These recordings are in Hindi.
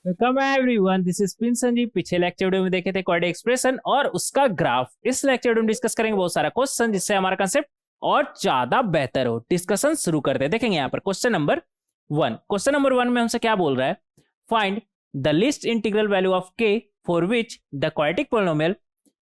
Welcome everyone, this is Prince Sanjeev. पिछले लेक्चर वीडियो में देखे थे क्वाड्रेटिक एक्सप्रेशन और उसका ग्राफ। इस लेक्चर वीडियो में डिस्कस करेंगे बहुत सारा क्वेश्चन, जिससे हमारा कंसेप्ट और ज्यादा बेहतर हो। डिस्कशन शुरू करते हैं। देखेंगे यहाँ पर क्वेश्चन नंबर 1। क्वेश्चन नंबर 1 में हमसे क्या बोल रहा है? Find the least integral value of k for which the quadratic polynomial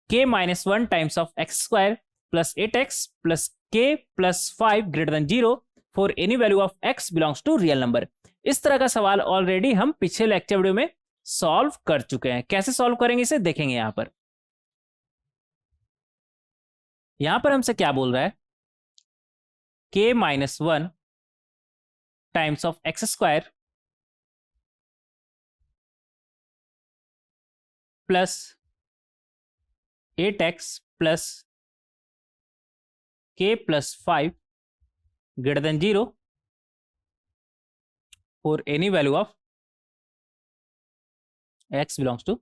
k minus 1 times of x square plus 8x plus k plus 5 greater than 0 for any value of x belongs to real number। इस तरह का सवाल ऑलरेडी हम पिछले लेक्चर वीडियो में सॉल्व कर चुके हैं। कैसे सॉल्व करेंगे इसे देखेंगे। यहां पर हमसे क्या बोल रहा है? k minus 1 times of x square plus 8x plus k plus 5 greater than 0 for any value of x belongs to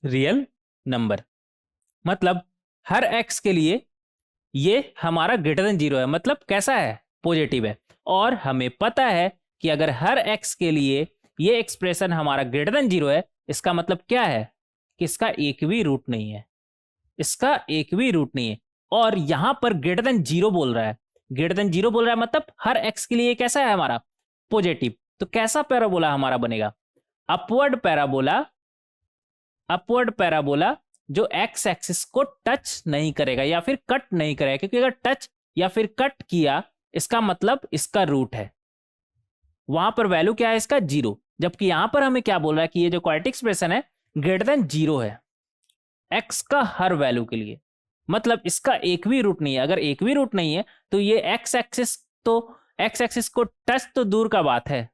real number। मतलब हर x के लिए ये हमारा ग्रेटर देन 0 है, मतलब कैसा है? पॉजिटिव है। और हमें पता है कि अगर हर x के लिए ये एक्सप्रेशन हमारा ग्रेटर देन 0 है, इसका मतलब क्या है कि इसका एक भी रूट नहीं है। इसका एक भी रूट नहीं है। और यहां पर ग्रेटर देन 0 बोल रहा है। ग्रेटर देन 0 बोल रहा है, मतलब हर x के लिए कैसा है हमारा? पॉजिटिव। तो कैसा पैराबोला हमारा बनेगा? Upward parabola. अपवर्ड पैराबोला जो x एक्सिस को टच नहीं करेगा या फिर कट नहीं करेगा, क्योंकि अगर टच या फिर कट किया इसका मतलब इसका रूट है। वहां पर वैल्यू क्या है इसका? 0। जबकि यहां पर हमें क्या बोल रहा है कि ये जो क्वाड्रेटिक एक्सप्रेशन है ग्रेटर देन 0 है x का हर वैल्यू के लिए, मतलब इसका एक भी रूट नहीं है। अगर एक भी रूट नहीं है तो ये x एक्सिस को टच तो दूर का बात है,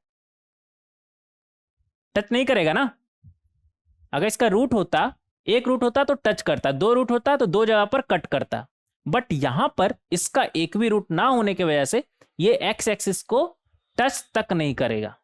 टच नहीं करेगा ना। अगर इसका रूट होता, एक रूट होता तो टच करता, दो रूट होता तो दो जगह पर कट करता। बट यहां पर इसका एक भी रूट ना होने की वजह से ये x एक्सिस को टच तक नहीं करेगा।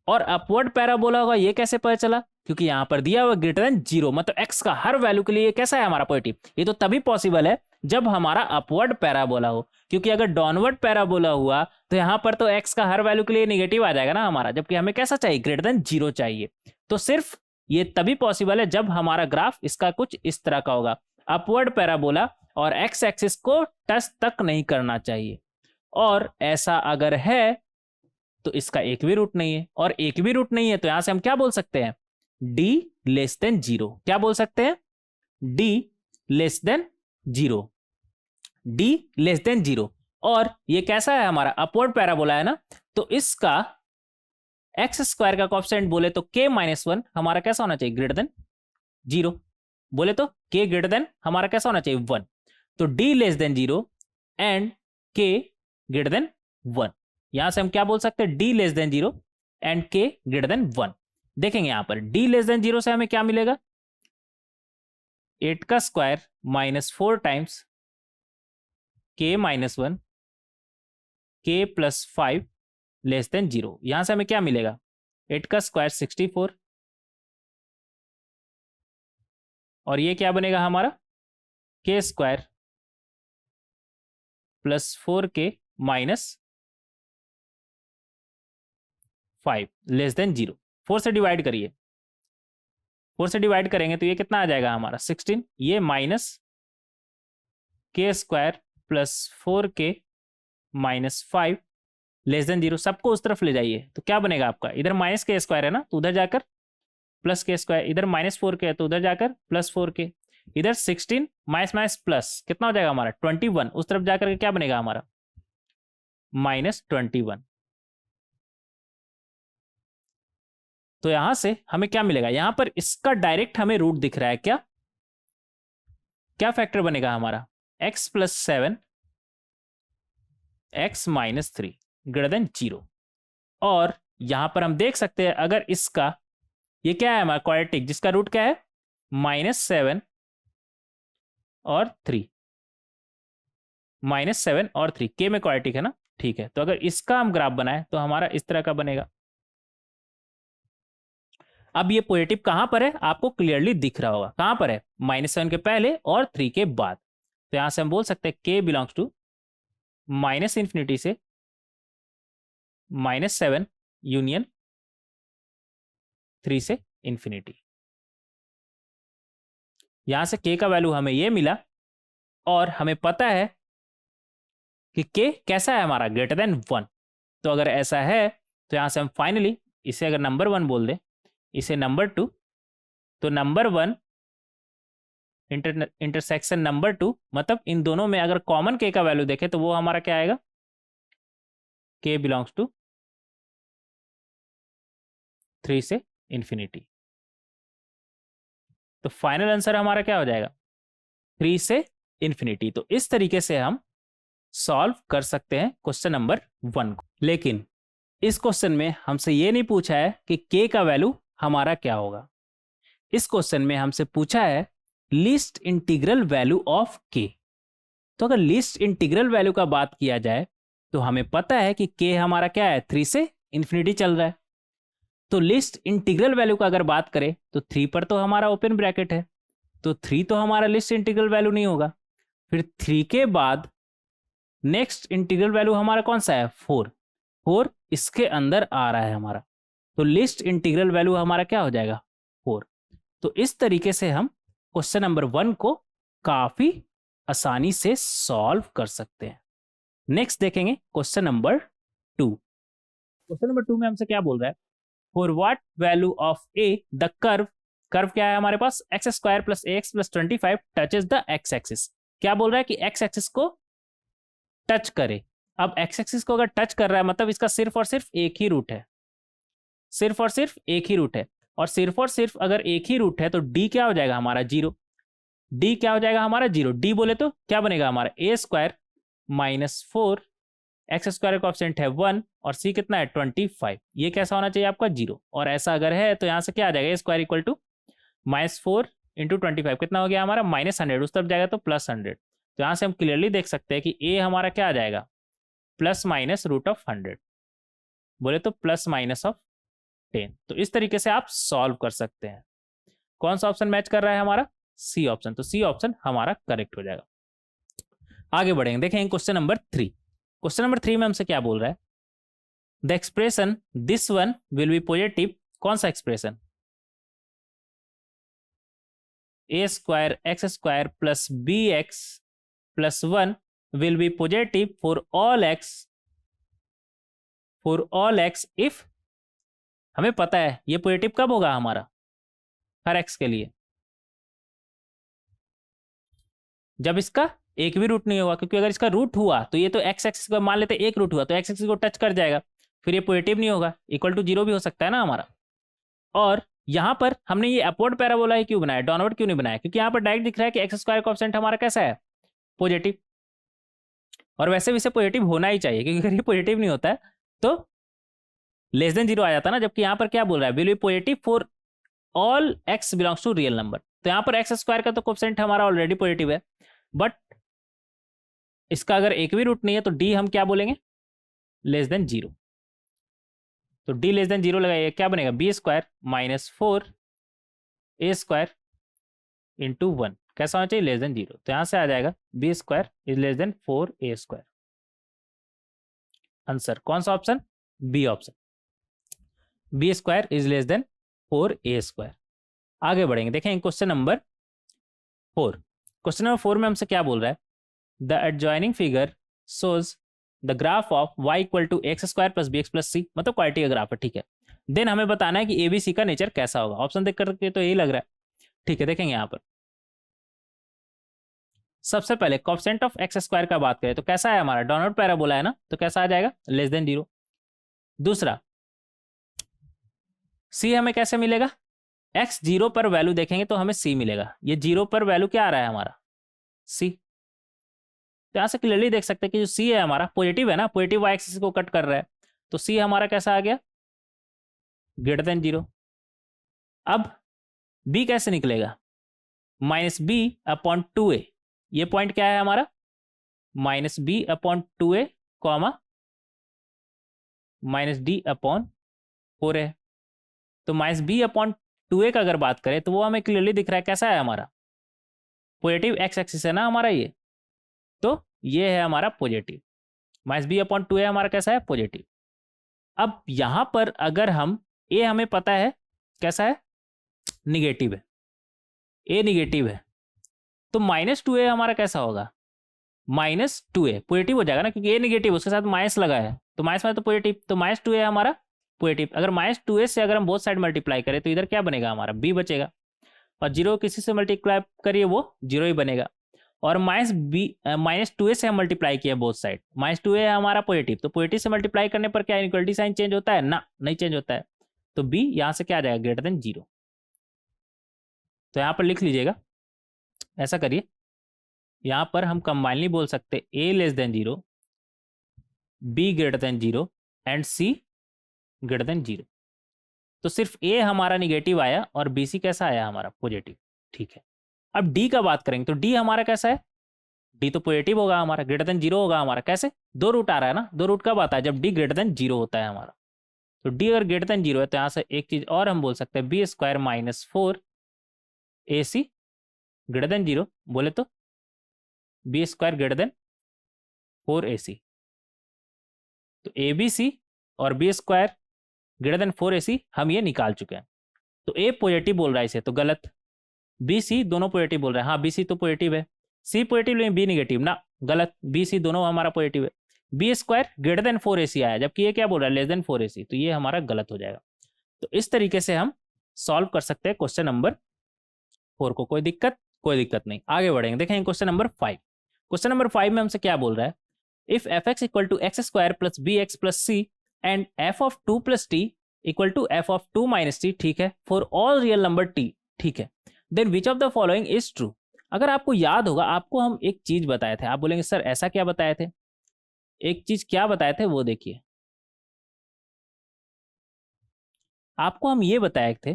और अपवर्ड पैराबोला होगा, ये कैसे पता चला? क्योंकि यहां पर दिया हुआ ग्रेटर देन 0, मतलब x का हर वैल्यू के लिए कैसा है हमारा? पॉजिटिव। ये तो तभी पॉसिबल है जब हमारा अपवर्ड पैराबोला हो, क्योंकि अगर डाउनवर्ड पैराबोला हुआ तो यहां पर तो x का हर वैल्यू के लिए नेगेटिव आ जाएगा ना हमारा, जबकि हमें कैसा चाहिए? ग्रेटर देन 0 चाहिए। तो सिर्फ ये तभी पॉसिबल है जब हमारा ग्राफ इसका कुछ इस तरह का होगा, अपवर्ड पैराबोला और x एक्सिस को टच तक नहीं करना चाहिए। और ऐसा अगर है तो इसका एक भी रूट नहीं है, और एक भी रूट नहीं है तो यहां से हम क्या बोल सकते हैं? d less than 0। क्या बोल सकते हैं? d less than 0। d less than 0। और ये कैसा है हमारा? अपवर्ड पैराबोला है ना, तो इसका एक्स स्क्वायर का कोएफिशिएंट बोले तो k माइनस 1 हमारा कैसा होना चाहिए? Greater than 0। बोले तो k ग्रेटर देन हमारा कैसा होना चाहिए? 1। तो d less than 0 and k greater than 1। यहां से हम क्या बोल सकते हैं? d less than 0 and k greater than 1। देखेंगे यहां पर d लेस देन 0 से हमें क्या मिलेगा? 8 का square minus 4 times k minus 1 k plus 5 less than 0। यहां से हमें क्या मिलेगा? 8 का स्क्वायर 64, और ये क्या बनेगा हमारा? k square plus 4k minus 5 less than 0। 4 से डिवाइड करिए, 4 से डिवाइड करेंगे तो ये कितना आ जाएगा हमारा? 16। ये minus k square plus 4k minus 5 less than 0, सबको उस तरफ ले जाइए तो क्या बनेगा आपका? इधर माइनस k स्क्वायर है ना, तो उधर जाकर प्लस k स्क्वायर, इधर माइनस 4k है तो उधर जाकर प्लस 4k, इधर 16 माइनस माइनस प्लस कितना हो जाएगा हमारा? 21। उस तरफ जाकर क्या बनेगा हमारा? माइनस 21। तो यहां से हमें क्या मिलेगा? यहां पर इसका डायरेक्ट हमें रूट दिख रहा है। क्या क्या फैक्टर बनेगा हमारा? x plus 7 x minus 3 greater than 0। और यहां पर हम देख सकते हैं अगर इसका, ये क्या है हमारा? क्वाड्रेटिक, जिसका रूट क्या है? -7 और 3। -7 और 3 के में क्वाड्रेटिक है ना, ठीक है। तो अगर इसका हम ग्राफ बनाए तो हमारा इस तरह का बनेगा। अब ये पॉजिटिव कहां पर है आपको क्लियरली दिख रहा होगा। कहां पर है? -7 के पहले और 3 के बाद। तो यहां से हम बोल सकते हैं k बिलोंग्स टू -∞ से -7 यूनियन 3 से इन्फिनिटी। यहां से k का वैल्यू हमें ये मिला और हमें पता है कि k कैसा है हमारा, ग्रेटर देन 1। तो अगर ऐसा है तो यहां से हम फाइनली इसे अगर नंबर 1 बोल दें, इसे नंबर 2, तो नंबर 1 इंटरसेक्शन नंबर 2, मतलब इन दोनों में अगर कॉमन k का वैल्यू देखें तो वो हमारा क्या आएगा, k बिलोंग्स टू 3 से इन्फिनिटी। तो फाइनल आंसर हमारा क्या हो जाएगा, 3 से इन्फिनिटी। तो इस तरीके से हम सॉल्व कर सकते हैं क्वेश्चन नंबर 1 को। लेकिन इस क्वेश्चन में हमसे ये नहीं पूछा है कि k का वैल्यू हमारा क्या होगा। इस क्वेश्चन में हमसे पूछा है least integral value of k। तो अगर लीस्ट इंटीग्रल वैल्यू का बात किया जाए तो हमें पता है कि k हमारा क्या है, 3 से इन्फिनिटी चल रहा है। तो लिस्ट इंटीग्रल वैल्यू का अगर बात करें तो 3 पर तो हमारा ओपन ब्रैकेट है, तो 3 तो हमारा लिस्ट इंटीग्रल वैल्यू नहीं होगा। फिर 3 के बाद नेक्स्ट इंटीग्रल वैल्यू हमारा कौन सा है, 4 इसके अंदर आ रहा है हमारा, तो लिस्ट इंटीग्रल वैल्यू हमारा क्या हो जाएगा, 4। तो इस तरीके से हम क्वेश्चन नंबर 1 को काफी आसानी से सॉल्व कर सकते हैं। नेक्स्ट देखेंगे क्वेश्चन नंबर 2। क्वेश्चन नंबर 2 में हमसे क्या बोल रहा है, for what value of a the curve क्या है हमारे पास, x square plus ax plus 25 touches the x axis. क्या बोल रहा है कि x एक्सिस को टच करे। अब x एक्सिस को अगर टच कर रहा है मतलब इसका सिर्फ और सिर्फ एक ही रूट है, सिर्फ और सिर्फ एक ही रूट है, और सिर्फ अगर एक ही रूट है तो d क्या हो जाएगा हमारा, 0। d क्या हो जाएगा हमारा, 0। d बोले तो क्या बनेगा हमारा, a square minus 4, x square coefficient है 1 और c कितना है 25। ये कैसा होना चाहिए आपका, 0। और ऐसा अगर है तो यहाँ से क्या आ जाएगा, a square equal to -4 into 25 कितना हो गया हमारा, -100। उस तरफ जाएगा तो +100। तो यहाँ से हम क्लियरली देख सकते हैं कि a हमारा क्या आ जाएगा, ±√100, बोले तो ±10। तो इस तरीके से आप सॉल्व कर सकते हैं। कौन सा ऑप्शन मैच कर रहा है हमारा, सी ऑप्शन। तो सी ऑप्शन हमारा करेक्ट हो जाएगा। आगे बढ़ेंगे, देखेंगे क्वेश्चन नंबर 3। क्वेश्चन नंबर 3 में हमसे क्या बोल रहा है, the expression this one will be positive. कौन सा expression, a square x square plus b x plus 1 will be positive for all x if. हमें पता है ये पॉजिटिव कब होगा हमारा, हर एक्स के लिए, जब इसका एक भी रूट नहीं होगा, क्योंकि अगर इसका रूट हुआ तो ये तो एक्स एक्सिस को मान लेते एक रूट हुआ तो एक्स एक्सिस को टच कर जाएगा, फिर ये पॉजिटिव नहीं होगा, इक्वल टू 0 भी हो सकता है ना हमारा। और यहाँ पर हमने ये अपवर्ड पैराबोला ही क्यों बनाया, डाउनवर्ड क्यों नहीं बनाया, क्योंकि यहाँ पर डायरेक्ट दिख रहा है कि एक्स स्क्वायर कोएफिशिएंट हमारा कैसा है, पॉजिटिव। और वैसे भी इसे पॉजिटिव होना ही चाहिए, क्योंकि अगर ये पॉजिटिव नहीं होता है तो लेस देन 0 आ जाता ना। जबकि यहाँ पर क्या बोल रहा है, will be positive for all x belongs to real number. तो यहाँ पर एक्स स्क्वायर का तो कोएफिशिएंट हमारा ऑलरेडी पॉजिटिव है, बट इसका अगर एक भी रूट नहीं है तो डी हम क्या बोलेंगे, लेस देन 0। तो डी लेस देन 0 लगाइए, क्या बनेगा, B square minus 4 a square into 1, कैसा होना चाहिए, लेस देन 0। तो यहां से आ जाएगा b square is less than 4 a square. Answer कौन सा option, B option, b square is less than 4 a square. आगे बढ़ेंगे, देखें क्वेश्चन नंबर 4। क्वेश्चन नंबर 4 में हमसे क्या बोल रहा है, the adjoining figure shows the graph of y equal to x square plus b x plus c, मतलब क्वालिटी का ग्राफ है, ठीक है। देन हमें बताना है कि ए बी सी का नेचर कैसा होगा। ऑप्शन देख करके तो यही लग रहा है, ठीक है। देखेंगे यहाँ पर सबसे पहले कोएफिशिएंट ऑफ एक्स स्क्वायर का बात करें तो कैसा है हमारा, डाउनवर्ड पैराबोला है ना, तो कैसा आ जाएगा, लेस देन 0। दूसरा सी हमें कैसे मिलेगा, एक्स 0 पर वैल्यू देखेंगे तो हमें सी मिलेगा। ये 0 पर वैल्यू क्या आ रहा है हमारा, सी। तो यहां से क्लियरली देख सकते हैं कि जो सी है हमारा पॉजिटिव है ना, पॉजिटिव वाई एक्सिस को कट कर रहा है, तो सी हमारा कैसा आ गया, ग्रेटर देन 0। अब बी कैसे निकलेगा, -b/2a। ये पॉइंट क्या है हमारा, -b/2a कॉमा -d/4 है। तो -b/2a का अगर बात करें तो वो हमें क्लियरली दिख रहा है कैसा है हमारा, पॉजिटिव एक्स एक्सिस है ना हमारा ये, तो ये है हमारा पॉजिटिव। -b/2a हमारा कैसा है, पॉजिटिव। अब यहां पर अगर हम ए हमें पता है कैसा है, निगेटिव है, ए निगेटिव है, तो -2a हमारा कैसा होगा, -2a पॉजिटिव हो जाएगा ना, क्योंकि ए निगेटिव उसके साथ माइनस लगा है, तो माइनस में तो पॉजिटिव, तो -2a हमारा पॉजिटिव। अगर -2a से अगर हम बोथ साइड मल्टीप्लाई करें तो इधर क्या बनेगा हमारा, b बचेगा, और जीरो किसी से मल्टीप्लाई करिए वो जीरो ही बनेगा। और -2a से हम मल्टीप्लाई किया बोथ साइड, -2a है हमारा पॉजिटिव, तो पॉजिटिव से मल्टीप्लाई करने पर क्या इक्वलिटी साइन चेंज होता है ना, नहीं चेंज होता है, तो b यहां से क्या आ जाएगा, ग्रेटर देन 0। तो यहां पर लिख लीजिएगा, ऐसा करिए, यहां पर हम कंबाइनली बोल सकते a less than 0, b greater than 0 and c greater than 0। तो सिर्फ a हमारा निगेटिव आया और bc कैसा आया हमारा, पॉजिटिव। ठीक है, अब d का बात करेंगे तो d हमारा कैसा है, d तो पॉजिटिव होगा हमारा, ग्रेटर देन 0 होगा हमारा, कैसे, दो रूट आ रहा है ना, दो रूट कब आता है, जब d ग्रेटर देन 0 होता है हमारा। तो d अगर ग्रेटर देन 0 है तो यहाँ से एक चीज और हम बोल सकते हैं, b square minus 4 ac greater than 0, बोले तो b square greater than 4 ac। तो abc और b square greater than 4 ac हम ये निकाल चुके हैं। तो a पॉजिटिव बोल रहा है इसे, तो गलत, बी सी दोनों पॉजिटिव बोल रहे हैं, हाँ बी सी तो पॉजिटिव है, सी पॉजिटिव लेकिन बी निगेटिव ना, गलत, बी सी दोनों हमारा पॉजिटिव है। B square greater than 4 ac आया, जबकि ये क्या बोल रहा है, लेस देन 4 ac, तो ये हमारा गलत हो जाएगा। तो इस तरीके से हम सॉल्व कर सकते हैं क्वेश्चन नंबर 4 को, कोई दिक्कत नहीं। आगे बढ़ेंगे, देखेंगे क्वेश्चन नंबर 5। क्वेश्चन नंबर 5 में हमसे क्या बोल रहा है, if f x equal to x square plus b x plus c and f of 2 plus t equal to f of 2 minus t, ठीक है, for all real number t, ठीक है, then which of the following is true. अगर आपको याद होगा, आपको हम एक चीज बताए थे, आप बोलेंगे सर ऐसा क्या बताए थे, एक चीज क्या बताए थे वो देखिए, आपको हम ये बताए थे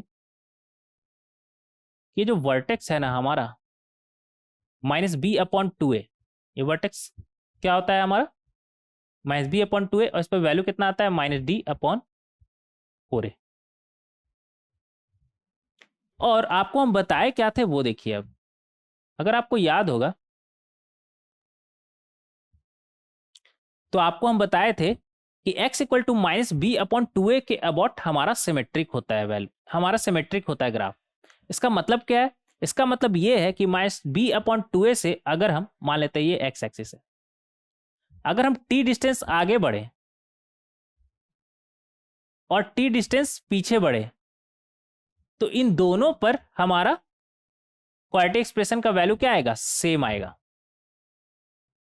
कि जो वर्टेक्स है ना हमारा -b/2a, ये वर्टेक्स क्या होता है हमारा, -b/2a, और इस पर वैल्यू कितना आता है, -d/4a। और आपको हम बताए क्या थे वो देखिए, अब अगर आपको याद होगा तो आपको हम बताए थे कि x इक्वल टू -b/2a के अबाउट हमारा सिमेट्रिक होता है, वैल्यू हमारा सिमेट्रिक होता है ग्राफ। इसका मतलब क्या है, इसका मतलब ये है कि -b/2a से अगर हम मान लेते हैं ये x एक्सिस है, अगर हम t डिस्टेंस आगे बढ़े और t डिस्टेंस पीछे बढ़े तो इन दोनों पर हमारा क्वाड्रेटिक एक्सप्रेशन का वैल्यू क्या आएगा, सेम आएगा।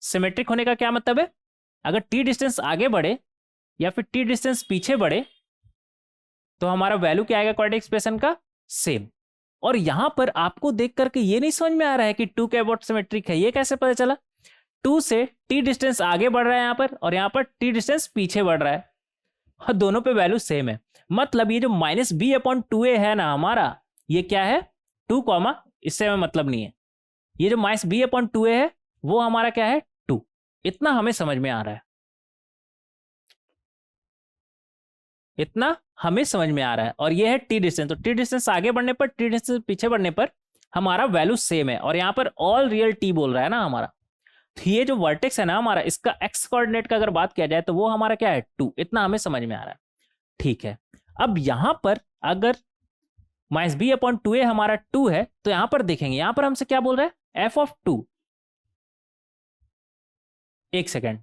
सिमेट्रिक होने का क्या मतलब है, अगर t डिस्टेंस आगे बढ़े या फिर t डिस्टेंस पीछे बढ़े तो हमारा वैल्यू क्या आएगा क्वाड्रेटिक एक्सप्रेशन का, सेम। और यहां पर आपको देख करके ये नहीं समझ में आ रहा है कि 2 के अबाउट सिमेट्रिक है, ये कैसे पता चला, 2 से t डिस्टेंस आगे बढ़ रहा है यहां पर, और यहां पर t डिस्टेंस पीछे बढ़ रहा है, और दोनों पे वैल्यू सेम है। मतलब ये जो -b/2a है ना हमारा, ये क्या है 2, इससे हमें मतलब नहीं है, ये जो -b/2a है वो हमारा क्या है 2, इतना हमें समझ में आ रहा है, इतना हमें समझ में आ रहा है। और ये है टी डिस्टेंस, तो टी डिस्टेंस आगे बढ़ने पर, टी डिस्टेंस पीछे बढ़ने पर हमारा वैल्यू सेम है, और यहाँ पर ऑल रियल टी बोल रहा है ना हमारा। तो ये जो वर्टेक्स है ना हमारा, इसका एक्स कोऑर्डिनेट का अगर बात किया जाए तो वो हमारा क्या है 2, इतना हमें समझ में आ रहा है। ठीक है, अब यहां पर अगर -b/2a हमारा 2 है तो यहां पर देखेंगे, यहां पर हमसे क्या बोल रहा है, f ऑफ 2, एक सेकेंड,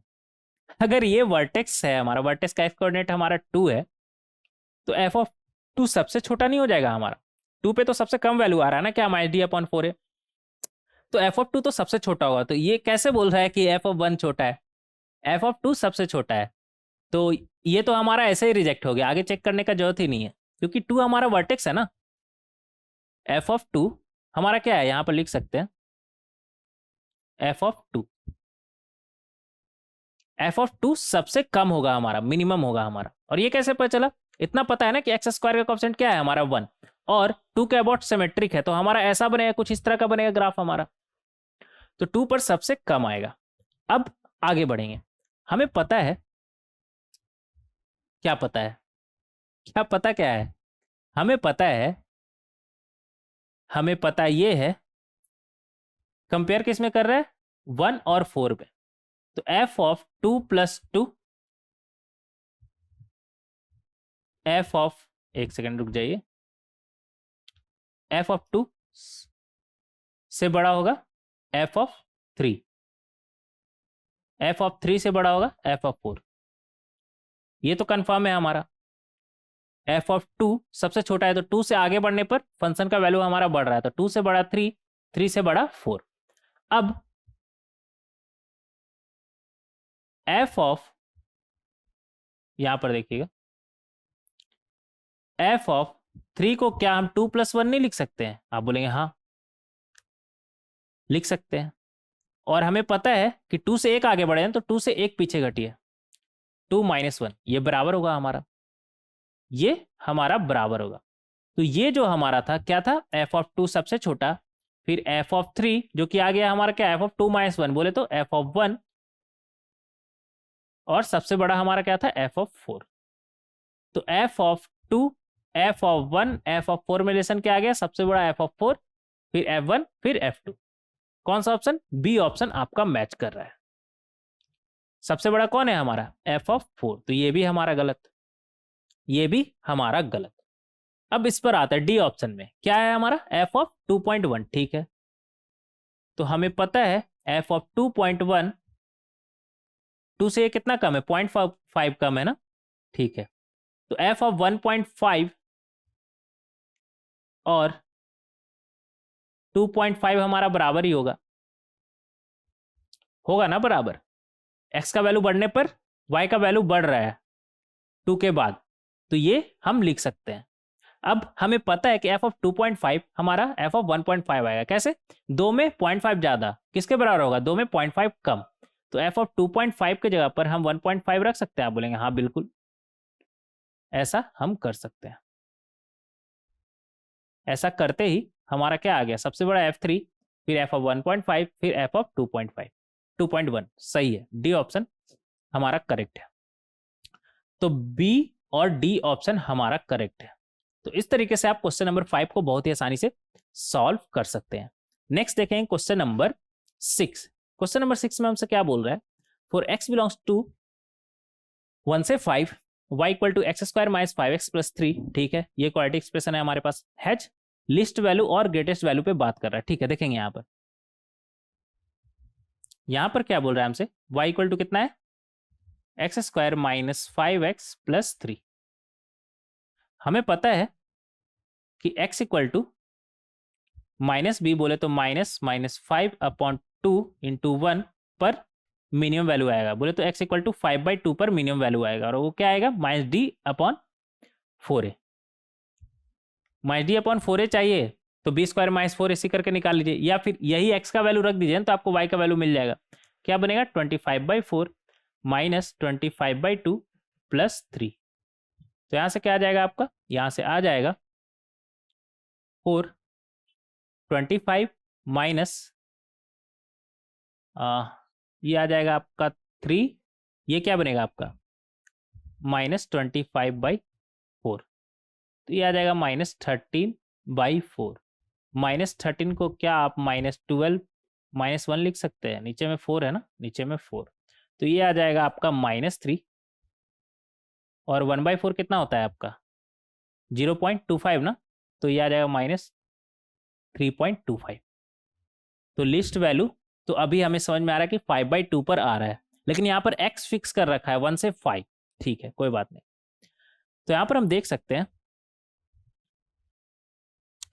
अगर ये वर्टेक्स है हमारा, वर्टेक्स का एक्स कोऑर्डिनेट हमारा 2 है, तो एफ ऑफ 2 सबसे छोटा नहीं हो जाएगा हमारा, 2 पे तो सबसे कम वैल्यू आ रहा है ना, क्या -d/4 है, तो एफ ऑफ 2 तो सबसे छोटा होगा। तो ये कैसे बोल रहा है कि एफ ऑफ 1 छोटा है, एफ ऑफ 2 सबसे छोटा है, तो ये तो हमारा ऐसे ही रिजेक्ट हो गया, आगे चेक करने का जरूरत ही नहीं है, क्योंकि 2 हमारा वर्टेक्स है ना। एफ ऑफ 2 हमारा क्या है, यहां पर लिख सकते हैं एफ ऑफ 2, एफ ऑफ 2 सबसे कम होगा हमारा, मिनिमम होगा हमारा। और ये कैसे पता चला, इतना पता है ना कि एक्स स्क्वायर का कोएफिशिएंट क्या है हमारा 1, और 2 के अबाउट सिमेट्रिक है, तो हमारा ऐसा बनेगा, कुछ इस तरह का बनेगा ग्राफ हमारा, तो 2 पर सबसे कम आएगा। अब आगे बढ़ेंगे, हमें पता है, क्या पता है, क्या पता क्या है, हमें पता है, हमें पता ये है, कंपेयर किस में कर रहा है 1 और 4 पे, तो एफ ऑफ 2 + 2 एफ ऑफ, एक सेकेंड रुक जाइए, एफ ऑफ 2 से बड़ा होगा एफ ऑफ 3, एफ ऑफ 3 से बड़ा होगा एफ ऑफ 4। ये तो कंफर्म है हमारा। एफ ऑफ 2 सबसे छोटा है, तो 2 से आगे बढ़ने पर फंक्शन का वैल्यू हमारा बढ़ रहा है, तो 2 से बड़ा 3, 3 से बड़ा 4। अब एफ ऑफ, यहां पर देखिएगा, एफ ऑफ 3 को क्या हम 2+1 नहीं लिख सकते हैं? आप बोलेंगे हाँ लिख सकते हैं, और हमें पता है कि 2 से 1 आगे बढ़े हैं, तो 2 से 1 पीछे घटिए, 2-1, ये बराबर होगा हमारा, ये हमारा बराबर होगा। तो ये जो हमारा था क्या था, एफ ऑफ 2 सबसे छोटा, फिर एफ ऑफ 3 जो कि आ गया हमारा क्या, एफ ऑफ 2-1 बोले तो एफ ऑफ 1, और सबसे बड़ा हमारा क्या था, एफ ऑफ 4। तो F of 2, F of 1, F of 4 में रिलेशन क्या आ गया, सबसे बड़ा एफ ऑफ 4, फिर F1, फिर F2। कौन सा ऑप्शन, बी ऑप्शन आपका मैच कर रहा है। सबसे बड़ा कौन है हमारा, एफ ऑफ 4, तो ये भी हमारा गलत, ये भी हमारा गलत। अब इस पर आता है डी ऑप्शन में, क्या है हमारा, एफ ऑफ 2.1, ठीक है। तो हमें पता है एफ ऑफ 2.1, 2 से ये कितना कम है, 0.5 कम है ना, ठीक है। तो एफ ऑफ 1.5 और 2.5 हमारा बराबर ही होगा, होगा ना बराबर। एक्स का वैल्यू बढ़ने पर वाई का वैल्यू बढ़ रहा है 2 के बाद, तो ये हम लिख सकते हैं। अब हमें पता है कि एफ ऑफ 2.5 हमारा एफ ऑफ 1.5 आएगा, कैसे, 2 में 0.5 ज्यादा किसके बराबर होगा, 2 में 0.5 कम, तो एफ ऑफ 2.5 के जगह पर हम 1.5 रख सकते हैं। आप बोलेंगे हाँ बिल्कुल, ऐसा हम कर सकते हैं। ऐसा करते ही हमारा क्या आ गया, सबसे बड़ा F3, फिर एफ ऑफ 1.5, फिर एफ ऑफ 2.1, सही है, डी ऑप्शन हमारा करेक्ट है। तो बी और डी ऑप्शन हमारा करेक्ट है। तो इस तरीके से आप क्वेश्चन नंबर 5 को बहुत ही आसानी से सॉल्व कर सकते हैं। नेक्स्ट देखें क्वेश्चन नंबर 6। क्वेश्चन नंबर 6 में हमसे क्या बोल रहा है, फॉर x बिलोंग्स टू 1 से 5, y equal to x square minus 5x plus 3, ठीक है, ये क्वाड्रेटिक एक्सप्रेशन है हमारे पास। हैज लिस्ट वैल्यू और ग्रेटेस्ट वैल्यू पे बात कर रहा है, ठीक है। देखेंगे यहां पर क्या बोल रहा है हमसे, y इक्वल टू कितना है, x square minus 5x plus 3। हमें पता है कि x equal to minus b बोले तो -5/2 इंटू 1 पर मिनिमम वैल्यू आएगा, बोले तो x इक्वल टू 5/2 पर मिनिमम वैल्यू आएगा, और वो क्या आएगा, -d/4a। -d/4a चाहिए तो b स्क्वायर माइनस 4 इसी करके निकाल लीजिए, या फिर यही x का वैल्यू रख दीजिए तो आपको y का वैल्यू मिल जाएगा। क्या बनेगा, 25/4 माइनस 25/2 प्लस 3। तो यहां से क्या आ जाएगा आपका, यहां से आ जाएगा 425 माइनस ये आ जाएगा आपका 3, ये क्या बनेगा आपका -25/4, तो ये आ जाएगा -13/4। -13 को क्या आप -12 -1 लिख सकते हैं, नीचे में 4 है ना, नीचे में 4, तो ये आ जाएगा आपका -3, और 1/4 कितना होता है आपका 0.25 ना, तो ये आ जाएगा -3.25। तो लिस्ट वैल्यू तो अभी हमें समझ में आ रहा है कि 5/2 पर आ रहा है, लेकिन यहाँ पर x फिक्स कर रखा है 1 से 5, ठीक है कोई बात नहीं। तो यहाँ पर हम देख सकते हैं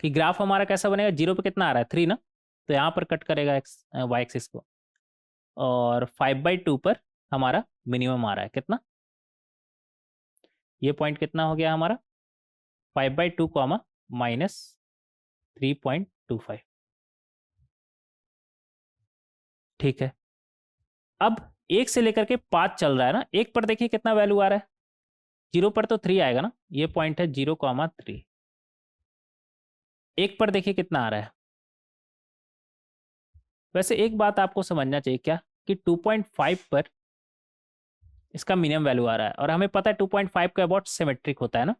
कि ग्राफ हमारा कैसा बनेगा, 0 पे कितना आ रहा है 3 ना, तो यहाँ पर कट करेगा एक्स वाई एक्सिस को, और 5/2 पर हमारा मिनिमम आ रहा है कितना, ये पॉइंट कितना हो गया हमारा 5/2 कॉमा -3.25, ठीक है। अब 1 से लेकर के 5 चल रहा है ना, 1 पर देखिए कितना वैल्यू आ रहा है, 0 पर तो 3 आएगा ना, ये पॉइंट है 0,3। 1 पर देखिए कितना आ रहा है। वैसे एक बात आपको समझना चाहिए क्या, कि 2.5 पर इसका मिनिमम वैल्यू आ रहा है, और हमें पता है 2.5 का अबाउट सिमेट्रिक होता है ना,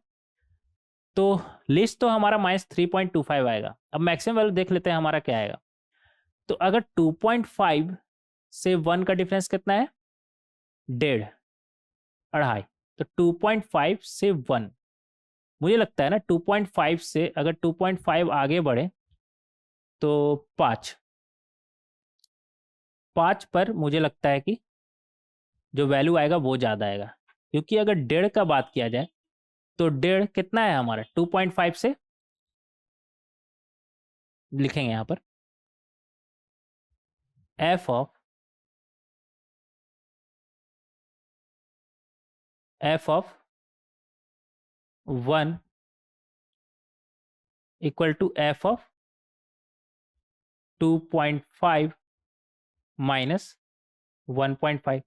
तो लिस्ट तो हमारा -3.25 आएगा। अब मैक्सिमम वैल्यू देख लेते हैं हमारा क्या आएगा। तो अगर 2.5 से 1 का डिफरेंस कितना है, 1.5, तो 2.5 से 1 मुझे लगता है ना 2.5 से अगर 2.5 आगे बढ़े तो 5 पर मुझे लगता है कि जो वैल्यू आएगा वो ज़्यादा आएगा, क्योंकि अगर 1.5 का बात किया जाए तो 1.5 कितना है हमारा 2.5 से, लिखेंगे यहाँ पर f of 1 equal to f of 2.5 minus 1.5,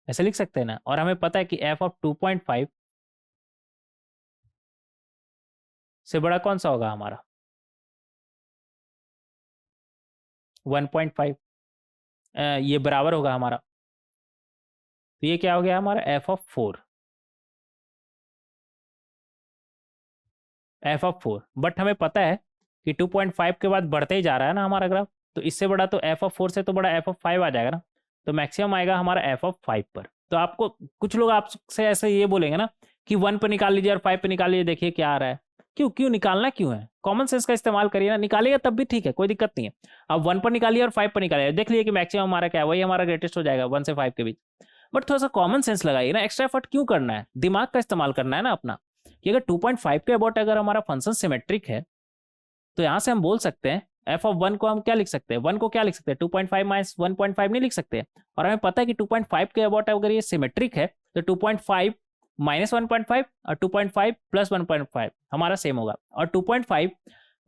ऐसे लिख सकते हैं ना। और हमें पता है कि f ऑफ 2.5 से बड़ा कौन सा होगा हमारा 1.5, ये बराबर होगा हमारा, तो ये क्या हो गया हमारा f ऑफ 4। बट हमें पता है कि 2.5 के बाद बढ़ते ही जा रहा है ना हमारा ग्राफ, तो इससे बड़ा तो f ऑफ 4 से तो बड़ा f ऑफ 5 आ जाएगा ना, तो मैक्सिमम आएगा हमारा f ऑफ 5 पर। तो आपको कुछ लोग आपसे ऐसे ये बोलेंगे ना कि 1 पर निकाल लीजिए और 5 पर निकाल लीजिए, देखिए क्या आ रहा है। क्यों क्यों निकालना क्यों है, कॉमन सेंस का इस्तेमाल करिए ना, निकालिएगा तब भी ठीक है, कोई दिक्कत नहीं है। अब 1 पर निकालिए और 5 पर निकालिए, देख लीजिए कि मैक्सिमम हमारा क्या है, वही हमारा ग्रेटेस्ट हो जाएगा 1 से 5 के बीच। बट थोड़ा सा कॉमन सेंस लगाइए ना, एक्स्ट्रा एफर्ट क्यों करना है, दिमाग का इस्तेमाल करना है ना अपना, कि अगर 2.5 के अबाउट अगर हमारा फंक्शन सिमेट्रिक है तो यहां से हम बोल सकते हैं f ऑफ 1 को हम क्या लिख सकते हैं, 1 को क्या लिख सकते हैं 2.5 माइनस 1.5 नहीं लिख सकते। और हमें पता है कि 2.5 के अबाउट अगर ये सिमेट्रिक है तो 2.5 माइनस 1.5 और 2.5 प्लस 1.5 हमारा सेम होगा, और 2.5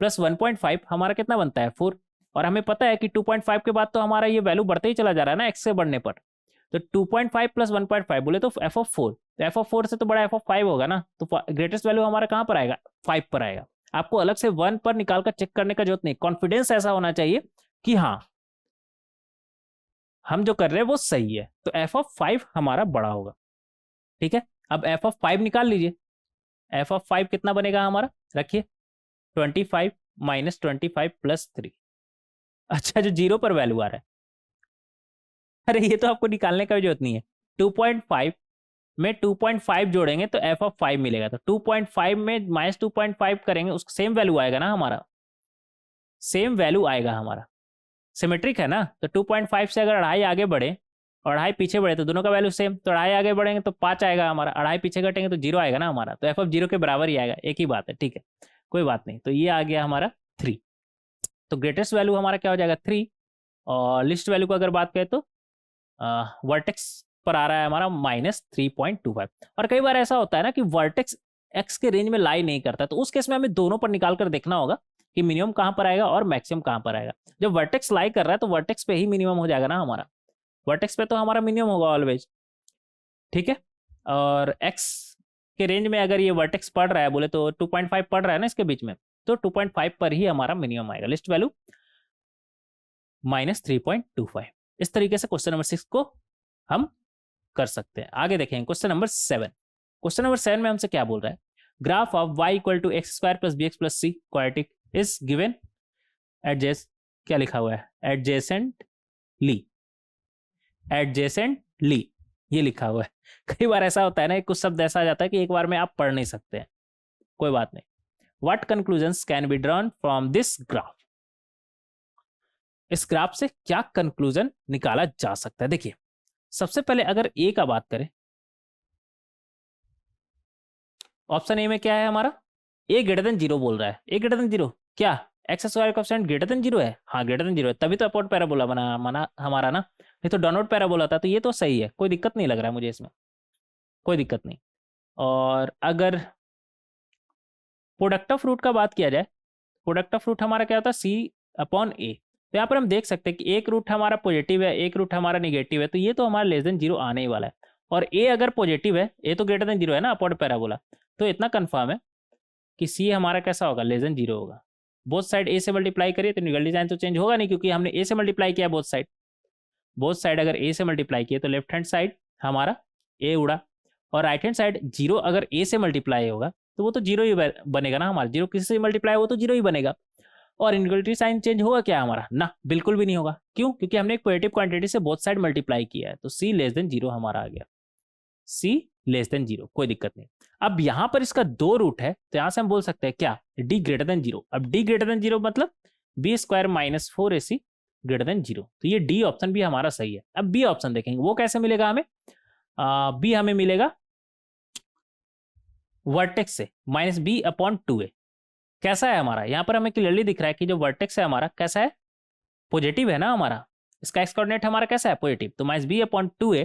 प्लस 1.5 हमारा कितना बनता है 4। और हमें पता है कि 2.5 के बाद तो हमारा ये वैल्यू बढ़ते ही चला जा रहा है ना x से बढ़ने पर, तो 2.5 प्लस 1.5 बोले तो f ऑफ 4, तो f ऑफ 4 से तो बड़ा f ऑफ 5 होगा ना, तो ग्रेटेस्ट वैल्यू हमारा कहाँ पर आएगा 5 पर आएगा। आपको अलग से 1 पर निकाल कर चेक करने का जरूरत नहीं, कॉन्फिडेंस ऐसा होना चाहिए कि हाँ हम जो कर रहे हैं वो सही है, तो f ऑफ 5 हमारा बड़ा होगा। ठीक है, अब f ऑफ 5 निकाल लीजिए, f ऑफ 5 कितना बनेगा हमारा, रखिए 25 माइनस 25 प्लस 3। अच्छा, जो 0 पर वैल्यू आ रहा है, अरे ये तो आपको निकालने का भी जरूरत नहीं है, 2.5 में 2.5 जोड़ेंगे तो f ऑफ 5 मिलेगा, तो 2.5 में माइनस 2.5 करेंगे उसका सेम वैल्यू आएगा ना हमारा, सेम वैल्यू आएगा हमारा, सिमेट्रिक है ना। तो 2.5 से अगर 2.5 आगे बढ़े और 2.5 पीछे बढ़े तो दोनों का वैल्यू सेम, तो 2.5 आगे बढ़ेंगे तो 5 आएगा हमारा, 2.5 पीछे घटेंगे तो 0 आएगा ना हमारा, तो f ऑफ 0 के बराबर ही आएगा, एक ही बात है। ठीक है, कोई बात नहीं, तो ये आ गया हमारा 3, तो ग्रेटेस्ट वैल्यू हमारा क्या हो जाएगा 3, और लिस्ट वैल्यू को अगर बात करें तो वर्टेक्स पर आ रहा है हमारा -3.25। और कई बार ऐसा होता है ना कि वर्टेक्स एक्स के रेंज में लाई नहीं करता, तो उस केस में हमें दोनों पर निकाल कर देखना होगा कि मिनिमम कहाँ पर आएगा और मैक्सिमम कहाँ पर आएगा। जब वर्टेक्स लाई कर रहा है तो वर्टेक्स पे ही मिनिमम हो जाएगा ना हमारा, वर्टेक्स पे तो हमारा मिनिमम होगा ऑलवेज। ठीक है, और एक्स के रेंज में अगर ये वर्टेक्स पढ़ रहा है बोले तो 2.5 पढ़ रहा है ना इसके बीच में, तो 2.5 पर ही हमारा मिनिमम आएगा, लिस्ट वैल्यू -3.25। इस तरीके से क्वेश्चन नंबर 6 को हम कर सकते हैं। आगे देखें क्वेश्चन नंबर 7। क्वेश्चन नंबर 7 में हमसे क्या बोल रहा है, graph of y equal to x square plus b x plus c quadratic is given adjust, क्या लिखा हुआ है एडजेसेंटली, एडजेसेंटली ये लिखा हुआ है। कई बार ऐसा होता है ना, कुछ शब्द ऐसा आ जाता है कि एक बार में आप पढ़ नहीं सकते हैं, कोई बात नहीं। What conclusions can be drawn from this graph, इस ग्राफ से क्या कंक्लूजन निकाला जा सकता है। देखिए सबसे पहले अगर ए का बात करें, ऑप्शन ए में क्या है हमारा, ए ग्रेटर देन 0 बोल रहा है, ए ग्रेटर देन 0 क्या x square coefficient greater than 0 है, हाँ ग्रेटर देन 0 है, तभी तो अपवर्ड पैराबोला बना माना हमारा ना, नहीं तो डाउनवर्ड पैराबोला था, तो ये तो सही है, कोई दिक्कत नहीं लग रहा है मुझे इसमें, कोई दिक्कत नहीं। और अगर प्रोडक्ट ऑफ रूट का बात किया जाए, प्रोडक्ट ऑफ रूट हमारा क्या होता है सी अपॉन ए, तो यहाँ पर हम देख सकते हैं कि एक रूट हमारा पॉजिटिव है एक रूट हमारा निगेटिव है, तो ये तो हमारा लेस देन 0 आने ही वाला है। और ए अगर पॉजिटिव है, ए तो ग्रेटर देन 0 है ना अपवर्ड पैराबोला, तो इतना कंफर्म है कि सी हमारा कैसा होगा लेस देन 0 होगा। बोथ साइड ए से मल्टीप्लाई करिए तो निगेटिव साइन तो चेंज होगा नहीं, क्योंकि हमने ए से मल्टीप्लाई किया बोथ साइड, बोथ साइड अगर ए से मल्टीप्लाई किए तो लेफ्ट हैंड साइड हमारा ए उड़ा, और राइट हैंड साइड 0 अगर ए से मल्टीप्लाई होगा तो वो तो 0 ही बनेगा ना हमारा, 0 किसी से मल्टीप्लाई हो तो 0 ही बनेगा। और इनइक्वालिटी साइन चेंज होगा क्या हमारा, ना बिल्कुल भी नहीं होगा, क्यों, क्योंकि हमने एक पॉजिटिव क्वांटिटी से बोथ साइड मल्टीप्लाई किया है, तो सी लेस देन 0 हमारा आ गया, सी लेस देन 0, कोई दिक्कत नहीं। अब यहां पर इसका 2 रूट है, तो यहां से हम बोल सकते हैं क्या, डी ग्रेटर देन 0। अब डी ग्रेटर देन 0 मतलब b square minus 4ac greater than 0। तो ये डी ऑप्शन भी हमारा सही है। अब बी ऑप्शन देखेंगे वो कैसे मिलेगा हमें। बी हमें मिलेगा वर्टेक्स से माइनस बी अपॉन 2a। कैसा है हमारा, यहाँ पर हमें क्लियरली दिख रहा है कि जो वर्टेक्स है हमारा कैसा है, पॉजिटिव है ना हमारा, इसका एक्स कोऑर्डिनेट हमारा कैसा है, पॉजिटिव। तो माइनस बी अपॉन 2a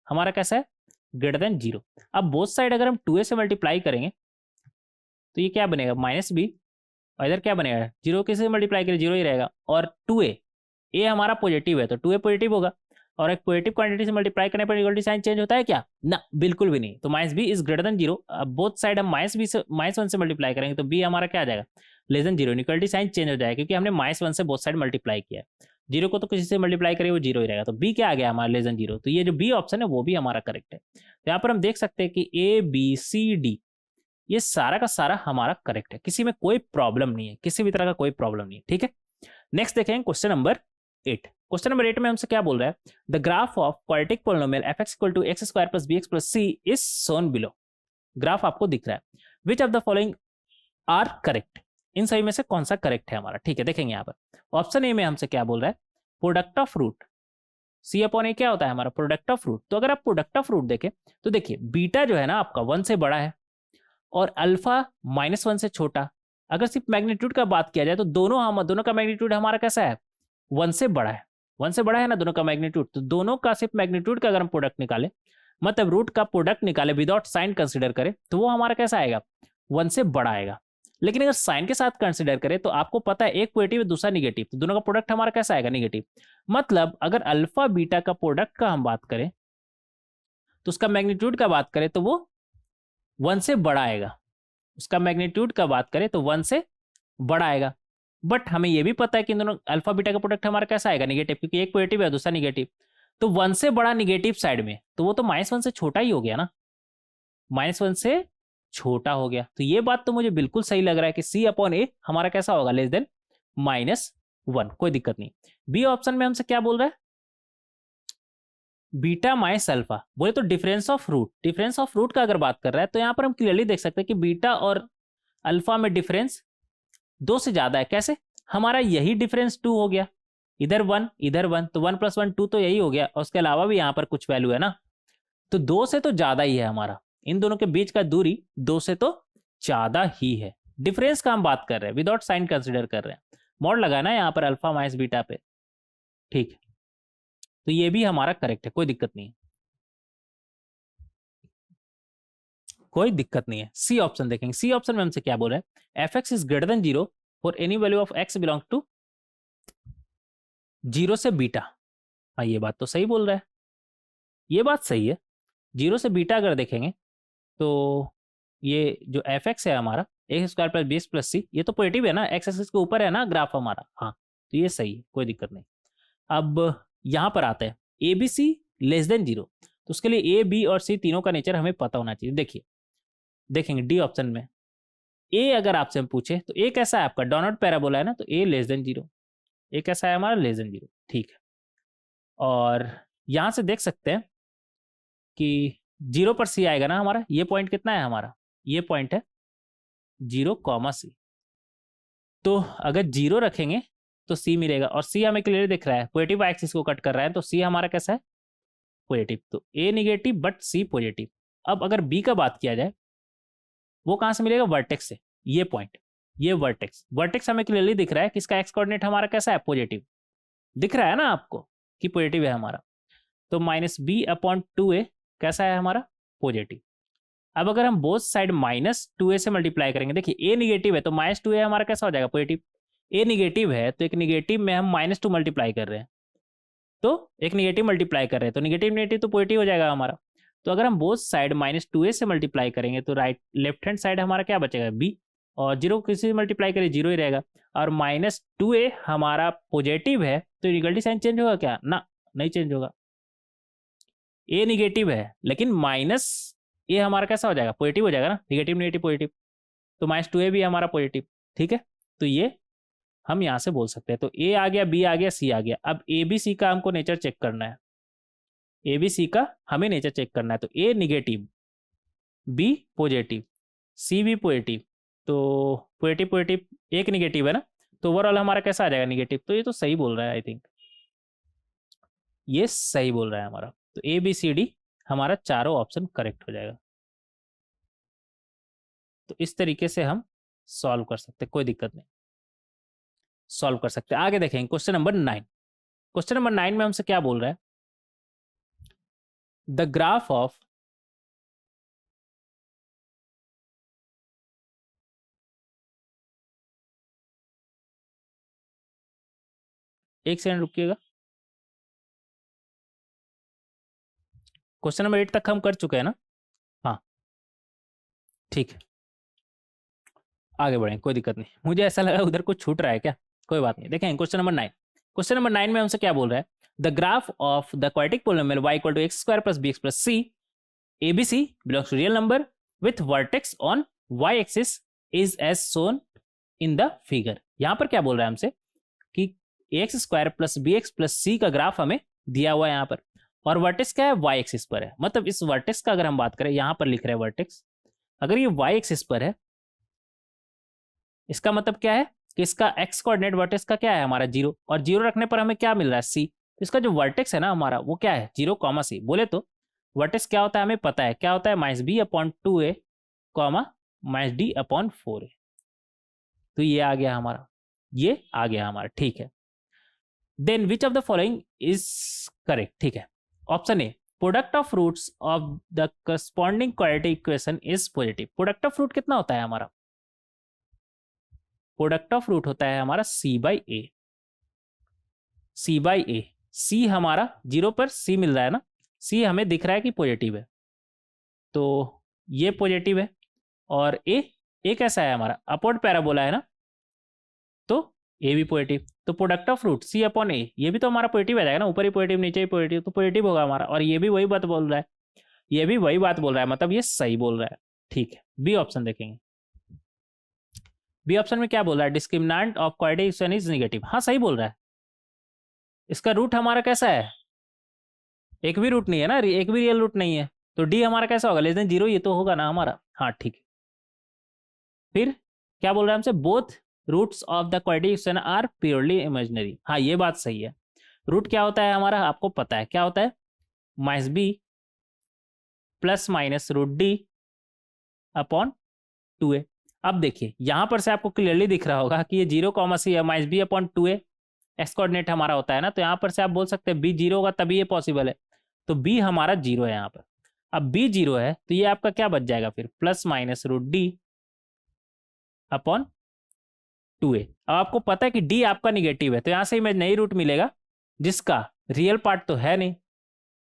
हमारा कैसा है, ग्रेटर देन 0। अब बोथ साइड अगर हम 2a से मल्टीप्लाई करेंगे तो ये क्या बनेगा, माइनस बी, और इधर क्या बनेगा, 0 किसी मल्टीप्लाई करें 0 ही रहेगा, और 2a, ए हमारा पॉजिटिव है तो 2a पॉजिटिव होगा, और एक पॉजिटिव क्वांटिटी से मल्टीप्लाई करने पर इक्वलिटी साइन चेंज होता है क्या, ना बिल्कुल भी नहीं। तो minus b is greater than 0। अब बोथ साइड हम माइनस बी से माइनस 1 से मल्टीप्लाई करेंगे तो बी हमारा क्या आ जाएगा, less than 0। Equality sign change हो जाएगा क्योंकि हमने माइनस 1 से बोथ साइड मल्टीप्लाई किया है। 0 को तो किसी से मल्टीप्लाई करेंगे वो 0 ही रहेगा, तो बी क्या आ गया हमारा, लेस देन 0। तो ये जो बी ऑप्शन है वो भी हमारा करेक्ट है। तो यहाँ पर हम देख सकते हैं कि ए बी सी डी ये सारा का सारा हमारा करेक्ट है, किसी में कोई प्रॉब्लम नहीं है, किसी भी तरह का कोई प्रॉब्लम नहीं है। ठीक है, नेक्स्ट देखें क्वेश्चन नंबर 8। क्वेश्चन नंबर 8 में हमसे क्या बोल रहा है, the graph of quadratic polynomial fx equal to x square plus b x plus c is shown below. Graph आपको दिख रहा है, which of the following are correct, इन सभी में से कौन सा करेक्ट है हमारा। ठीक है, देखेंगे यहाँ पर ऑप्शन ए में हमसे क्या बोल रहा है, product of root c upon a क्या होता है हमारा, प्रोडक्ट ऑफ रूट। तो अगर आप प्रोडक्ट ऑफ रूट देखें तो देखिए बीटा जो है ना आपका 1 से बड़ा है और अल्फा -1 से छोटा। अगर सिर्फ मैग्नीट्यूड का बात किया जाए तो दोनों का मैग्नीट्यूड हमारा कैसा है, 1 से बड़ा है। 1 से बड़ा है ना दोनों का मैग्नीट्यूड, तो दोनों का सिर्फ मैग्नीट्यूड का अगर हम प्रोडक्ट निकाले, मतलब रूट का प्रोडक्ट निकाले विदाउट साइन कंसिडर करें, तो वो हमारा कैसा आएगा, 1 से बड़ा आएगा। लेकिन अगर साइन के साथ कंसिडर करें तो आपको पता है एक पॉजिटिव है दूसरा निगेटिव, तो दोनों का प्रोडक्ट हमारा कैसा आएगा, निगेटिव। मतलब अगर अल्फा बीटा का प्रोडक्ट का हम बात करें तो उसका मैग्नीट्यूड का बात करें तो वो 1 से बड़ा आएगा, उसका मैग्नीट्यूड का बात करें तो 1 से बड़ा आएगा। बट हमें यह भी पता है कि इन दोनों अल्फा बीटा का प्रोडक्ट हमारा कैसा आएगा, निगेटिव, क्योंकि एक पॉजिटिव है दूसरा निगेटिव। तो 1 से बड़ा निगेटिव साइड में, तो वो तो -1 से छोटा ही हो गया ना, -1 से छोटा हो गया। तो ये बात तो मुझे बिल्कुल सही लग रहा है कि सी अपॉन ए हमारा कैसा होगा, लेस देन -1, कोई दिक्कत नहीं। बी ऑप्शन में हमसे क्या बोल रहा है, बीटा माइनस अल्फा, बोले तो difference of root, difference of root का अगर बात कर रहा है तो यहां पर हम क्लियरली देख सकते हैं कि बीटा और अल्फा में डिफरेंस 2 से ज्यादा है। कैसे, हमारा यही डिफरेंस 2 हो गया, इधर 1 इधर 1, तो 1 + 1 2 तो यही हो गया, और उसके अलावा भी यहाँ पर कुछ वैल्यू है ना, तो 2 से तो ज्यादा ही है हमारा, इन दोनों के बीच का दूरी 2 से तो ज्यादा ही है। डिफरेंस का हम बात कर रहे हैं, विदाउट साइन कंसिडर कर रहे हैं, मॉड लगाना है यहाँ पर अल्फा माइनस बीटा पे। ठीक है, तो ये भी हमारा करेक्ट है, कोई दिक्कत नहीं है, कोई दिक्कत नहीं है। सी ऑप्शन देखेंगे, सी ऑप्शन में हमसे क्या बोल रहा है, fx is greater than 0 for any value of x belong to 0 से बीटा। हाँ ये बात तो सही बोल रहा है, ये बात सही है। 0 से बीटा अगर देखेंगे तो ये जो fx है हमारा x square plus b plus c, ये तो पॉजिटिव है ना, एक्स एक्सिस के ऊपर है ना ग्राफ हमारा, हाँ तो ये सही है, कोई दिक्कत नहीं। अब यहाँ पर आता है a b c less than 0, तो उसके लिए ए बी और सी तीनों का नेचर हमें पता होना चाहिए। देखिए देखेंगे डी ऑप्शन में ए अगर आपसे हम पूछे तो ए कैसा है आपका, डोनट पैराबोला है ना, तो ए लेस देन 0, ए कैसा है हमारा, लेस देन 0। ठीक है, और यहां से देख सकते हैं कि 0 पर सी आएगा ना हमारा, ये पॉइंट कितना है हमारा, ये पॉइंट है 0, सी। तो अगर 0 रखेंगे तो सी मिलेगा, और सी हमें क्लियर दिख रहा है पॉजिटिव एक्सिस को कट कर रहा है, तो सी हमारा कैसा है, पॉजिटिव। तो ए निगेटिव बट सी पॉजिटिव। अब अगर बी का बात किया जाए वो कहां से मिलेगा, वर्टेक्स से, ये पॉइंट, ये वर्टेक्स हमें क्लियरली दिख रहा है कि इसका एक्स कोऑर्डिनेट हमारा कैसा है, पॉजिटिव, दिख रहा है ना आपको कि पॉजिटिव है हमारा। तो -b/2a कैसा है हमारा, पॉजिटिव। अब अगर हम बोथ साइड -2a से मल्टीप्लाई करेंगे, देखिए a निगेटिव है तो -2a हमारा कैसा हो जाएगा, पॉजिटिव। a निगेटिव है तो एक निगेटिव में हम -2 मल्टीप्लाई कर रहे हैं, तो एक निगेटिव मल्टीप्लाई कर रहे हैं, तो निगेटिव नेगेटिव तो पॉजिटिव हो जाएगा हमारा। तो अगर हम बोथ साइड -2a से मल्टीप्लाई करेंगे तो लेफ्ट हैंड साइड हमारा क्या बचेगा, b, और 0 किसी से मल्टीप्लाई करें 0 ही रहेगा, और -2a हमारा पॉजिटिव है तो इक्वलिटी साइन चेंज होगा क्या, ना नहीं चेंज होगा। a निगेटिव है लेकिन माइनस ए हमारा कैसा हो जाएगा, पॉजिटिव हो जाएगा ना, निगेटिव नेगेटिव पॉजिटिव, तो -2a भी हमारा पॉजिटिव। ठीक है, तो ये हम यहां से बोल सकते हैं। तो ए आ गया, बी आ गया, सी आ गया। अब ए बी सी का हमको नेचर चेक करना है, ए बी सी का हमें नेचर चेक करना है। तो ए निगेटिव बी पॉजिटिव, सी भी पॉजिटिव, तो पॉजिटिव पॉजिटिव एक निगेटिव है ना, तो ओवरऑल हमारा कैसा आ जाएगा निगेटिव। तो ये तो सही बोल रहा है, आई थिंक ये सही बोल रहा है हमारा। तो ए बी सी डी हमारा चारों ऑप्शन करेक्ट हो जाएगा। तो इस तरीके से हम सॉल्व कर सकते, कोई दिक्कत नहीं, सॉल्व कर सकते। आगे देखेंगे क्वेश्चन नंबर 9। क्वेश्चन नंबर 9 में हमसे क्या बोल रहा है, द ग्राफ ऑफ एक सेकंड रुकिएगा। क्वेश्चन नंबर 8 तक हम कर चुके हैं ना, हाँ ठीक है, आगे बढ़ें, कोई दिक्कत नहीं। मुझे ऐसा लगा उधर कुछ छूट रहा है क्या, कोई बात नहीं। देखें क्वेश्चन नंबर 9। क्वेश्चन नंबर 9 में हमसे क्या बोल रहा है, the graph of the quadratic polynomial y equal to x square plus b x plus c ABC belongs to real number with vertex on y axis is as shown in the figure। यहां पर क्या बोल रहा है हमसे कि x square plus b x plus c का ग्राफ हमें दिया हुआ है यहाँ पर, और वर्टेक्स क्या है वाई एक्सिस पर है। मतलब इस वर्टेक्स का अगर हम बात करें, यहां पर लिख रहे हैं वर्टेक्स, अगर ये वाई एक्सिस पर है, इसका मतलब क्या है कि इसका एक्स कोऑर्डिनेट वर्टेक्स का क्या है हमारा 0, और 0 रखने पर हमें क्या मिल रहा है सी। इसका जो वर्टेक्स है ना हमारा वो क्या है 0 कॉमा सी। बोले तो वर्टेक्स क्या होता है हमें पता है, क्या होता है minus b upon 2a comma minus d upon 4a। तो ये आ गया हमारा, ये आ गया हमारा, ठीक है। Then which of the following is correct, ठीक है। Option A, product of roots of the corresponding quadratic equation is positive. Product of root कितना होता है हमारा, प्रोडक्ट ऑफ रूट होता है हमारा सी बाई ए, सी बाई ए। सी हमारा 0 पर सी मिल रहा है ना, सी हमें दिख रहा है कि पॉजिटिव है, तो ये पॉजिटिव है। और ए कैसा है हमारा अपवर्ड पैराबोला है ना, तो ए भी पॉजिटिव। तो product of root c upon a, ये भी तो हमारा पॉजिटिव आ जाएगा ना, ऊपर ही पॉजिटिव नीचे ही पॉजिटिव, तो पॉजिटिव होगा हमारा। और ये भी वही बात बोल रहा है, ये भी वही बात बोल रहा है, मतलब ये सही बोल रहा है, ठीक है। बी ऑप्शन देखेंगे, बी ऑप्शन में क्या बोल रहा है, discriminant of quadratic equation is negative. हाँ सही बोल रहा है, इसका रूट हमारा कैसा है, एक भी रूट नहीं है ना, एक भी रियल रूट नहीं है, तो डी हमारा कैसा होगा लेस देन 0, ये तो होगा ना हमारा, हाँ ठीक है। फिर क्या बोल रहा है हमसे, both roots of the quadratic equation are purely imaginary. हाँ ये बात सही है। रूट क्या होता है हमारा आपको पता है, क्या होता है minus b plus minus root d upon 2a। अब देखिए यहां पर से आपको क्लियरली दिख रहा होगा कि ये 0 कॉमा सी है, minus b upon 2a x coordinate हमारा होता है ना, तो यहाँ पर से आप बोल सकते हैं बी 0 होगा तभी ये पॉसिबल है, तो बी हमारा 0 है यहाँ पर। अब बी 0 है तो ये आपका क्या बच जाएगा फिर, plus minus root d upon 2a। अब आपको पता है कि डी आपका निगेटिव है, तो यहाँ से इमेजिनरी रूट मिलेगा जिसका रियल पार्ट तो है नहीं।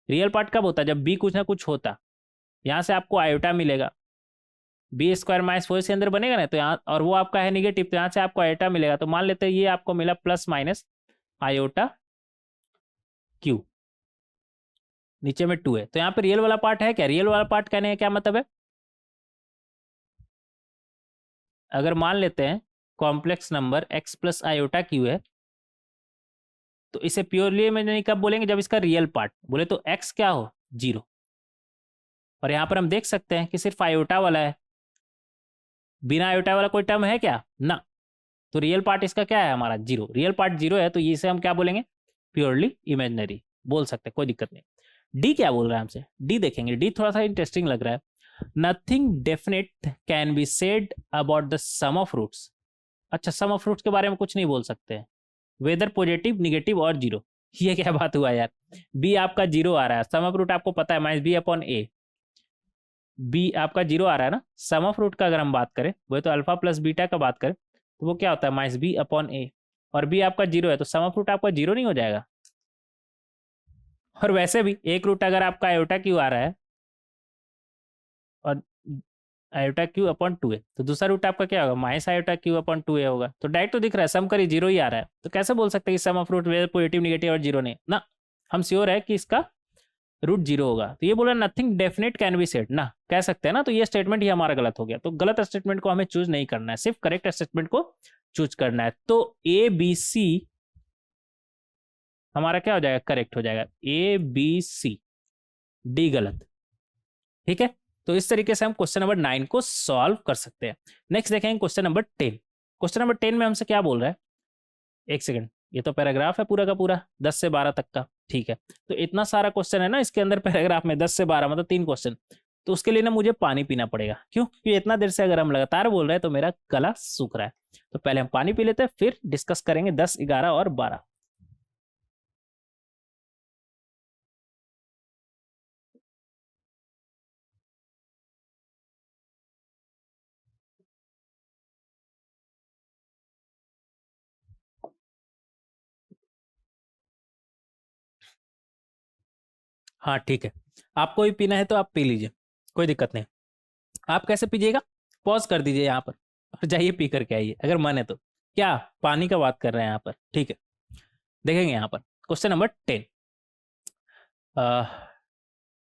रियल पार्ट कब होता है, जब बी कुछ ना कुछ होता। यहाँ से आपको आयोटा मिलेगा, बी स्क्वायर माइनस 4 से अंदर बनेगा ना, तो यहाँ और वो आपका है निगेटिव, तो यहाँ से आपको आयोटा मिलेगा। तो मान लेते हैं ये आपको मिला प्लस माइनस आयोटा क्यू, नीचे में 2 है, तो यहाँ पे रियल वाला पार्ट है क्या, रियल वाला पार्ट कहने का क्या मतलब है, अगर मान लेते हैं complex number x plus iota Q है, तो इसे प्योरली इमेजिनरी कब बोलेंगे, जब इसका रियल पार्ट बोले तो x क्या हो 0। और यहाँ पर हम देख सकते हैं कि सिर्फ आयोटा वाला है, बिना आयोटा वाला कोई टर्म है क्या ना, तो रियल पार्ट इसका क्या है हमारा 0, रियल पार्ट 0 है, तो इसे हम क्या बोलेंगे प्योरली इमेजिनरी बोल सकते हैं, कोई दिक्कत नहीं। डी क्या बोल रहा है हमसे, डी देखेंगे, डी थोड़ा सा इंटरेस्टिंग लग रहा है। Nothing definite can be said about the sum of roots. अच्छा सम ऑफ रूट्स के बारे में कुछ नहीं बोल सकते हैं, वेदर पॉजिटिव निगेटिव और 0, ये क्या बात हुआ यार। बी आपका 0 आ रहा है, सम ऑफ रूट आपको पता है माइनस बी अपॉन ए, बी आपका 0 आ रहा है ना, सम ऑफ रूट का अगर हम बात करें वो तो अल्फा प्लस बीटा का बात करें तो वो क्या होता है माइनस बी अपॉन ए, और बी आपका 0 है, तो सम ऑफ रूट आपका 0 नहीं हो जाएगा। और वैसे भी एक रूट अगर आपका आयोटा क्यू आ रहा है और आयोटा क्यू अपॉन 2a, तो दूसरा रूट आपका क्या होगा minus iota Q upon 2a होगा। तो डायरेक्ट तो दिख रहा है सम करी 0 ही आ रहा है, तो कैसे बोल सकते हैं कि sum of root whether positive negative और 0 नहीं ना, हम श्योर है कि इसका रूट 0 होगा। तो ये बोला nothing definite can be said ना, कह सकते हैं ना, तो ये स्टेटमेंट ही हमारा गलत हो गया। तो गलत स्टेटमेंट को हमें चूज नहीं करना है, सिर्फ करेक्ट स्टेटमेंट को चूज करना है। तो ए बी सी हमारा क्या हो जाएगा करेक्ट हो जाएगा, ए बी सी, डी गलत, ठीक है। तो इस तरीके से हम क्वेश्चन नंबर 9 को सॉल्व कर सकते हैं। नेक्स्ट देखेंगे क्वेश्चन नंबर 10। क्वेश्चन नंबर 10 में हमसे क्या बोल रहा है, एक सेकंड, ये तो पैराग्राफ है पूरा का पूरा 10 से 12 तक का, ठीक है। तो इतना सारा क्वेश्चन है ना इसके अंदर पैराग्राफ में, 10 से 12 मतलब 3 क्वेश्चन। तो उसके लिए ना मुझे पानी पीना पड़ेगा, क्यों? क्योंकि इतना देर से अगर हम लगातार बोल रहे हैं तो मेरा गला सूख रहा है। तो पहले हम पानी पी लेते हैं, फिर डिस्कस करेंगे 10, 11 और 12। हाँ ठीक है, आपको भी पीना है तो आप पी लीजिए, कोई दिक्कत नहीं। आप कैसे पीजिएगा, पॉज कर दीजिए यहाँ पर और जाइए पी करके आइए अगर मन है तो। क्या पानी का बात कर रहे हैं यहाँ पर, ठीक है। देखेंगे यहाँ पर question number 10,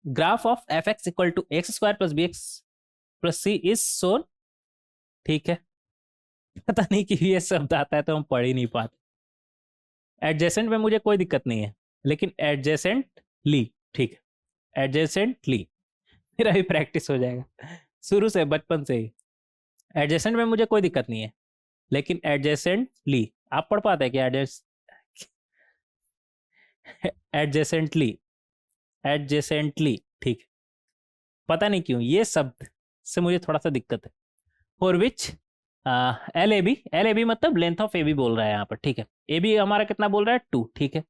graph of f x equal to x square plus b x plus c is shown, ठीक है। पता नहीं कि ये शब्द आता है तो हम पढ़ ही नहीं पाते। एडजेसेंट में मुझे कोई दिक्कत नहीं है, लेकिन एडजेसेंटली, ठीक है, एडजेसेंटली मेरा भी प्रैक्टिस हो जाएगा शुरू से, बचपन से ही। एडजेसेंट में मुझे कोई दिक्कत नहीं है, लेकिन एडजेसेंटली आप पढ़ पाते हैं क्या? एडजेसेंटली, एडजेसेंटली, ठीक है। पता नहीं क्यों ये शब्द से मुझे थोड़ा सा दिक्कत है। For which l A B मतलब लेंथ ऑफ ए बी बोल रहा है यहाँ पर, ठीक है। ए बी हमारा कितना बोल रहा है? 2, ठीक है।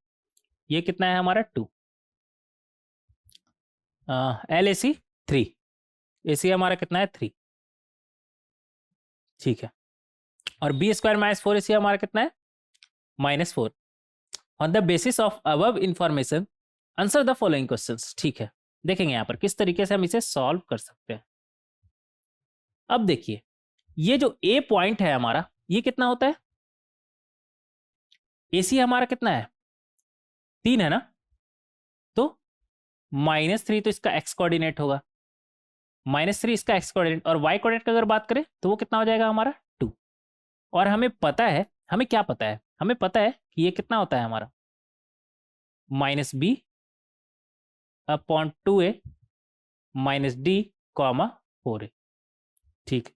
ये कितना है हमारा? 2। एल ए सी 3, ए सी हमारा कितना है? 3, ठीक है। और बी स्क्वायर माइनस 4 ए सी हमारा कितना है? -4। On the basis of above information answer the following questions, ठीक है। देखेंगे यहाँ पर किस तरीके से हम इसे सॉल्व कर सकते हैं। अब देखिए, ये जो ए पॉइंट है हमारा, ये कितना होता है? ए सी हमारा कितना है? 3 है ना, तो -3 तो इसका एक्स कोऑर्डिनेट होगा, -3 इसका एक्स कोऑर्डिनेट, और वाई कोऑर्डिनेट का अगर बात करें तो वो कितना हो जाएगा हमारा? 2। और हमें पता है, हमें क्या पता है? हमें पता है कि ये कितना होता है हमारा? -b/2a -d, 4a, ठीक।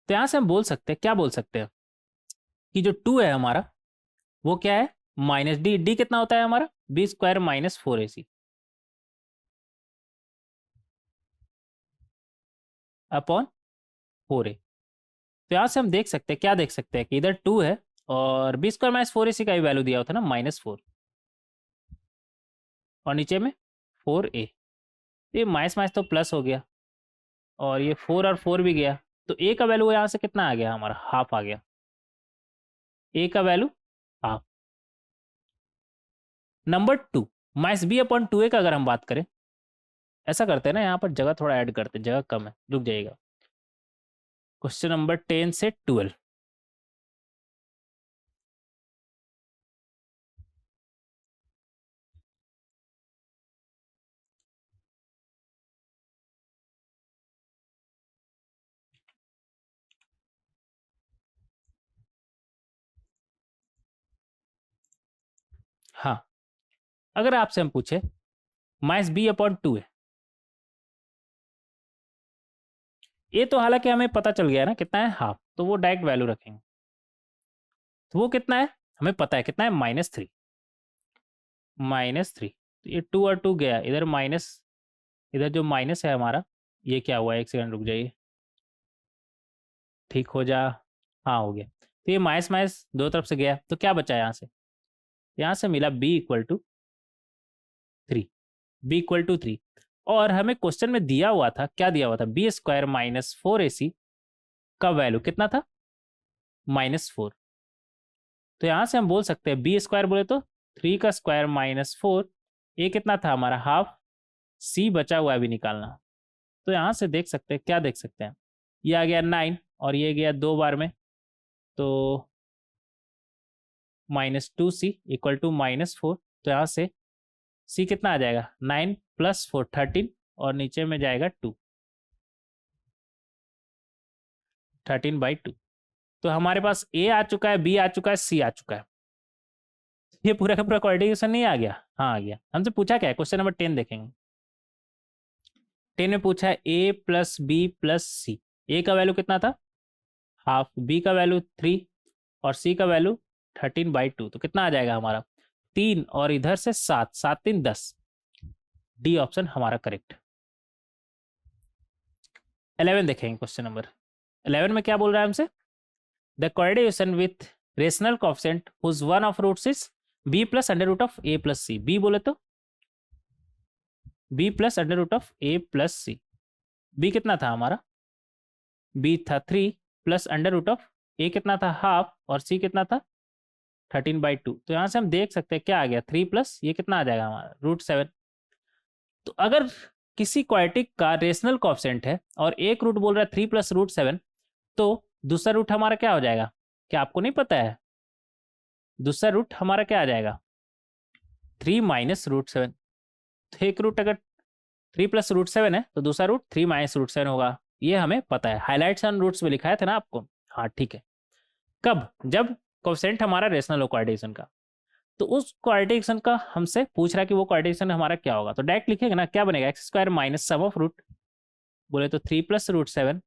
तो यहां से हम बोल सकते हैं, क्या बोल सकते हैं कि जो 2 है हमारा वो क्या है? -d, d कितना होता है हमारा? b square -4ac upon 4a। तो यहां से हम देख सकते हैं, क्या देख सकते हैं कि इधर 2 है और b स्क्वायर -4ac का भी वैल्यू दिया होता है ना, -4, और नीचे में 4a। ये माइनस माइनस तो प्लस हो गया, और ये 4 और 4 भी गया, तो a का वैल्यू यहाँ से कितना आ गया हमारा? हाफ आ गया, a का वैल्यू हाफ। नंबर 2, -b/2a का अगर हम बात करें, ऐसा करते हैं ना, यहाँ पर जगह थोड़ा ऐड करते हैं, जगह कम है, रुक जाइएगा। क्वेश्चन नंबर 10 से 12, हाँ। अगर आपसे हम पूछे -b/2a, ये तो हालांकि हमें पता चल गया ना कितना है, हाफ, तो वो डायरेक्ट वैल्यू रखेंगे। तो वो कितना है? हमें पता है कितना है, -3, -3। तो ये 2 और 2 गया इधर माइनस, इधर जो माइनस है हमारा, ये क्या हुआ? एक सेकंड रुक जाइए, ठीक हो जा, हाँ हो गया। तो ये माइनस माइनस दो तरफ से गया, तो क्या बचा यहाँ से मिला b = 3। और हमें क्वेश्चन में दिया हुआ था, क्या दिया हुआ था? b स्क्वायर -4ac का वैल्यू कितना था? -4। तो यहाँ से हम बोल सकते हैं b स्क्वायर बोले तो 3 का स्क्वायर -4, ये कितना था हमारा? हाफ। c बचा हुआ है अभी निकालना। तो यहाँ से देख सकते हैं, क्या देख सकते हैं, ये आ गया 9 और ये गया 2 बार में, तो -2c = -4। तो यहाँ से c कितना आ जाएगा? 9 + 4 13, और नीचे में जाएगा 2, 13/2। तो हमारे पास a आ चुका है, b आ चुका है, c आ चुका है। ये पूरा का पूरा कोऑर्डिनेशन नहीं आ गया? हाँ आ गया। हमसे पूछा क्या है? क्वेश्चन नंबर 10 देखेंगे। 10 में पूछा है a प्लस बी प्लस सी। ए का वैल्यू कितना था, हाफ, बी का वैल्यू 3 और सी का वैल्यू 13/2, तो कितना आ जाएगा हमारा 3 और इधर से 7, 7 3 10। डी ऑप्शन हमारा करेक्ट। 11 देखेंगे क्वेश्चन नंबर 11 में क्या बोल रहा है हमसे, the coordination with rational coefficient whose one of roots is b plus under root of a plus c. B बोले तो b plus under root of a plus c. B कितना था हमारा, b था 3 plus under root of a कितना था हाफ और c कितना था 13/2। तो यहाँ से हम देख सकते हैं क्या आ गया, 3 प्लस ये कितना आ जाएगा हमारा √7। तो अगर किसी क्वाड्रेटिक का रेशनल कोएफिशिएंट है और एक रूट बोल रहा है 3 प्लस √7, तो दूसरा रूट हमारा क्या हो जाएगा, क्या आपको नहीं पता है, दूसरा रूट हमारा क्या आ जाएगा 3 माइनस √7। तो एक रूट अगर 3 प्लस √7 है तो दूसरा रूट 3 माइनस √7 होगा, ये हमें पता है, हाईलाइट्स ऑन रूट्स में लिखाया था ना आपको। हाँ ठीक है, कब, जब कोएफिशिएंट हमारा रेशनल हो कोऑर्डिनेशन का, तो उस कोऑर्डिनेशन का हमसे पूछ रहा है कि वो कोऑर्डिनेशन हमारा क्या होगा, तो डायरेक्ट लिखेंगे ना, क्या बनेगा x square minus sum of root, बोले तो 3 plus √7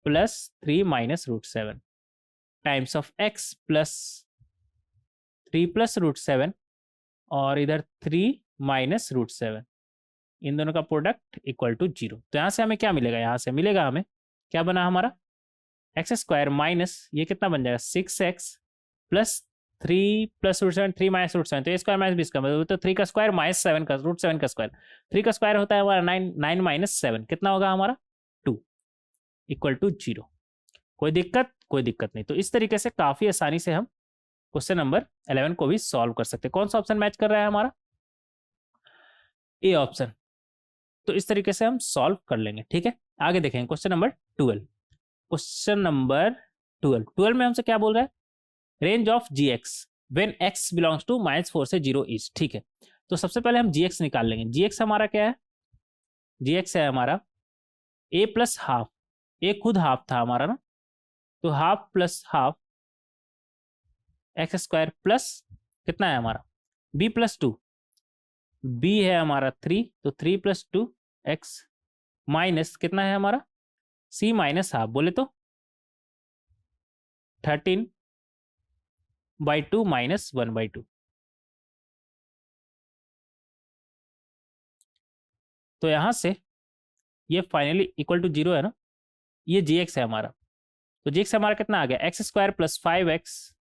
plus 3 minus √7 times of x plus 3 plus √7 और इधर 3 माइनस √7, इन दोनों का प्रोडक्ट इक्वल टू 0। तो यहाँ से हमें क्या मिलेगा, यहाँ से मिलेगा हमें क्या बना हमारा एक्स स्क्वायर माइनस ये कितना बन जाएगा 6x प्लस 3 प्लस √7 3 माइनस √7, तो ए स्क्वायर माइनस बी स्क्वायर, तो 3 का स्क्वायर माइनस 7 का √7 का स्क्वायर, 3 का स्क्वायर होता है हमारा 9, 9 माइनस 7 कितना होगा हमारा 2 इक्वल टू 0। कोई दिक्कत, कोई दिक्कत नहीं। तो इस तरीके से काफ़ी आसानी से हम क्वेश्चन नंबर 11 को भी सॉल्व कर सकते हैं। कौन सा ऑप्शन मैच कर रहा है हमारा, ए ऑप्शन। तो इस तरीके से हम सॉल्व कर लेंगे, ठीक है। आगे देखेंगे क्वेश्चन नंबर 12। क्वेश्चन नंबर 12 में हमसे क्या बोल रहा है, range of g x when x belongs to -4 से 0 इज, ठीक है। तो सबसे पहले हम जी एक्स निकाल लेंगे। जी एक्स हमारा क्या है, जी एक्स है हमारा ए प्लस हाफ, ए खुद हाफ था हमारा ना, तो half plus half x square plus कितना है हमारा बी प्लस 2, बी है हमारा 3, तो 3 प्लस 2 एक्स माइनस कितना है हमारा सी माइनस हाफ, बोले तो 13/2 माइनस 1/2। तो यहां से ये फाइनली इक्वल टू 0 है ना, ये जी एक्स है हमारा। तो जी एक्स हमारा कितना आ गया एक्स स्क्वायर प्लस 5x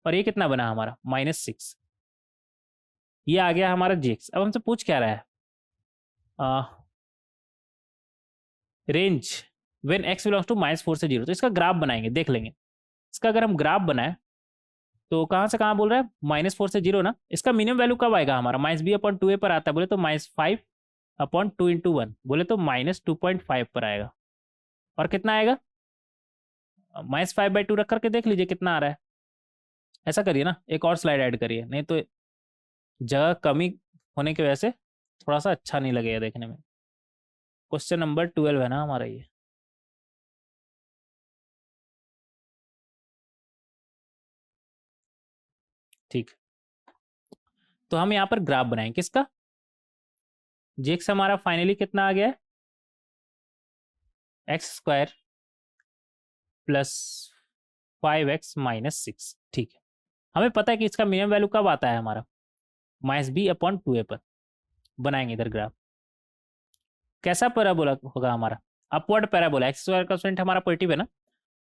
और ये कितना बना हमारा -6, ये आ गया हमारा जी एक्स। अब हमसे पूछ क्या रहा है, range when x belongs to -4 से 0, तो इसका ग्राफ बनाएंगे, देख लेंगे। इसका अगर हम ग्राफ बनाए तो कहाँ से कहाँ बोल रहा है -4 से 0 ना, इसका मिनिमम वैल्यू कब आएगा हमारा -b/2a पर आता है, बोले तो -5/2 इंटू 1, बोले तो -2.5 पर आएगा। और कितना आएगा -5/2 रख करके देख लीजिए कितना आ रहा है। ऐसा करिए ना, एक और स्लाइड ऐड करिए, नहीं तो जगह कमी होने की वजह से थोड़ा सा अच्छा नहीं लगेगा देखने में। क्वेश्चन नंबर 12 है ना हमारा ये, ठीक। तो हम यहाँ पर ग्राफ बनाएंगे किसका, जेक्स हमारा फाइनली कितना आ गया है x square plus 5x minus 6, ठीक है। हमें पता है कि इसका मिनिमम वैल्यू कब आता है हमारा -b/2a पर। बनाएंगे इधर ग्राफ, कैसा पैराबोला होगा हमारा अपवर्ड पैराबोला, एक्स स्क्वायर का कोएफिशिएंट हमारा पॉजिटिव है ना,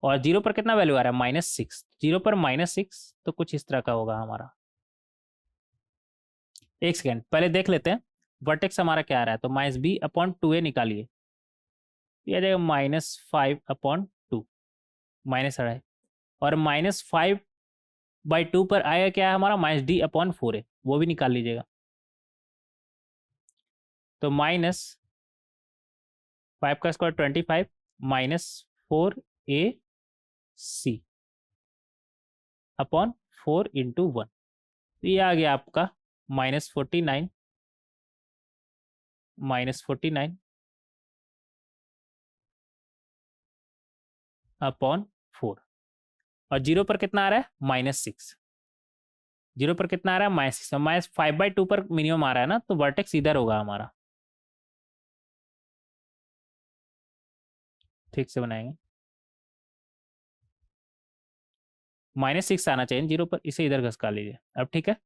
और 0 पर कितना वैल्यू आ रहा है -6, 0 पर -6, तो कुछ इस तरह का होगा हमारा। एक सेकेंड पहले देख लेते हैं वर्टेक्स हमारा क्या आ रहा है, तो -b/2a निकालिए, ये आ जाएगा -5/2 -2.5, और -5/2 पर आएगा क्या है हमारा -d/4a, वो भी निकाल लीजिएगा। तो -5 का स्क्वायर 25 -4ac/4 इंटू 1, तो ये आ गया आपका -49 -49/4, और 0 पर कितना आ रहा है -6, 0 पर कितना आ रहा है -6, -5/2 पर मिनिमम आ रहा है ना, तो वर्टेक्स इधर होगा हमारा। ठीक से बनाएंगे। -6 आना चाहिए 0 पर, इसे इधर घसका लीजिए अब, ठीक है।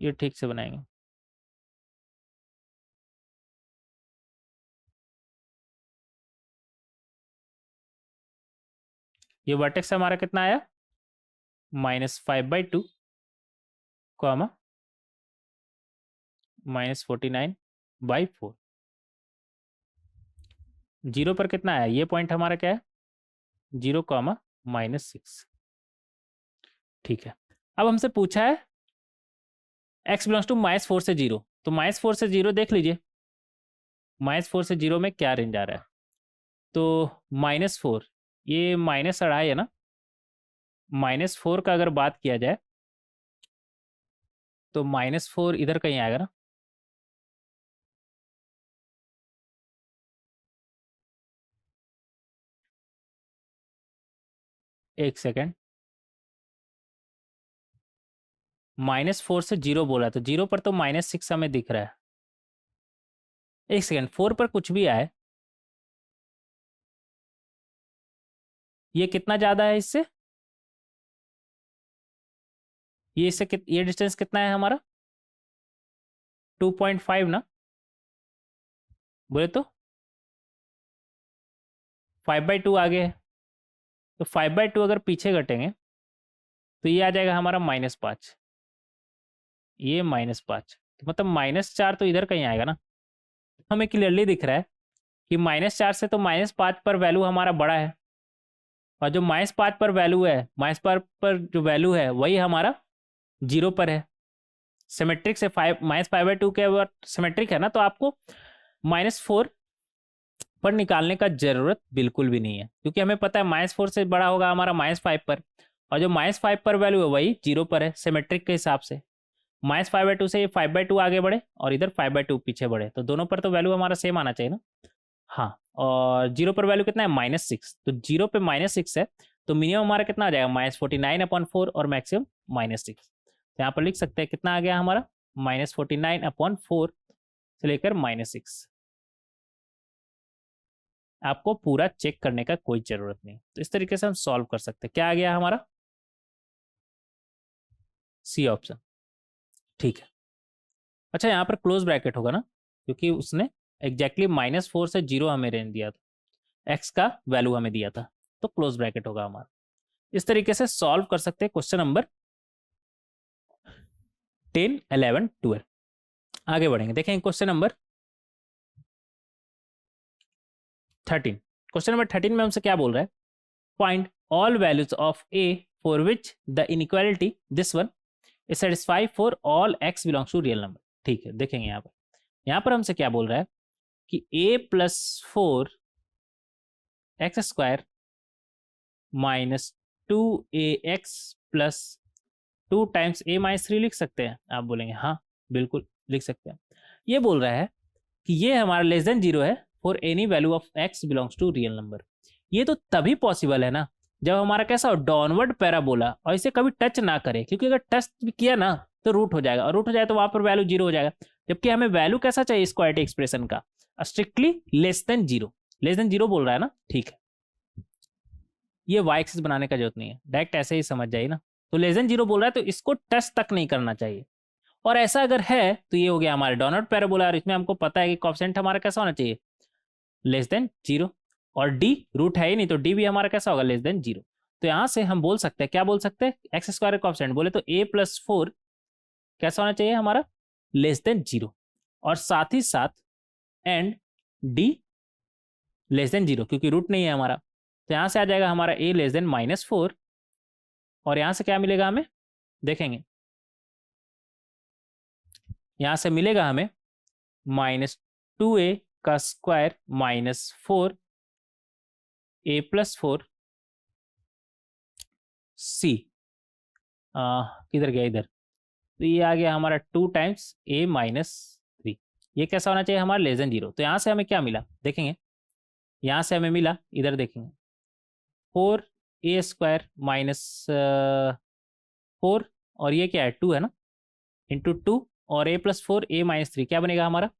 ये ठीक से बनाएंगे। ये वर्टेक्स हमारा कितना आया, -5/2 कॉमा -49/4। 0 पर कितना आया, ये पॉइंट हमारा क्या है 0 कॉमा -6। ठीक है, अब हमसे पूछा है x बिलोंग्स टू -4 से 0, तो -4 से 0 देख लीजिए, -4 से 0 में क्या रेंज आ रहा है, तो -4, ये -2.5 है ना, -4 का अगर बात किया जाए तो -4 इधर कहीं आएगा ना, एक सेकेंड, -4 से 0 बोला तो 0 पर तो -6 हमें दिख रहा है, एक सेकेंड, 4 पर कुछ भी आए, ये कितना ज़्यादा है इससे, ये इससे ये डिस्टेंस कितना है हमारा 2.5 ना, बोले तो 5/2 आगे है, तो 5/2 अगर पीछे घटेंगे तो ये आ जाएगा हमारा -5, ये -5, तो मतलब -4 तो इधर कहीं आएगा ना, हमें क्लियरली दिख रहा है कि -4 से तो -5 पर वैल्यू हमारा बड़ा है, और जो -5 पर वैल्यू है, -5 पर जो वैल्यू है वही हमारा 0 पर है, सिमेट्रिक से -5/2 के सिमेट्रिक है ना, तो आपको -4 पर निकालने का जरूरत बिल्कुल भी नहीं है, क्योंकि हमें पता है -4 से बड़ा होगा हमारा -5 पर, और जो -5 पर वैल्यू है वही 0 पर है सिमेट्रिक के हिसाब से, -5/2 से ये 5/2 आगे बढ़े और इधर 5/2 पीछे बढ़े, तो दोनों पर तो वैल्यू हमारा सेम आना चाहिए ना। हाँ, और 0 पर वैल्यू कितना है -6, तो 0 पे -6 है, तो मिनिमम हमारा कितना आ जाएगा -49/4 और मैक्सिमम -6, तो यहाँ पर लिख सकते हैं कितना आ गया हमारा -49/4 से लेकर -6। आपको पूरा चेक करने का कोई जरूरत नहीं, तो इस तरीके से हम सॉल्व कर सकते हैं। क्या आ गया हमारा, सी ऑप्शन, ठीक है। अच्छा, यहाँ पर क्लोज ब्रैकेट होगा ना, क्योंकि उसने एग्जैक्टली -4 से 0 हमें रेंज दिया था, एक्स का वैल्यू हमें दिया था, तो क्लोज ब्रैकेट होगा हमारा। इस तरीके से सॉल्व कर सकते हैं क्वेश्चन नंबर 10, 11, 12। आगे बढ़ेंगे, देखेंगे क्वेश्चन नंबर 13। क्वेश्चन नंबर 13 में हमसे क्या बोल रहा है, find all values of a for which the inequality this one is satisfy for all x belongs to real number. ठीक है, देखेंगे यहाँ पर हमसे क्या बोल रहा है कि a+4x² -2ax+2 टाइम्स a-3 लिख सकते हैं, आप बोलेंगे हाँ बिल्कुल लिख सकते हैं। ये बोल रहा है कि ये हमारा लेस देन 0 है for any value of x belongs to real number. ये तो तभी पॉसिबल है ना जब हमारा कैसा हो, डाउनवर्ड पैराबोला, और इसे कभी टच ना करे, क्योंकि अगर टच किया ना तो रूट हो जाएगा, और रूट हो जाए तो वहां पर वैल्यू 0 हो जाएगा, जबकि हमें वैल्यू कैसा चाहिए इस क्वाड्रेटिक एक्सप्रेशन का, strictly less than 0। Less than 0 बोल रहा है ना, ठीक है, ये वाई एक्सिस बनाने का जरूरत नहीं है, डायरेक्ट ऐसे ही समझ जाइए ना, तो लेस देन 0 बोल रहा है तो इसको टच तक नहीं करना चाहिए, और ऐसा अगर है तो ये हो गया हमारा डाउनवर्ड पैराबोला, और इसमें हमको पता है कि कोएफिशिएंट हमारा कैसा होना चाहिए लेस देन 0, और डी रूट है ही नहीं, तो डी भी हमारा कैसा होगा लेस देन 0। तो यहां से हम बोल सकते हैं, क्या बोल सकते हैं, x² कोएफिशिएंट बोले तो a+4 कैसा होना चाहिए हमारा लेस देन 0, और साथ ही साथ एंड डी लेस देन 0, क्योंकि रूट नहीं है हमारा, तो यहां से आ जाएगा हमारा a लेस देन -4, और यहां से क्या मिलेगा हमें, देखेंगे यहां से मिलेगा हमें -2a का स्क्वायर -4 a+4 c, किधर गया इधर, तो ये आ गया हमारा 2 टाइम्स a-3, ये कैसा होना चाहिए हमारा लेस देन 0। तो यहाँ से हमें क्या मिला देखेंगे, यहाँ से हमें मिला, इधर देखेंगे 4a² -4, और ये क्या है 2 है ना, इंटू 2 और a प्लस 4 a माइनस 3 क्या बनेगा हमारा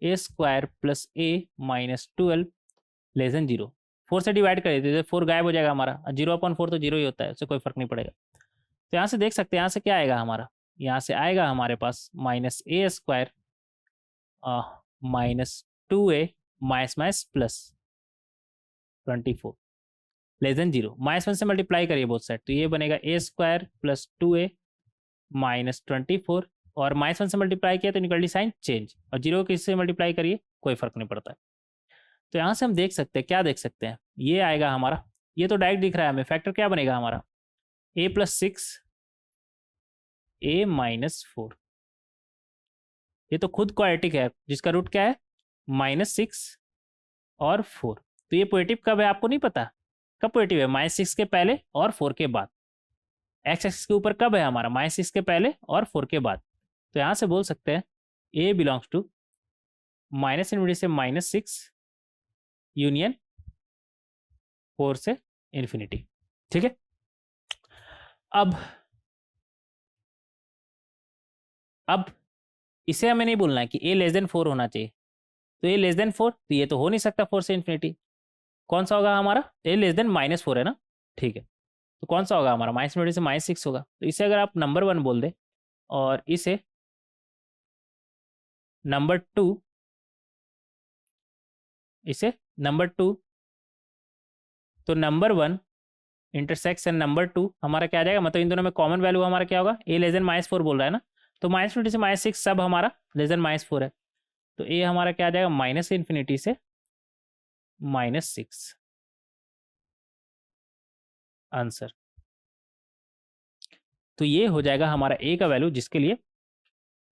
a square plus a minus 12 less than 0। 4 से डिवाइड कर देते 4 गायब हो जाएगा हमारा, 0/4 तो 0 ही होता है, उससे कोई फर्क नहीं पड़ेगा। तो यहाँ से देख सकते हैं यहाँ से क्या आएगा हमारा, यहाँ से आएगा हमारे पास minus a square minus 2a minus minus plus 24 less than 0। -1 से मल्टीप्लाई करिए बोथ साइड, तो ये बनेगा a square plus 2a minus 24 और -1 से मल्टीप्लाई किया तो इनइक्वालिटी साइन चेंज, और 0 किससे मल्टीप्लाई करिए कोई फर्क नहीं पड़ता है। तो यहाँ से हम देख सकते हैं, क्या देख सकते हैं, ये आएगा हमारा, ये तो डायरेक्ट दिख रहा है हमें, फैक्टर क्या बनेगा हमारा a प्लस 6 a माइनस 4, ये तो खुद क्वाड्रेटिक है जिसका रूट क्या है -6 और 4। तो ये पॉजिटिव कब है आपको नहीं पता, कब पॉजिटिव है -6 के पहले और 4 के बाद, एक्स एक्सिस के ऊपर कब है हमारा -6 के पहले और 4 के बाद। तो यहाँ से बोल सकते हैं a बिलोंग्स टू माइनस इनवर्टी से -6 यूनियन 4 से इन्फिनिटी। ठीक है, अब इसे हमें नहीं बोलना है कि a लेस देन 4 होना चाहिए, तो a लेस देन 4 तो ये तो हो नहीं सकता 4 से इन्फिनिटी, कौन सा होगा हमारा a लेस देन -4 है ना, ठीक है, तो कौन सा होगा हमारा -इनवर्टी से -6 होगा। तो इसे अगर आप नंबर 1 बोल दे और इसे नंबर 2, इसे नंबर 2, तो नंबर 1 इंटरसेक्शन नंबर 2 हमारा क्या आ जाएगा, मतलब इन दोनों में कॉमन वैल्यू हमारा क्या होगा a लेस देन -4 बोल रहा है ना, तो -इनफिनिटी से -6 सब हमारा लेस देन -4 है, तो a हमारा क्या आ जाएगा -इनफिनिटी से -6 आंसर। तो ये हो जाएगा हमारा a का वैल्यू जिसके लिए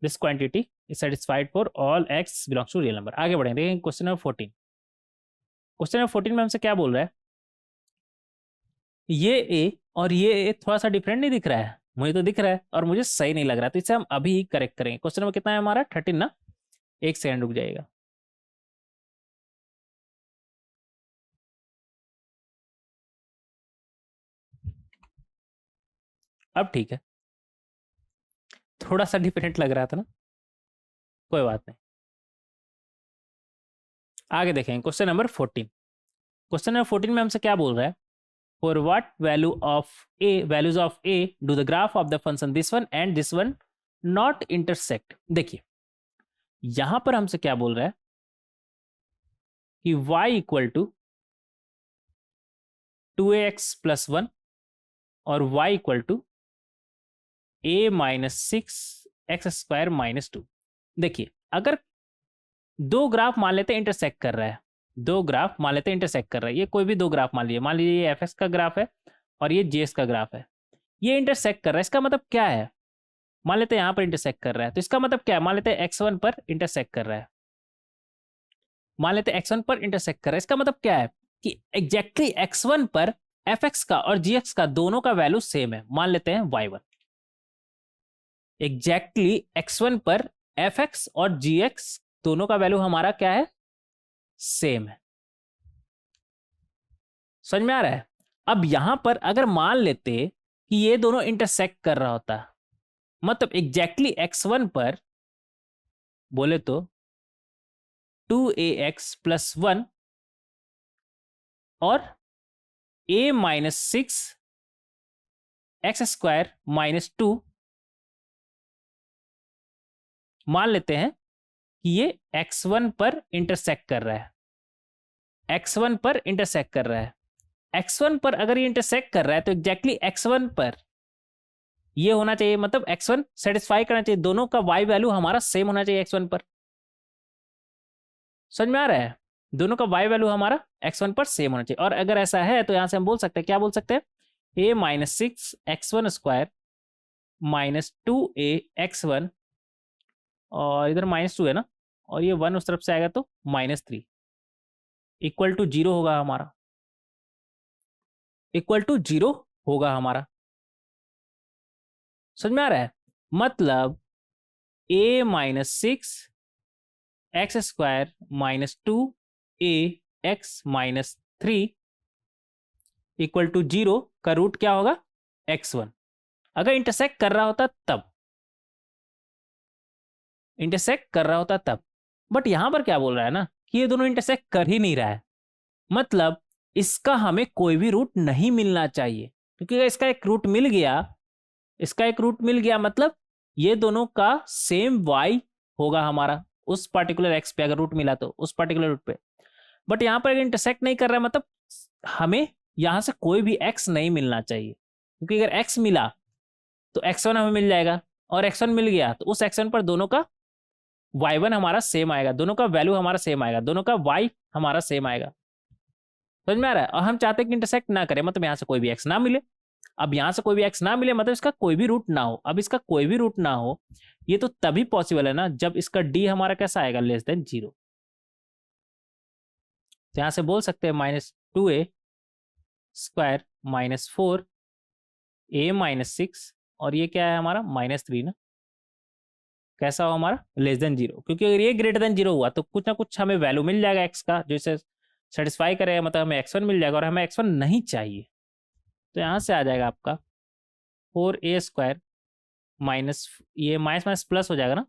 this quantity is satisfied for all x belongs to real number. आगे बढ़ेंगे, देखें क्वेश्चन नंबर 14। क्वेश्चन नंबर 14 में हमसे क्या बोल रहा है, ये a और ये a थोड़ा सा डिफरेंट नहीं दिख रहा है, मुझे तो दिख रहा है और मुझे सही नहीं लग रहा, तो इसे हम अभी ही करेक्ट करेंगे। क्वेश्चन नंबर कितना है हमारा 13 ना, एक सेकंड रुक जाएगा। अब ठीक है, थोड़ा सा डिफरेंट लग रहा था ना, कोई बात नहीं, आगे देखेंगे क्वेश्चन नंबर 14। क्वेश्चन नंबर 14 में हमसे क्या बोल रहा है, for what value of a values of a do the graph of the function this one and this one not intersect. देखिए यहां पर हमसे क्या बोल रहा है कि y equal to 2ax plus 1 और y equal to a minus 6x² minus 2। देखिए अगर दो ग्राफ मान लेते हैं इंटरसेक्ट कर रहा है, दो ग्राफ मान लेते हैं इंटरसेक्ट कर रहा है, ये कोई भी दो ग्राफ मान लीजिए ये fx का ग्राफ है और ये js का ग्राफ है, ये इंटरसेक्ट कर रहा है, इसका मतलब क्या है, मान लेते हैं यहाँ पर इंटरसेक्ट कर रहा है, तो इसका मतलब क्या है, मान लेते हैं x1 पर इंटरसेक्ट कर रहा है, मान लेते हैं x1 पर इंटरसेक्ट कर रहा है, इसका मतलब क्या है कि एग्जैक्टली x1 पर fx का और gx का दोनों का वैल्यू सेम है, मान लेते हैं y1, एग्जैक्टली x1 पर fx और gx दोनों का वैल्यू हमारा क्या है, सेम है। समझ में आ रहा है। अब यहां पर अगर मान लेते कि ये दोनों इंटरसेक्ट कर रहा होता, मतलब एग्जैक्टली x1 पर बोले तो 2ax प्लस 1 और a माइनस 6x² माइनस 2, मान लेते हैं कि ये x1 पर इंटरसेक्ट कर रहा है, x1 पर इंटरसेक्ट कर रहा है, x1 पर अगर ये इंटरसेक्ट कर रहा है तो एग्जैक्टली x1 पर ये होना चाहिए, मतलब x1 सेटिस्फाई करना चाहिए, दोनों का y वैल्यू हमारा सेम होना चाहिए x1 पर। समझ में आ रहा है, दोनों का y वैल्यू हमारा x1 पर सेम होना चाहिए, और अगर ऐसा है तो यहां से हम बोल सकते हैं, क्या बोल सकते हैं, a minus 6x1² minus 2ax1 और इधर -2 है ना, और ये 1 उस तरफ से आएगा तो -3 इक्वल टू 0 होगा हमारा, इक्वल टू 0 होगा हमारा। समझ में आ रहा है, मतलब a minus 6x² minus 2ax minus 3 equal to 0 का रूट क्या होगा x1, अगर इंटरसेक्ट कर रहा होता तब, इंटरसेक्ट कर रहा होता तब। बट यहां पर क्या बोल रहा है ना कि ये दोनों इंटरसेक्ट कर ही नहीं रहा है, मतलब इसका हमें कोई भी रूट नहीं मिलना चाहिए, क्योंकि अगर इसका एक रूट मिल गया, इसका एक रूट मिल गया मतलब ये दोनों का सेम y होगा हमारा, उस पर्टिकुलर x पे अगर रूट मिला तो उस पर्टिकुलर रूट पे। बट यहां पर अगर इंटरसेक्ट नहीं कर रहा है मतलब हमें यहां से कोई भी x नहीं मिलना चाहिए, क्योंकि अगर x मिला तो x1 हमें मिल जाएगा, और x1 मिल गया तो उस x1 पर दोनों का y1 हमारा सेम आएगा, दोनों का वैल्यू हमारा सेम आएगा, दोनों का y हमारा सेम आएगा। समझ में आ रहा है? और हम चाहते हैं कि इंटरसेक्ट ना करे, मतलब यहाँ से कोई भी x ना मिले। अब यहाँ से कोई भी x ना मिले मतलब इसका कोई भी रूट ना हो। अब इसका कोई भी रूट ना हो ये तो तभी पॉसिबल है ना जब इसका d हमारा कैसा आएगा, लेस देन 0। तो यहाँ से बोल सकते हैं -2a स्क्वायर -4a-6, और ये क्या है हमारा -3 ना, कैसा हो हमारा, लेस देन 0। क्योंकि अगर ये ग्रेटर देन 0 हुआ तो कुछ ना कुछ हमें वैल्यू मिल जाएगा x का जो इसे सेटिस्फाई करेगा, मतलब हमें x1 मिल जाएगा, और हमें x1 नहीं चाहिए। तो यहाँ से आ जाएगा आपका 4a स्क्वायर माइनस, ये माइनस माइनस प्लस हो जाएगा ना,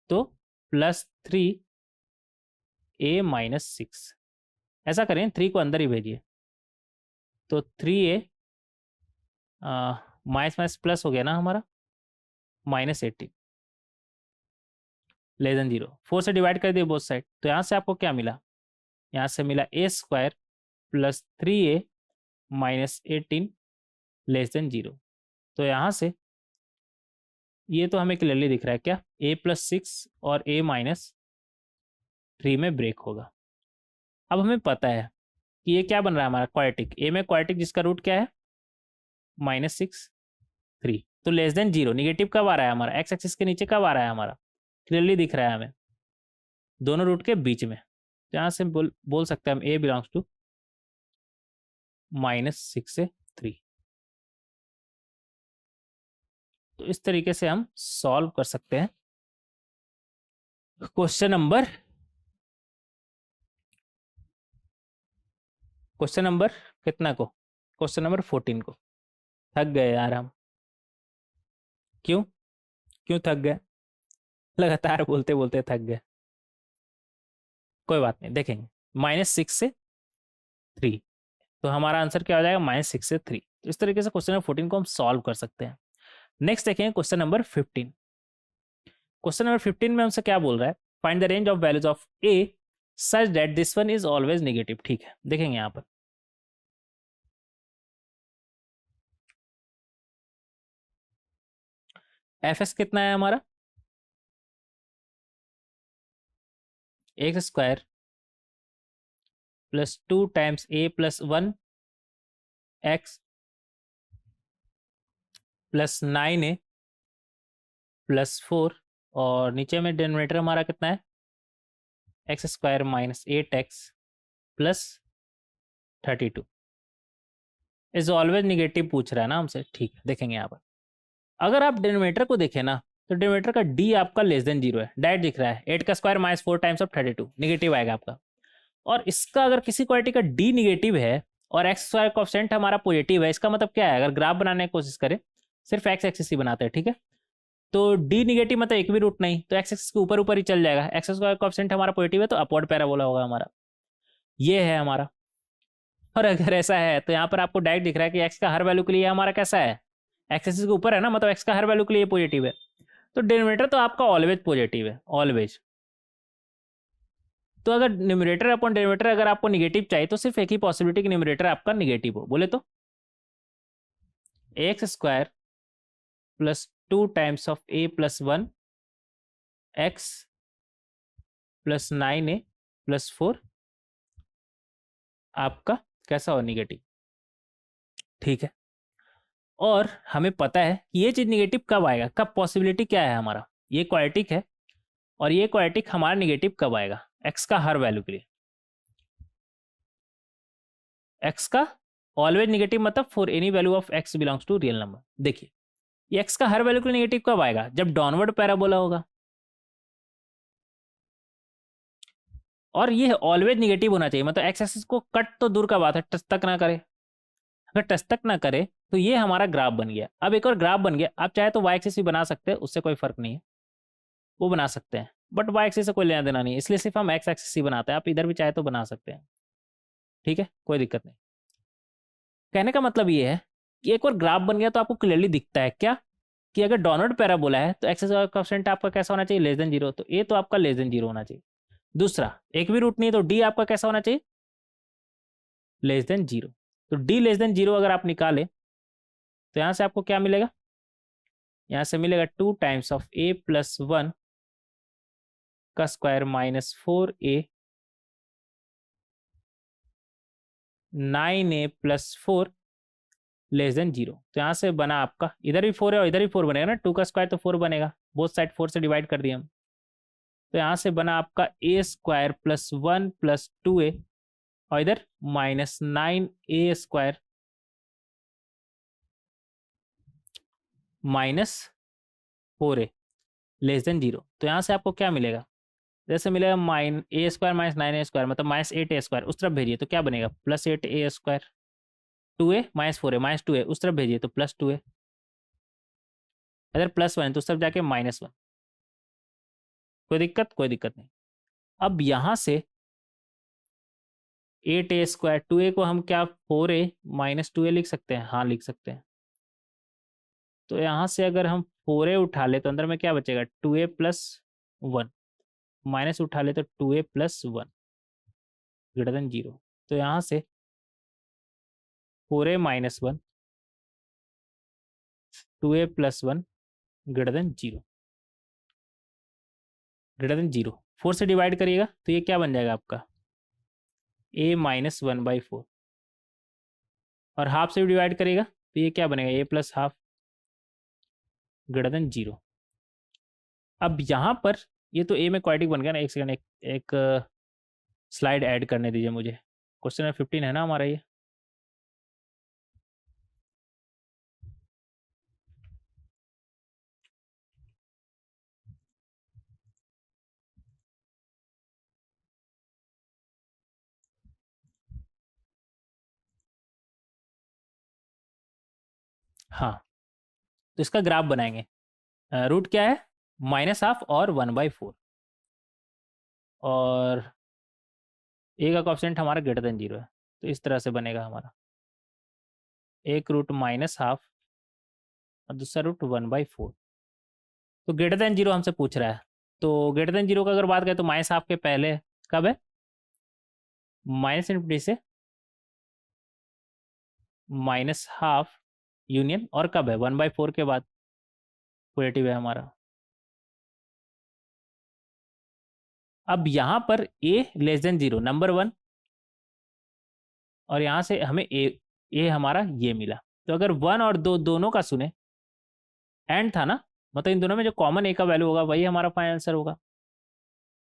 तो +3a-6। ऐसा करें 3 को अंदर ही भेजिए, तो 3a माइनस माइनस प्लस हो गया ना हमारा -18 लेस देन 0। 4 से डिवाइड कर दिए बोथ साइड, तो यहाँ से आपको क्या मिला, यहाँ से मिला a square plus 3a-18 less than 0। तो यहाँ से ये तो हमें क्लियरली दिख रहा है क्या, a+6 और a-3 में ब्रेक होगा। अब हमें पता है कि ये क्या बन रहा है हमारा, क्वाड्रेटिक, a में क्वाड्रेटिक जिसका रूट क्या है -6 3, तो लेस देन 0। निगेटिव कब आ रहा है हमारा, x एक्सिस के नीचे कब आ रहा है हमारा, क्लियरली दिख रहा है हमें दोनों रूट के बीच में। तो यहाँ से बोल सकते हैं हम a बिलोंग्स टू -6 से 3। तो इस तरीके से हम सॉल्व कर सकते हैं क्वेश्चन नंबर कितना को, क्वेश्चन नंबर 14 को। थक गए यार हम, क्यों क्यों थक गए, लगातार बोलते बोलते थक गए। कोई बात नहीं, देखेंगे। -6 से 3, तो हमारा आंसर क्या हो जाएगा, -6 से 3। तो इस तरीके से क्वेश्चन नंबर 14 को हम सॉल्व कर सकते हैं। नेक्स्ट देखेंगे क्वेश्चन नंबर 15। क्वेश्चन नंबर 15 में हमसे क्या बोल रहा है, find the range of values of a such that this one is always negative. ठीक है, देखेंगे यहाँ पर fs कितना है हमारा, x² plus 2 times a plus 1 x plus 9a plus 4, और नीचे में डिनोमिनेटर हमारा कितना है, x² minus 8x plus 32 is always negative पूछ रहा है ना हमसे। ठीक है, देखेंगे यहाँ पर अगर आप डिनोमिनेटर को देखें ना तो डिनोमिनेटर का d आपका लेस देन 0 है, डायरेक्ट दिख रहा है 8 का square minus 4 times of 32 negative आएगा आपका। और इसका अगर किसी क्वांटिटी का d निगेटिव है और एक्स स्क्वायर कोएफिशिएंट हमारा पॉजिटिव है, इसका मतलब क्या है, अगर ग्राफ बनाने की कोशिश करें सिर्फ एक्स एक्सिस ही बनाते हैं, ठीक है, तो d निगेटिव मतलब एक भी रूट नहीं, तो एक्स एक्सिस के ऊपर ऊपर ही चल जाएगा। एक्स स्क्वायर कोएफिशिएंट हमारा पॉजिटिव है तो अपवर्ड पैराबोला होगा हमारा, ये है हमारा। और अगर ऐसा है तो यहाँ पर आपको डायरेक्ट दिख रहा है कि एक्स का हर वैल्यू के लिए हमारा कैसा है, एक्स एक्सिस के ऊपर है ना, मतलब एक्स का हर वैल्यू के लिए पॉजिटिव है, तो डिनोमिनेटर तो आपका ऑलवेज पॉजिटिव है, ऑलवेज। तो अगर न्यूमरेटर अपॉन डिनोमिनेटर अगर आपको निगेटिव चाहिए तो सिर्फ एक ही पॉसिबिलिटी कि न्यूमरेटर आपका निगेटिव हो, बोले तो x² plus 2 times of a plus 1 x plus 9a plus 4 आपका कैसा हो, निगेटिव। ठीक है, और हमें पता है कि ये चीज निगेटिव कब आएगा, कब पॉसिबिलिटी क्या है हमारा, ये क्वाड्रेटिक है और ये क्वाड्रेटिक हमारा निगेटिव कब आएगा, x का हर वैल्यू के लिए, x का ऑलवेज निगेटिव मतलब for any value of x belongs to real number. देखिए ये x का हर वैल्यू के लिए निगेटिव कब आएगा, जब डाउनवर्ड पैराबोला होगा, और ये ऑलवेज निगेटिव होना चाहिए, मतलब x एक्सिस को कट तो दूर का बात है, टच तक ना करे, अगर टच तक ना करे तो ये हमारा ग्राफ बन गया। अब एक और ग्राफ बन गया, आप चाहे तो y एक्सिस भी बना सकते हैं, उससे कोई फर्क नहीं है। वो बना सकते हैं, बट वाई एक्सिस से कोई लेना देना नहीं है, इसलिए सिर्फ हम एक्स एक्सिस ही बनाते हैं। आप इधर भी चाहे तो बना सकते हैं, ठीक है, कोई दिक्कत नहीं। कहने का मतलब ये है कि एक और ग्राफ बन गया तो आपको क्लियरली दिखता है क्या कि अगर डॉनवर्ड पैराबोला है तो एक्स कोएफिशिएंट आपका कैसा होना चाहिए, लेस देन 0, तो ए तो आपका लेस देन 0 होना चाहिए। दूसरा, एक भी रूट नहीं है तो डी आपका कैसा होना चाहिए, लेस देन 0। तो डी लेस देन 0 अगर आप निकालें तो यहां से आपको क्या मिलेगा, यहां से मिलेगा 2 टाइम्स ऑफ ए प्लस 1 का square minus 4a 9a plus 4 less than 0। तो यहाँ से बना आपका, इधर भी 4 है और इधर भी 4 बनेगा ना, 2 का स्क्वायर तो 4 बनेगा, बोथ साइड 4 से डिवाइड कर दिए हम। तो यहाँ से बना आपका ए स्क्वायर प्लस 1 प्लस 2a और इधर minus 9a square minus 4a less than 0। तो यहाँ से आपको क्या मिलेगा, जैसे मिलेगा माइन ए स्क्वायर माइनस 9a स्क्वायर मतलब माइनस 8a स्क्वायर, उस तरफ भेजिए तो क्या बनेगा, plus 8a square, 2a minus 4a minus 2a उस तरफ भेजिए तो प्लस 2a, अगर प्लस 1 तो उस तरफ जाके माइनस 1। कोई दिक्कत, कोई दिक्कत नहीं। अब यहाँ से 8a स्क्वायर 2a को हम क्या 4a माइनस 2a लिख सकते हैं, हाँ लिख सकते हैं। तो यहाँ से अगर हम 4a उठा ले तो अंदर में क्या बचेगा, 2a प्लस 1, माइनस उठा ले तो 2a प्लस 1 ग्रेटर देन 0। तो यहाँ से 4a minus 1 2a plus 1 greater than 0, greater than 0। 4 से डिवाइड करिएगा तो ये क्या बन जाएगा आपका a माइनस 1/4, और हाफ से भी डिवाइड करिएगा तो ये क्या बनेगा a plus half greater than 0। अब यहाँ पर ये तो a में क्वाड्रेटिक बन गया ना, एक सेकंड, एक स्लाइड ऐड करने दीजिए मुझे। क्वेश्चन नंबर 15 है ना हमारा ये, हाँ। तो इसका ग्राफ बनाएंगे, रूट क्या है, माइनस हाफ और 1/4, और ए का कोएफिशिएंट हमारा ग्रेटर देन 0 है, तो इस तरह से बनेगा हमारा, एक रूट माइनस हाफ और दूसरा रूट 1/4। तो ग्रेटर देन 0 हमसे पूछ रहा है, तो ग्रेटर देन 0 का अगर बात करें तो माइनस हाफ के पहले कब है, माइनस इनफिनिटी से माइनस हाफ यूनियन, और कब है 1/4 के बाद पॉजिटिव है हमारा। अब यहाँ पर a लेस देन 0 नंबर 1, और यहाँ से हमें a हमारा ये मिला। तो अगर 1 और 2 दोनों का सुने, एंड था ना, मतलब इन दोनों में जो कॉमन a का वैल्यू होगा वही हमारा फाइनल आंसर होगा।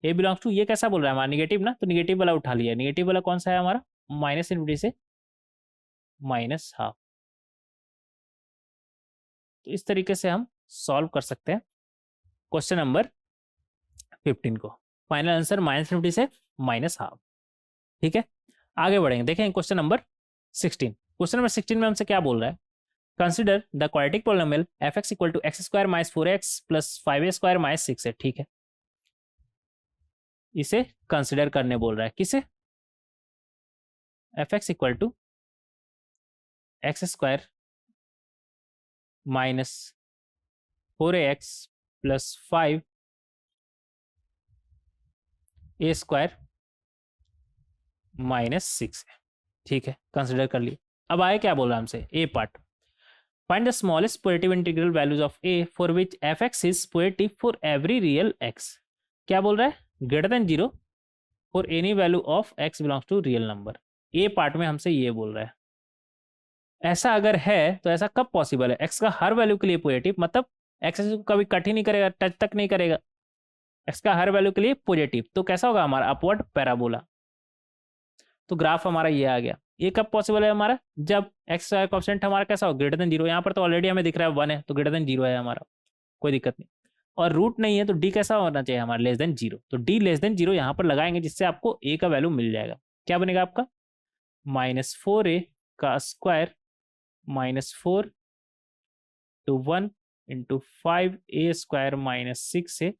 a बिलोंग्स टू, ये कैसा बोल रहा है हमारा निगेटिव ना, तो निगेटिव वाला उठा लिया। निगेटिव वाला कौन सा है हमारा, माइनस इनफिनिटी से माइनस हाफ। तो इस तरीके से हम सॉल्व कर सकते हैं क्वेश्चन नंबर 15 को। फाइनल आंसर माइनस इनफिनिटी से माइनस हाफ, ठीक है। आगे बढ़ेंगे, देखें क्वेश्चन नंबर 16। क्वेश्चन नंबर 16 में हमसे क्या बोल रहा है, consider the quadratic polynomial f x equal to x square minus 4x plus 5a square minus 6 है, ठीक है। इसे कंसिडर करने बोल रहा है, किसे, f x equal to x square minus 4ax plus 5a square minus 6 है, ठीक है, कंसिडर कर लिए। अब आए क्या बोल रहा है हमसे, a part, find the smallest positive integral values of a for which f x is positive for every real x। क्या बोल रहा है, greater than 0 for any value of x belongs to real number. A part में हमसे ये बोल रहा है, ऐसा अगर है तो ऐसा कब पॉसिबल है, x का हर वैल्यू के लिए पॉजिटिव, मतलब x को कभी कट ही नहीं करेगा, टच तक नहीं करेगा, x का हर वैल्यू के लिए पॉजिटिव, तो कैसा होगा हमारा अपवर्ड पैराबोला। तो ग्राफ हमारा ये आ गया। ये कब पॉसिबल है हमारा, जब एक्स का कोएफिशिएंट हमारा कैसा हो, ग्रेटर देन 0। यहाँ पर तो ऑलरेडी हमें दिख रहा है 1 है, तो ग्रेटर देन 0 है हमारा, कोई दिक्कत नहीं। और रूट नहीं है तो डी कैसा होना चाहिए हमारा, लेस देन 0। तो डी लेस देन 0 यहाँ पर लगाएंगे, जिससे आपको ए का वैल्यू मिल जाएगा। क्या बनेगा आपका, माइनस 4a का square minus 4 to 1 into 5a square minus 6 है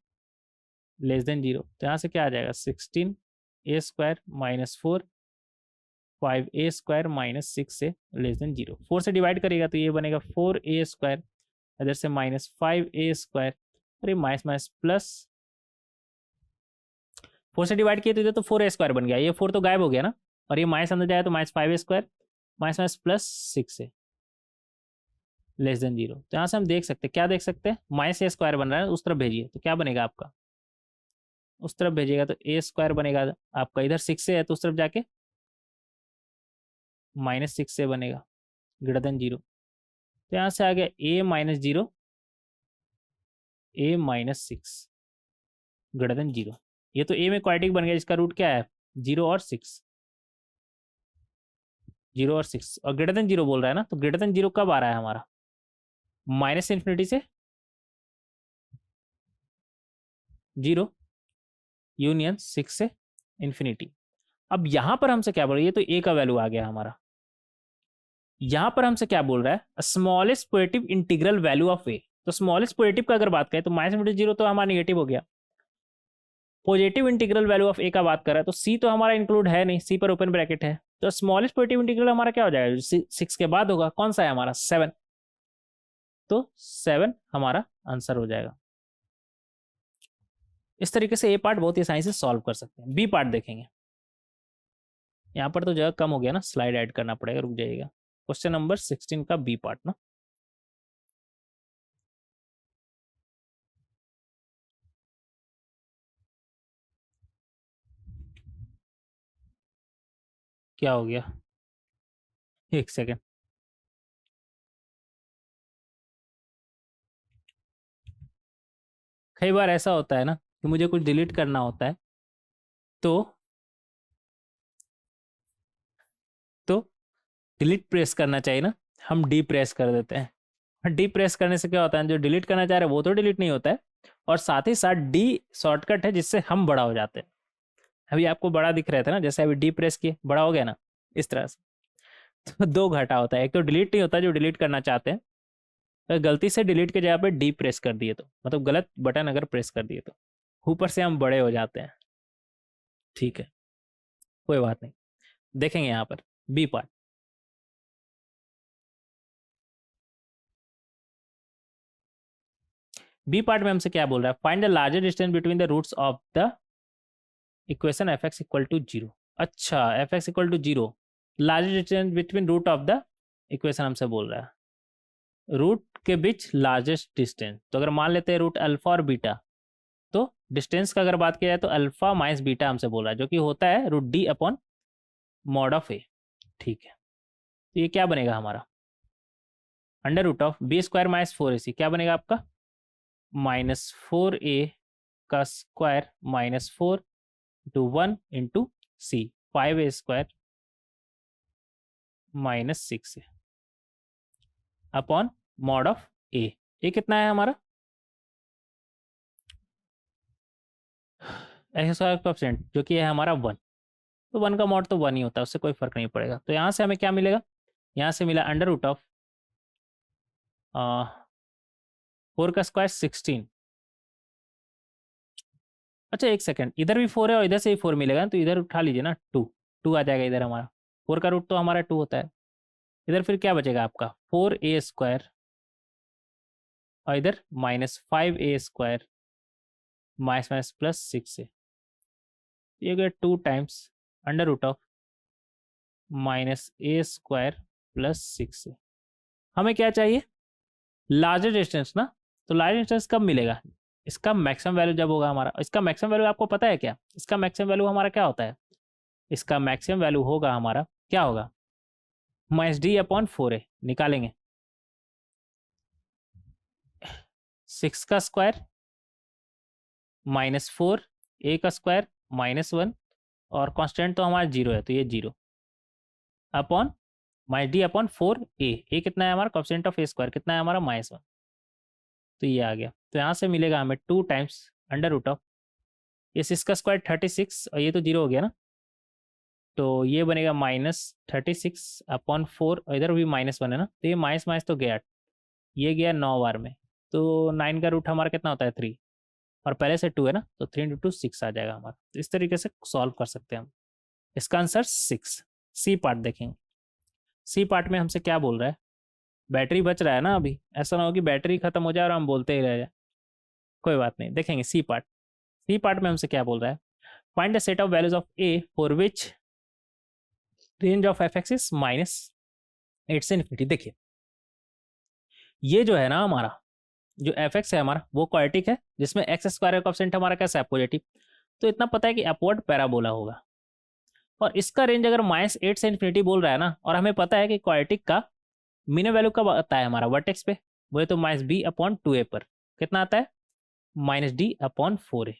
लेस देन 0, तो यहाँ से क्या आ जाएगा 16a² माइनस 4 5a² माइनस 6 से लेस देन 0। 4 से डिवाइड करेगा तो ये बनेगा 4a², इधर से माइनस 5a², अरे माइनस माइनस प्लस, 4 से डिवाइड किया तो इधर तो 4a² बन गया, ये 4 तो गायब हो गया ना, और ये माइनस अंदर जाए तो minus 5a² minus minus plus 6 से लेस देन 0। तो यहाँ से हम देख सकते हैं, क्या देख सकते हैं, माइनस a² बन रहा है, उस तरफ भेजिए तो क्या बनेगा आपका, उस तरफ भेजिएगा तो a² बनेगा आपका, इधर 6 से है तो उस तरफ जाके माइनस 6 से बनेगा ग्रेटर देन 0। तो यहाँ से आ गया a minus 0 a minus 6 greater than 0। ये तो a में क्वाड्रेटिक बन गया, जिसका रूट क्या है 0 और 6, 0 और 6, और ग्रेटर देन 0 बोल रहा है ना, तो ग्रेटर देन 0 कब आ रहा है हमारा, माइनस इन्फिनिटी से 0 यूनियन 6 से इन्फिनिटी। अब यहां पर हमसे क्या बोल रहा है, ये तो a का वैल्यू आ गया हमारा, यहां पर हमसे क्या बोल रहा है, smallest positive integral value of a। तो स्मॉलेस्ट पॉजिटिव का अगर बात करें तो माइनस इन्फिनिटी 0 तो हमारा निगेटिव हो गया, positive integral value of a का बात कर रहा है तो c तो हमारा इंक्लूड है नहीं, c पर ओपन ब्रैकेट है, तो स्मॉलेस्ट पॉजिटिव इंटीग्रल हमारा क्या हो जाएगा, 6 के बाद होगा, कौन सा है हमारा 7, तो 7 हमारा आंसर हो जाएगा। इस तरीके से ए पार्ट बहुत ही आसानी से सॉल्व कर सकते हैं। बी पार्ट देखेंगे, यहाँ पर तो जगह कम हो गया ना, स्लाइड ऐड करना पड़ेगा, रुक जाइएगा। क्वेश्चन नंबर 16 का बी पार्ट ना, क्या हो गया, एक सेकेंड, कई बार ऐसा होता है ना कि मुझे कुछ डिलीट करना होता है, तो डिलीट प्रेस करना चाहिए ना, हम डी प्रेस कर देते हैं। डी प्रेस करने से क्या होता है, जो डिलीट करना चाह रहे हैं वो तो डिलीट नहीं होता है, और साथ ही साथ डी शॉर्टकट है जिससे हम बड़ा हो जाते हैं। अभी आपको बड़ा दिख रहा था ना, जैसे अभी डी प्रेस किए बड़ा हो गया ना, इस तरह से। तो दो घाटा होता है, एक तो डिलीट नहीं होता जो डिलीट करना चाहते हैं, तो गलती से डिलीट के जगह पे डी प्रेस कर दिए तो, मतलब गलत बटन अगर प्रेस कर दिए तो ऊपर से हम बड़े हो जाते हैं। ठीक है, कोई बात नहीं, देखेंगे यहाँ पर बी पार्ट। बी पार्ट में हमसे क्या बोल रहा है, find the largest distance between the roots of the equation f x equal to 0। अच्छा, f x equal to 0, largest distance between root of the equation हमसे बोल रहा है, रूट के बीच लार्जेस्ट डिस्टेंस। तो अगर मान लेते हैं रूट अल्फा और बीटा, तो डिस्टेंस का अगर बात किया जाए तो अल्फा माइनस बीटा हमसे बोल रहा है, जो कि होता है root d upon mod of a. ठीक है, तो ये क्या बनेगा हमारा, under root of b² minus 4ac, क्या बनेगा आपका -4a का square minus 4 two 1 into c, 5a² minus 6 upon mod of a. ये कितना है हमारा x², जो कि है हमारा 1, तो 1 का मॉड तो 1 ही होता है, उससे कोई फर्क नहीं पड़ेगा। तो यहाँ से हमें क्या मिलेगा, यहाँ से मिला अंडर रूट ऑफ 4 का स्क्वायर 16। अच्छा एक सेकंड, इधर भी 4 है और इधर से भी 4 मिलेगा, तो इधर उठा लीजिए ना, 2 आ जाएगा इधर हमारा, 4 का रूट तो हमारा 2 होता है। इधर फिर क्या बचेगा आपका 4a² और इधर -5a² माइनस माइनस प्लस 6 से, ये गया 2 times under root of -a² plus 6 से। हमें क्या चाहिए, लार्जर डिस्टेंस ना, तो लार्जर डिस्टेंस कब मिलेगा, इसका मैक्सिमम वैल्यू जब होगा हमारा। इसका मैक्सिमम वैल्यू आपको पता है क्या, इसका मैक्सिमम वैल्यू हमारा क्या होता है, इसका मैक्सिमम वैल्यू होगा हमारा, क्या होगा -d/4a, निकालेंगे 6 का स्क्वायर -4 a का स्क्वायर -1, और कांस्टेंट तो हमारा 0 है, तो ये 0 अपॉन -d/4a, ए कितना है हमारा, कोएफिशिएंट ऑफ a² कितना है हमारा -1, तो ये आ गया। तो यहाँ से मिलेगा हमें 2 टाइम्स अंडर रूट ऑफ, ये 6 का स्क्वायर 36 और ये तो 0 हो गया ना, तो ये बनेगा -36/4, और इधर भी -1 है ना, तो ये माइनस माइनस तो गया, ये गया 9 बार में, तो 9 का रूट हमारा कितना होता है 3, और पहले से 2 है ना, तो 3 इंटू 2 6 आ जाएगा हमारा। तो इस तरीके से सॉल्व कर सकते हैं हम। इसका आंसर 6। सी पार्ट देखेंगे। सी पार्ट में हमसे क्या बोल रहा है, बैटरी बच रहा है ना अभी, ऐसा ना हो कि बैटरी खत्म हो जाए और हम बोलते ही रह जाए। कोई बात नहीं, देखेंगे सी पार्ट। सी पार्ट में हमसे क्या बोल रहा है, find the set of values of a for which range of f x is -8 से इन्फिनिटी। देखिए ये जो है ना हमारा, जो एफ एक्स है हमारा वो क्वाड्रेटिक है, जिसमें एक्स स्क्वायर का कोएफिशिएंट हमारा कैसा है, पॉजिटिव। तो इतना पता है कि अपवर्ड पैराबोला होगा, और इसका रेंज अगर -8 से इन्फिनिटी बोल रहा है ना, और हमें पता है कि क्वाड्रेटिक का मिनिमम वैल्यू कब आता है हमारा, वर्टेक्स पे, बोले तो -b/2a पर कितना आता है, -d/4a।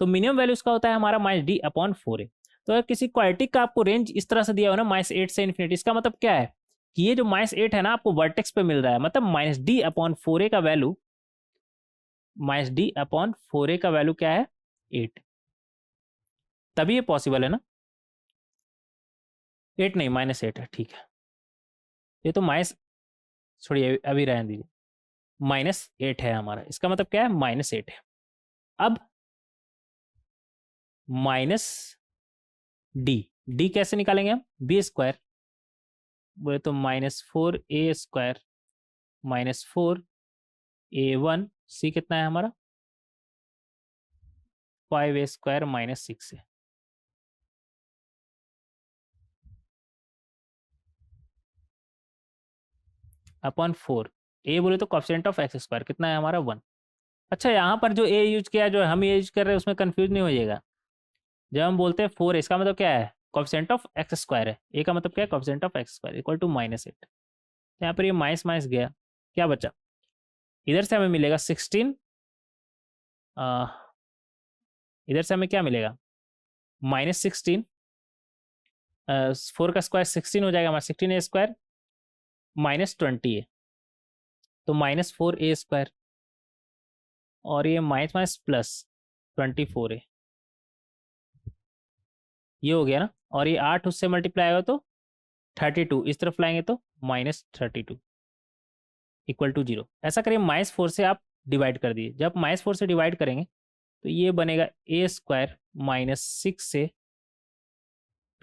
तो मिनिमम वैल्यू इसका होता है हमारा -d/4a। तो अगर किसी क्वाड्रेटिक का आपको रेंज इस तरह से दिया हो ना, -8 से इन्फिनिटी, इसका मतलब क्या है कि ये जो -8 है ना आपको वर्टेक्स पे मिल रहा है, मतलब -d/4a का वैल्यू, -d/4a का वैल्यू क्या है, 8। तभी ये पॉसिबल है ना, 8 नहीं -8 है, ठीक है। ये तो माइनस, छोड़िए अभी रहने दीजिए, -8 है हमारा, इसका मतलब क्या है, -8 है। अब माइनस डी कैसे निकालेंगे हम, बी स्क्वायर, बोले तो -4a² -4a1, सी कितना है हमारा, 5a² -6a। अपॉन 4, ए बोले तो कोएफिशिएंट ऑफ एक्स स्क्वायर कितना है हमारा, 1। अच्छा यहाँ पर जो ए यूज किया, जो हम यूज कर रहे हैं उसमें कंफ्यूज नहीं होइएगा। जब हम बोलते हैं 4, इसका मतलब क्या है, कोएफिशिएंट ऑफ एक्स स्क्वायर है, ए का मतलब क्या है, coefficient of x square equal to -8। यहाँ पर ये माइनस माइनस गया, क्या बचा, इधर से हमें मिलेगा 16, इधर से हमें क्या मिलेगा, -16, 4 का स्क्वायर 16 हो जाएगा हमारा, 16a² -20a, तो -4a², और ये माइनस माइनस प्लस 24a, ये हो गया ना। और ये 8 उससे मल्टीप्लाई होगा तो 32, इस तरफ लाएंगे तो -32 इक्वल टू 0। ऐसा करिए -4 से आप डिवाइड कर दिए, जब -4 से डिवाइड करेंगे तो ये बनेगा a² -6a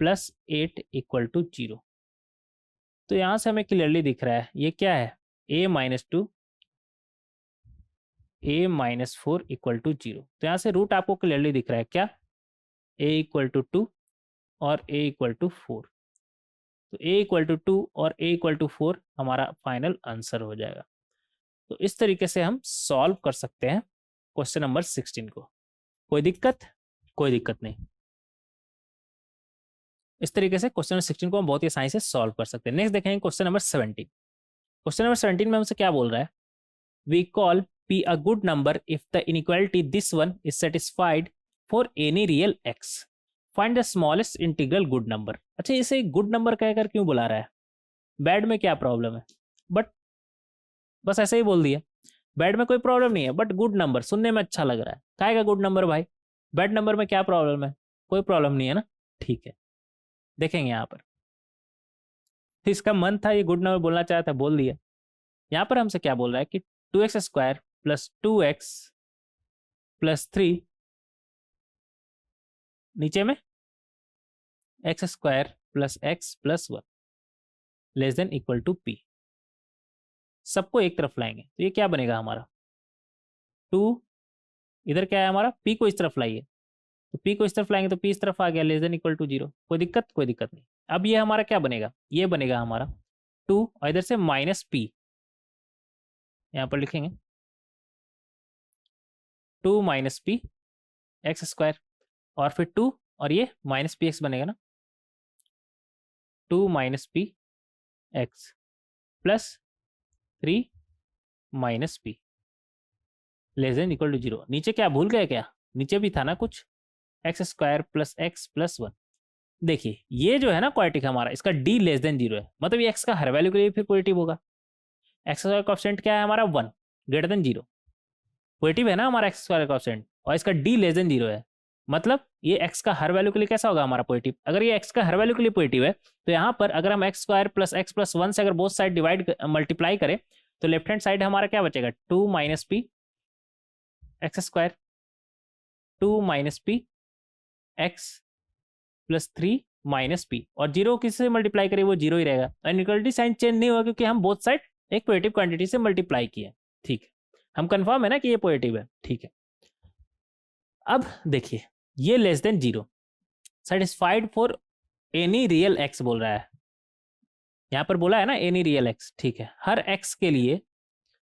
+ 8 इक्वल टू 0। तो यहाँ से हमें क्लियरली दिख रहा है ये क्या है, a - 2 a - 4 इक्वल टू 0। तो यहाँ से रूट आपको क्लियरली दिख रहा है क्या, a इक्वल टू 2 और a इक्वल टू 4। तो a इक्वल टू 2 और a इक्वल टू 4 हमारा फाइनल आंसर हो जाएगा। तो इस तरीके से हम सॉल्व कर सकते हैं क्वेश्चन नंबर 16 को। कोई दिक्कत, कोई दिक्कत नहीं। इस तरीके से क्वेश्चन नंबर 16 को हम बहुत ही आसानी से सॉल्व कर सकते हैं। नेक्स्ट देखेंगे क्वेश्चन नंबर 17। क्वेश्चन नंबर 17 में हमसे क्या बोल रहा है, we call p a good number if the inequality this one is satisfied for any real x, find the smallest integral good number। अच्छा इसे गुड नंबर कहकर क्यों बुला रहा है, बैड में क्या प्रॉब्लम है, बट बस ऐसे ही बोल दिया, बैड में कोई प्रॉब्लम नहीं है, बट गुड नंबर सुनने में अच्छा लग रहा है, काहेगा गुड नंबर भाई, बैड नंबर में क्या प्रॉब्लम है, कोई प्रॉब्लम नहीं है ना, ठीक है। देखेंगे यहाँ पर, तो इसका मन था ये गुड नंबर बोलना चाहता था, बोल दिया। यहाँ पर हमसे क्या बोल रहा है कि 2x² + 2x + 3, नीचे में x² + x + 1 less than equal to p। सबको एक तरफ लाएंगे तो ये क्या बनेगा हमारा, 2, इधर क्या है हमारा, p को इस तरफ लाइए, तो p को इस तरफ लाएंगे तो p इस तरफ आ गया, लेस देन इक्वल टू 0। कोई दिक्कत, कोई दिक्कत नहीं। अब ये हमारा क्या बनेगा, ये बनेगा हमारा 2 और इधर से -p, यहाँ पर लिखेंगे 2 - p x² और फिर 2 और ये -px बनेगा ना, 2 - p x + 3 - p less than equal to 0। नीचे क्या भूल गए क्या, नीचे भी था ना कुछ, x² + x + 1। देखिए ये जो है ना क्वाड्रेटिक हमारा, इसका d लेस देन 0 है, मतलब ये x का हर वैल्यू के लिए फिर पॉजिटिव होगा। x का कोएफिशिएंट क्या है हमारा, 1 ग्रेटर देन 0, पॉजिटिव है ना हमारा x² का कोएफिशिएंट, और इसका d लेस देन 0 है, मतलब ये x का हर वैल्यू के लिए कैसा होगा हमारा, पॉजिटिव। अगर ये x का हर वैल्यू के लिए पॉजिटिव है तो यहाँ पर अगर हम x² + x + 1 से अगर बोथ साइड डिवाइड मल्टीप्लाई करें तो लेफ्ट हैंड साइड हमारा क्या बचेगा, 2 - p x square 2 minus P x plus 3 minus P, और जीरो किससे मल्टीप्लाई करें वो जीरो ही रहेगा, इनइक्वालिटी साइन चेंज नहीं हुआ क्योंकि हम बोथ साइड एक पॉजिटिव क्वांटिटी से मल्टीप्लाई किए। ठीक है, हम कंफर्म है ना कि ये पॉजिटिव है। ठीक है, अब देखिए ये less than zero, satisfied for any real x बोल रहा है, यहां पर बोला है ना एनी रियल एक्स। ठीक है, हर एक्स के लिए,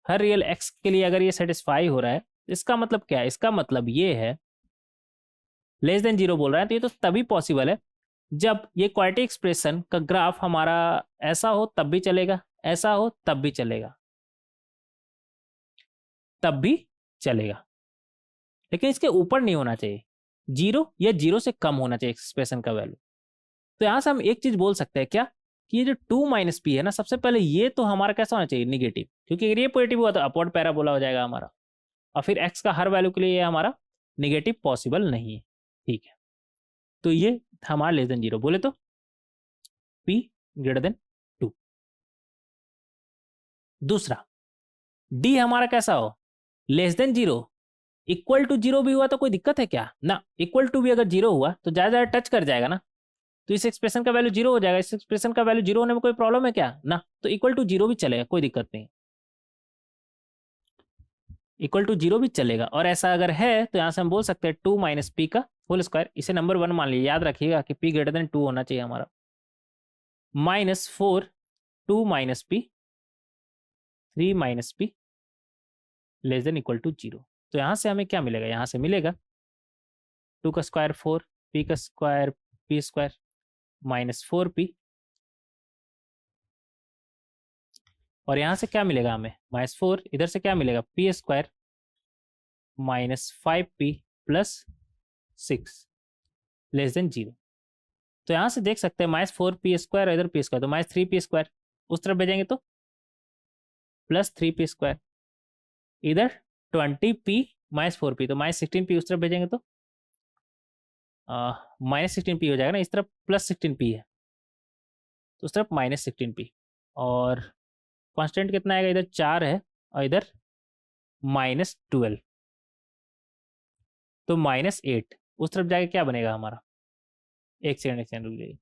हर रियल एक्स के लिए अगर ये सेटिस्फाई हो रहा है, इसका मतलब क्या है, इसका मतलब ये है लेस देन जीरो बोल रहा है, तो ये तो तभी पॉसिबल है जब ये क्वाड्रेटिक एक्सप्रेशन का ग्राफ हमारा ऐसा हो तब भी चलेगा, ऐसा हो तब भी चलेगा, तब भी चलेगा, लेकिन इसके ऊपर नहीं होना चाहिए जीरो, या जीरो से कम होना चाहिए एक्सप्रेशन का वैल्यू। तो यहां से हम एक चीज बोल सकते हैं क्या, कि ये जो 2 माइनस पी है ना, सबसे पहले ये तो हमारा कैसा होना चाहिए, निगेटिव, क्योंकि अगर ये पॉजिटिव हुआ तो अपवर्ड पैराबोला हो जाएगा हमारा, और फिर एक्स का हर वैल्यू के लिए ये हमारा निगेटिव पॉसिबल नहीं है। ठीक है, तो ये हमारा लेस देन जीरो, बोले तो पी ग्रेटर देन 2। दूसरा डी हमारा कैसा हो, less than zero, equal to zero भी हुआ तो कोई दिक्कत है क्या ना, इक्वल टू भी अगर जीरो हुआ तो ज्यादा ज्यादा टच कर जाएगा ना, तो इस एक्सप्रेशन का वैल्यू जीरो हो जाएगा, इस एक्सप्रेशन का वैल्यू जीरो होने में कोई प्रॉब्लम है क्या ना, तो इक्वल टू जीरो भी चलेगा, कोई दिक्कत नहीं, इक्वल टू जीरो भी चलेगा। और ऐसा अगर है तो यहां से हम बोल सकते हैं 2 माइनस पी का होल स्क्वायर, इसे नंबर 1 मान लीजिए, याद रखिएगा कि पी ग्रेटर देन 2 होना चाहिए हमारा, minus 4 2 minus p 3 minus p less than equal to zero. तो यहां से हमें क्या मिलेगा, यहां से मिलेगा 2 का स्क्वायर 4, पी का square P square minus 4 P, और यहां से क्या मिलेगा हमें माइनस 4, इधर से क्या मिलेगा P square minus 5 P plus 6 less than zero. तो यहां से देख सकते हैं माइनस 4 पी स्क्वायर, इधर पी स्क्वायर तो माइनस 3 पी स्क्वायर, उस तरफ भेजेंगे तो प्लस 3 पी स्क्वायर, इधर 20 पी माइनस 4 पी तो माइनस 16 पी, उस तरफ भेजेंगे तो माइनस 16 पी हो जाएगा ना, इस तरफ प्लस 16 पी है तो उस तरफ माइनस 16 पी, और कांस्टेंट कितना आएगा, इधर 4 है और इधर -12, तो -8, उस तरफ जाके क्या बनेगा हमारा, एक सेकंड रुक जाइए,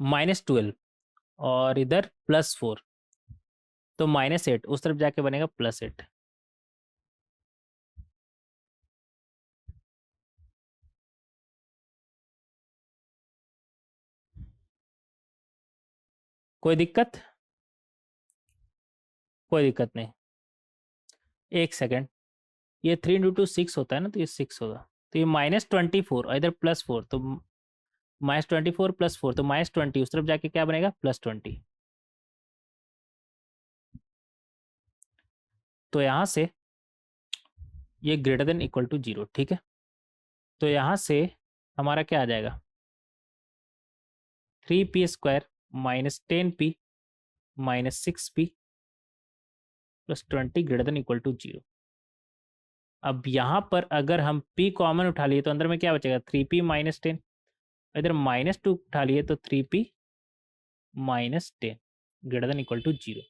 -12 और इधर +4 तो -8, उस तरफ जाके बनेगा +8। कोई दिक्कत, कोई दिक्कत नहीं, एक सेकंड, ये 3 इंटू 6 होता है ना, तो ये 6 होगा, तो ये -24 और इधर +4 तो -24 +4 तो -20, उस तरफ जाके क्या बनेगा +20। तो यहाँ से ये greater than equal to zero. ठीक है, तो यहाँ से हमारा क्या आ जाएगा 3 p square minus 10 p minus 6 p plus 20 greater than equal to zero. अब यहाँ पर अगर हम p कॉमन उठा लिए तो अंदर में क्या बचेगा 3p माइनस 10, इधर -2 उठा लिए तो 3p minus 10 greater than equal to zero.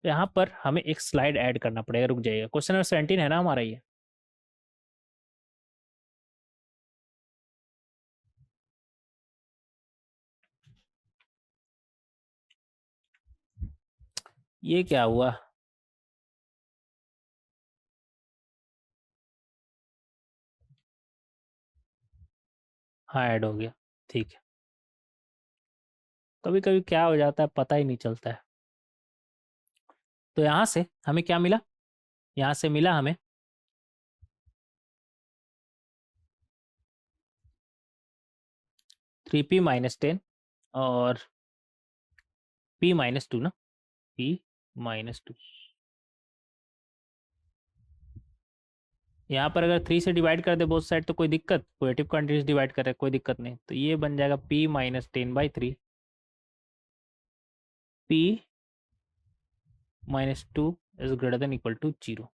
तो यहाँ पर हमें एक स्लाइड ऐड करना पड़ेगा, रुक जाइएगा, क्वेश्चन नंबर 17 है ना हमारा ये क्या हुआ, हाँ ऐड हो गया। ठीक है, कभी कभी क्या हो जाता है पता ही नहीं चलता है। तो यहाँ से हमें क्या मिला, यहाँ से मिला हमें 3p माइनस 10 और p माइनस 2 ना, p माइनस 2, यहाँ पर अगर 3 से डिवाइड कर दे बोथ साइड तो कोई दिक्कत, पॉजिटिव क्वांटिटीज डिवाइड कर रहे कोई दिक्कत नहीं, तो ये बन जाएगा p minus 10/3 p -2 is greater than equal to 0।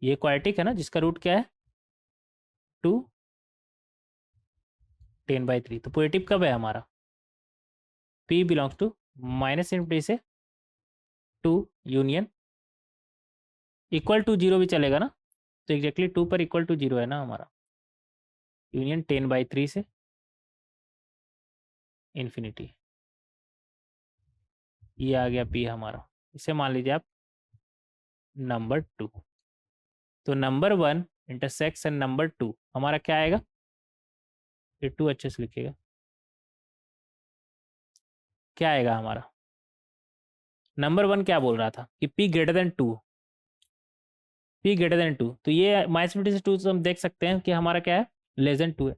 ये क्वाड्रेटिक है ना, जिसका रूट क्या है 2 10/3। तो पॉजिटिव कब है हमारा? p बिलोंग्स टू -∞ से 2 यूनियन इक्वल टू 0 भी चलेगा ना, तो एग्जैक्टली 2 पर इक्वल टू 0 है ना हमारा, यूनियन 10/3 से इन्फिनिटी। ये आ गया p हमारा। इसे मान लीजिए आप नंबर 2। तो नंबर 1 इंटरसेक्शन नंबर 2 हमारा क्या आएगा? ये 2 अच्छे से लिखिएगा, क्या आएगा हमारा? नंबर 1 क्या बोल रहा था कि p greater than 2, p greater than 2। तो ये -∞ से 2 से हम देख सकते हैं कि हमारा क्या है, लेस देन 2 है।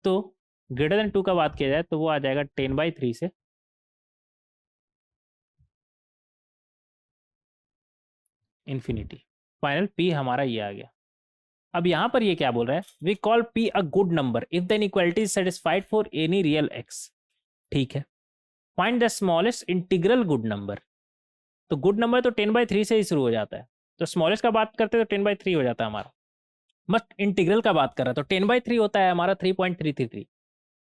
तो ग्रेटर देन 2 का बात किया जाए तो वो आ जाएगा 10/3 से इन्फिनिटी। फाइनल p हमारा ये आ गया। अब यहाँ पर ये क्या बोल रहा है, we call p a good number if the inequality is satisfied for any real x। ठीक है, find the smallest integral good number. तो गुड नंबर तो 10/3 से ही शुरू हो जाता है, तो स्मॉलेस्ट का बात करते हैं तो 10/3 हो जाता है हमारा। बट इंटीग्रल का बात कर रहा है तो 10/3 होता है हमारा 3.333।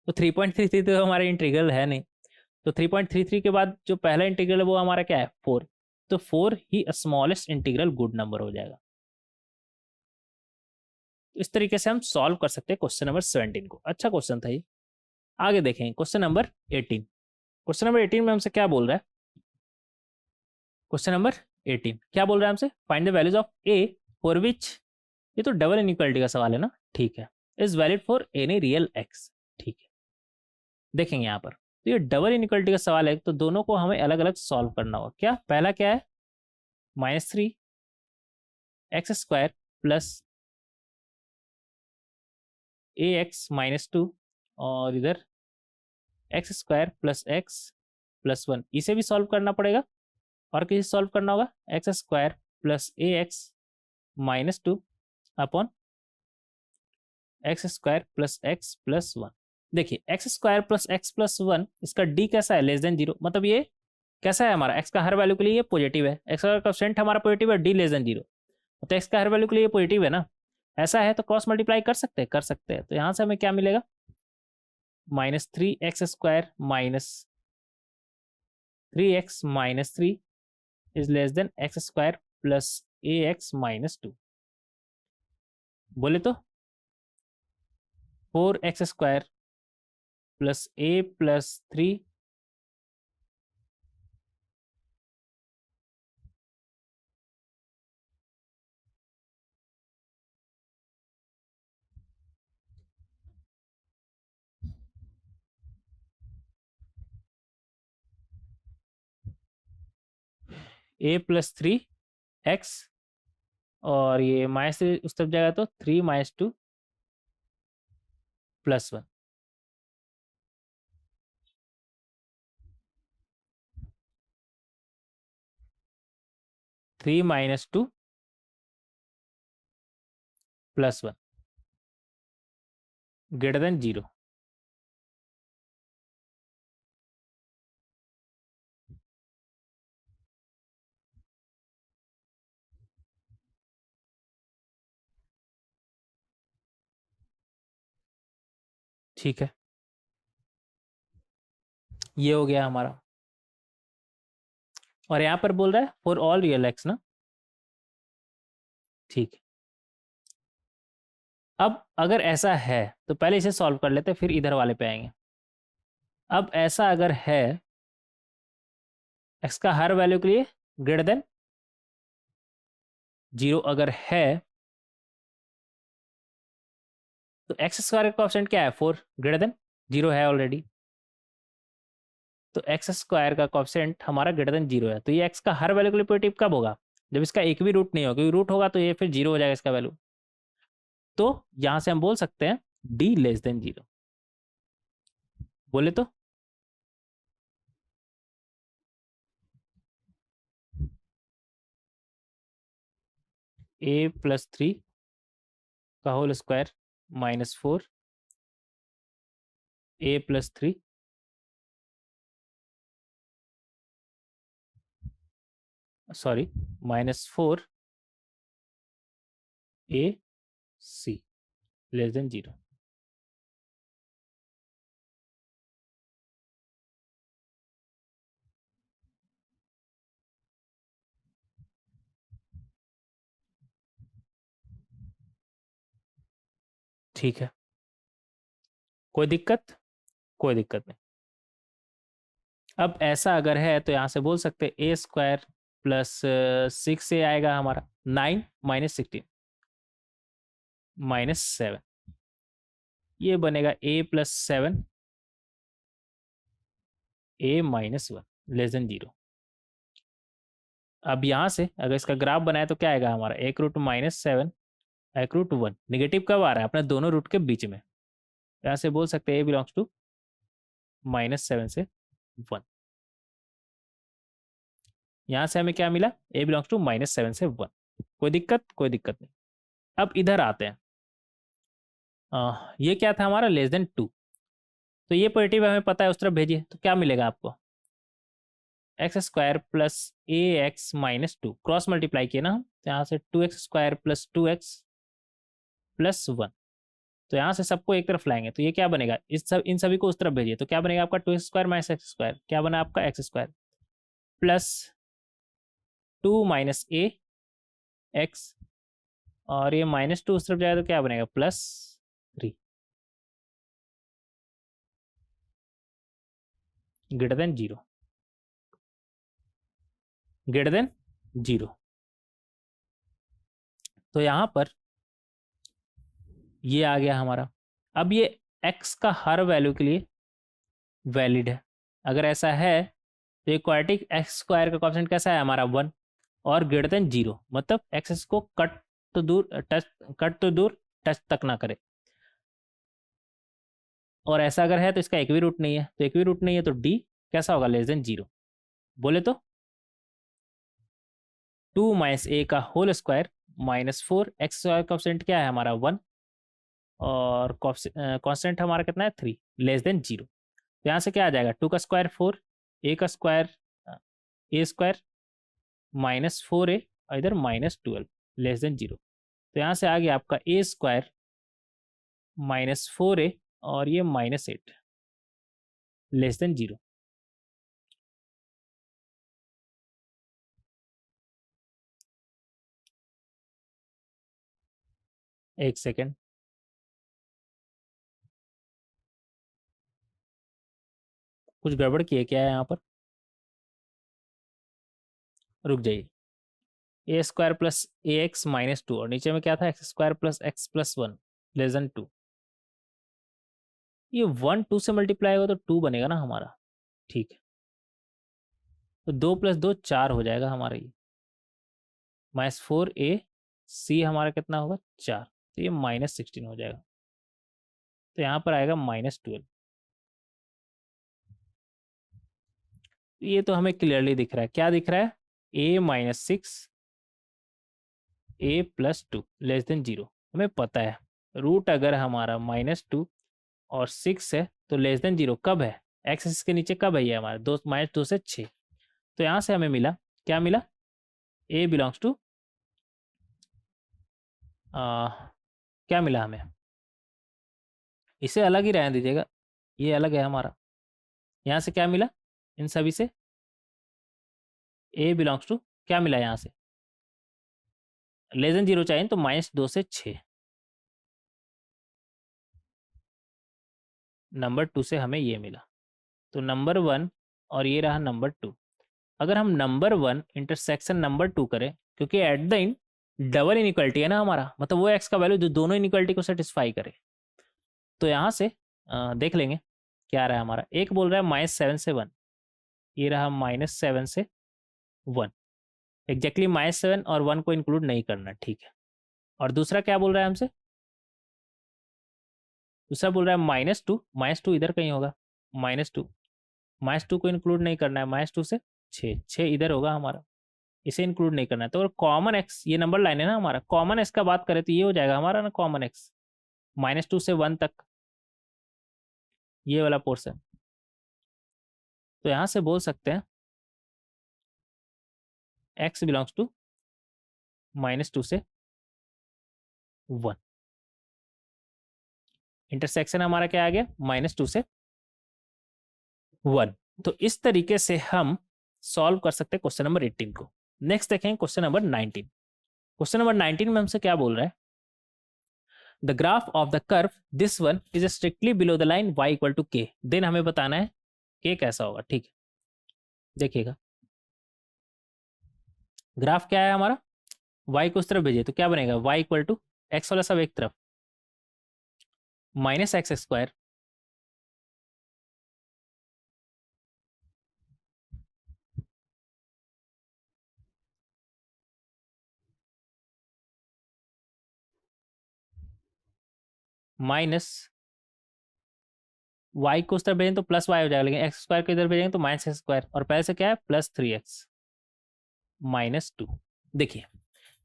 तो 3.33 तो हमारा इंटीग्रल है नहीं, तो 3.33 के बाद जो पहला इंटीग्रल है वो हमारा क्या है 4। तो 4 ही स्मॉलेस्ट इंटीग्रल गुड नंबर हो जाएगा। इस तरीके से हम सॉल्व कर सकते हैं क्वेश्चन नंबर 17 को। अच्छा क्वेश्चन था ये। आगे देखें क्वेश्चन नंबर 18। क्वेश्चन नंबर 18 में हमसे क्या बोल रहा है? क्वेश्चन नंबर 18 क्या बोल रहा है हमसे? Find the values of a for विच, ये तो डबल इनइक्वालिटी का सवाल है ना, ठीक है, is valid for any real x। ठीक है, देखेंगे यहाँ पर तो ये डबल इनइक्वालिटी का सवाल है, तो दोनों को हमें अलग अलग सॉल्व करना होगा। क्या पहला क्या है, -3 x² प्लस ax-2 और इधर x² प्लस x प्लस 1, इसे भी सॉल्व करना पड़ेगा। और किसे सॉल्व करना होगा, x² plus ax-2 upon x² plus x plus 1। देखिए x² प्लस x प्लस 1, इसका d कैसा है, लेस देन 0। मतलब ये कैसा है हमारा, x का हर वैल्यू के लिए ये पॉजिटिव है, x का कोएफिशिएंट हमारा पॉजिटिव है, d लेस देन 0, तो x का हर वैल्यू के लिए ये पॉजिटिव है ना। ऐसा है तो क्रॉस मल्टीप्लाई कर सकते हैं, कर सकते हैं। तो यहाँ से हमें क्या मिलेगा, -3x² minus 3x-3 is less then x² plus ax-2। बोले तो 4x² plus a plus 3 a plus 3x और ये माइनस से उस तरफ जाएगा तो 3-2 प्लस 1। 3-2 plus 1 greater than 0। ठीक है, ये हो गया हमारा। और यहाँ पर बोल रहा है फॉर ऑल रियल एक्स ना, ठीक है। अब अगर ऐसा है तो पहले इसे सॉल्व कर लेते हैं, फिर इधर वाले पे आएंगे। अब ऐसा अगर है, x का हर वैल्यू के लिए ग्रेटर देन 0 अगर है, तो x² का कोएफिशिएंट क्या है 4, ग्रेटर देन 0 है ऑलरेडी। तो x² का कोएफिशिएंट हमारा ग्रेटर देन 0 है, तो ये x का हर वैल्यू के लिए पॉजिटिव कब होगा, जब इसका एक भी रूट नहीं होगा, क्योंकि रूट होगा तो ये फिर 0 हो जाएगा इसका वैल्यू। तो यहां से हम बोल सकते हैं d लेस देन 0। बोले तो a प्लस 3 का whole square -4 a plus 3 sorry, -4 AC less than 0। ठीक है, कोई दिक्कत? कोई दिक्कत नहीं। अब ऐसा अगर है तो यहाँ से बोल सकते हैं A² प्लस 6 ए आएगा हमारा, 9 माइनस 16 -7, ये बनेगा A+7 A-1 लेस देन 0। अब यहाँ से अगर इसका ग्राफ बनाए तो क्या आएगा हमारा, एक रूट -7 एक रूट 1। निगेटिव कब आ रहा है, अपने दोनों रूट के बीच में। यहाँ से बोल सकते हैं A बिलोंग्स टू -7 से 1। यहाँ से हमें क्या मिला, A बिलोंग्स टू -7 से 1। कोई दिक्कत? कोई दिक्कत नहीं। अब इधर आते हैं, ये क्या था हमारा, <2। तो ये पॉजिटिव हमें पता है, उस तरफ भेजिए तो क्या मिलेगा आपको, x² plus AX-2 cross multiply किए ना हम, तो यहाँ से 2x² प्लस 2x प्लस 1। तो यहाँ से सबको एक तरफ लाएंगे तो ये क्या बनेगा, इन सभी को उस तरफ भेजिए तो क्या बनेगा आपका, 2x² माइनस x², क्या बना आपका x² प्लस 2 माइनस ए एक्स, और ये -2 उस तरफ जाएगा तो क्या बनेगा, +3 ग्रेटर देन 0, ग्रेटर देन 0। तो यहाँ पर ये आ गया हमारा। अब ये x का हर वैल्यू के लिए वैलिड है। अगर ऐसा है तो ये क्वाड्रेटिक x² का कोएफिशिएंट कैसा है हमारा, 1 और ग्रेटर देन 0, मतलब एक्सेस को कट तो दूर टच तक ना करे। और ऐसा अगर है तो इसका एक भी रूट नहीं है, तो एक भी रूट नहीं है तो d कैसा होगा, लेस देन 0। बोले तो 2 माइनस ए का होल स्क्वायर -4, x² कोएफिशिएंट क्या है हमारा 1, और कांस्टेंट हमारा कितना है 3, लेस देन 0। तो यहाँ से क्या आ जाएगा, 2 का स्क्वायर 4, ए का स्क्वायर A² -4a और इधर -12 लेस देन 0। तो यहाँ से आ गया आपका A² -4a और ये -8 लेस देन 0। एक सेकेंड, कुछ गड़बड़ किए क्या है यहाँ पर, रुक जाइए। A² प्लस AX-2 और नीचे में क्या था, x² plus x plus 1 less then 2। ये 1 2 से मल्टीप्लाई होगा तो 2 बनेगा ना हमारा, ठीक है। तो 2 + 2 4 हो जाएगा हमारा, ये -4AC हमारा कितना होगा 4, तो ये -16 हो जाएगा। तो यहाँ पर आएगा -12। ये तो हमें क्लियरली दिख रहा है, क्या दिख रहा है, A-6 A+2 लेस देन 0। हमें पता है रूट अगर हमारा -2 और 6 है तो लेस देन 0 कब है, एक्स के नीचे कब है ये हमारा, -2 से 6। तो यहाँ से हमें मिला, क्या मिला, A बिलोंग्स टू क्या मिला हमें, इसे अलग ही रहने दीजिएगा, ये अलग है हमारा। यहाँ से क्या मिला, इन सभी से A बिलोंग्स टू क्या मिला, यहाँ से लेस देन 0 चाहिए तो -2 से 6, नंबर 2 से हमें ये मिला। तो नंबर 1 और ये रहा नंबर 2। अगर हम नंबर 1 इंटरसेक्शन नंबर 2 करें, क्योंकि at the end double inequality है ना हमारा, मतलब वो एक्स का वैल्यू जो दोनों इनइक्वालिटी को सेटिस्फाई करे। तो यहाँ से देख लेंगे क्या रहा है हमारा। एक बोल रहा है -7 से 1, ये रहा -7 से 1, एग्जैक्टली -7 और 1 को इंक्लूड नहीं करना, ठीक है। और दूसरा क्या बोल रहा है हमसे, दूसरा बोल रहा है -2, -2 इधर कहीं होगा, -2, -2 को इंक्लूड नहीं करना है, -2 से 6, 6 इधर होगा हमारा, इसे इंक्लूड नहीं करना है। तो कॉमन एक्स, ये नंबर लाइन है ना हमारा, कॉमन एक्स का बात करें तो ये हो जाएगा हमारा ना कॉमन एक्स, -2 से 1 तक ये वाला पोर्शन। तो यहाँ से बोल सकते हैं x बिलोंग्स टू -2 से 1। इंटरसेक्शन हमारा क्या आ गया, -2 से 1। तो इस तरीके से हम सॉल्व कर सकते हैं क्वेश्चन नंबर 18 को। नेक्स्ट देखें क्वेश्चन नंबर 19। क्वेश्चन नंबर 19 में हमसे क्या बोल रहा है, the graph of the curve this one is strictly below the line y equal to k। Then हमें बताना है k कैसा होगा। ठीक है, देखिएगा ग्राफ क्या है हमारा, y को उस तरफ भेजिए तो क्या बनेगा, y इक्वल टू एक्स वाला सब एक तरफ -x² माइनस y को उस तरफ भेजें तो प्लस y हो जाएगा, लेकिन x² को इधर भेजेंगे तो -x², और पहले से क्या है +3x -2। देखिए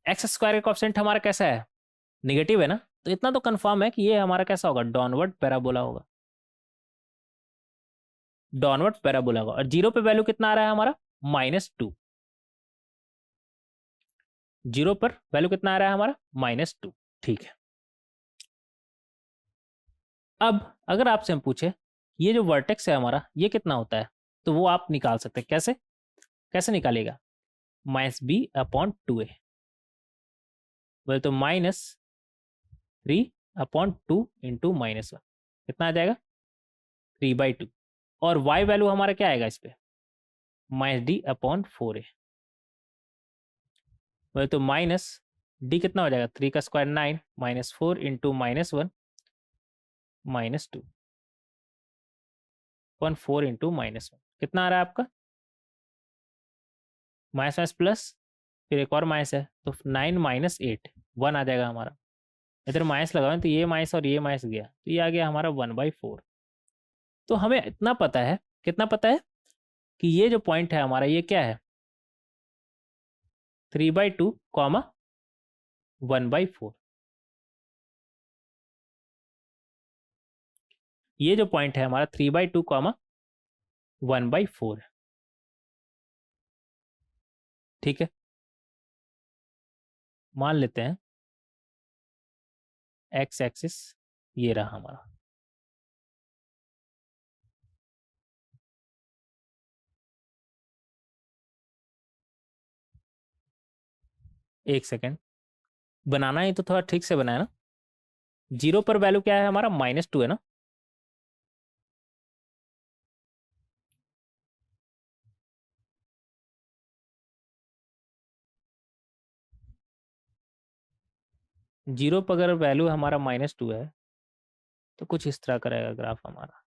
x² का कोएफिशिएंट हमारा कैसा है, नेगेटिव है ना, तो इतना तो कंफर्म है कि ये हमारा कैसा होगा, डाउनवर्ड पैराबोला होगा, डाउनवर्ड पैराबोला होगा। और जीरो पे वैल्यू कितना आ रहा है हमारा, -2। जीरो पर वैल्यू कितना आ रहा है हमारा, -2। ठीक है, अब अगर आपसे हम पूछे ये जो वर्टेक्स है हमारा ये कितना होता है, तो वो आप निकाल सकते हैं। कैसे, कैसे निकालेगा, -b/2a, बोले तो -3/2 इंटू -1 कितना आ जाएगा, 3/2। और y वैल्यू हमारा क्या आएगा इस पे, -d/4a, बोले तो -d कितना हो जाएगा, 3 का स्क्वायर 9 -4 इंटू -1 -2 4 इंटू -1 कितना आ रहा है आपका, माइनस माइनस प्लस, फिर एक और माइनस है तो 9 - 8 1 आ जाएगा हमारा। इधर माइनस लगाओ तो ये माइनस और ये माइनस गया तो ये आ गया हमारा 1/4। तो हमें इतना पता है, कितना पता है कि ये जो पॉइंट है हमारा ये क्या है, 3/2, 1/4। ये जो पॉइंट है हमारा 3/2, 1/4। ठीक है, मान लेते हैं एक्स एक्सिस ये रहा हमारा, एक सेकेंड बनाना है तो थोड़ा ठीक से बनाया ना। जीरो पर वैल्यू क्या है हमारा, -2 है ना, जीरो पर अगर वैल्यू हमारा -2 है तो कुछ इस तरह का रहेगा ग्राफ हमारा।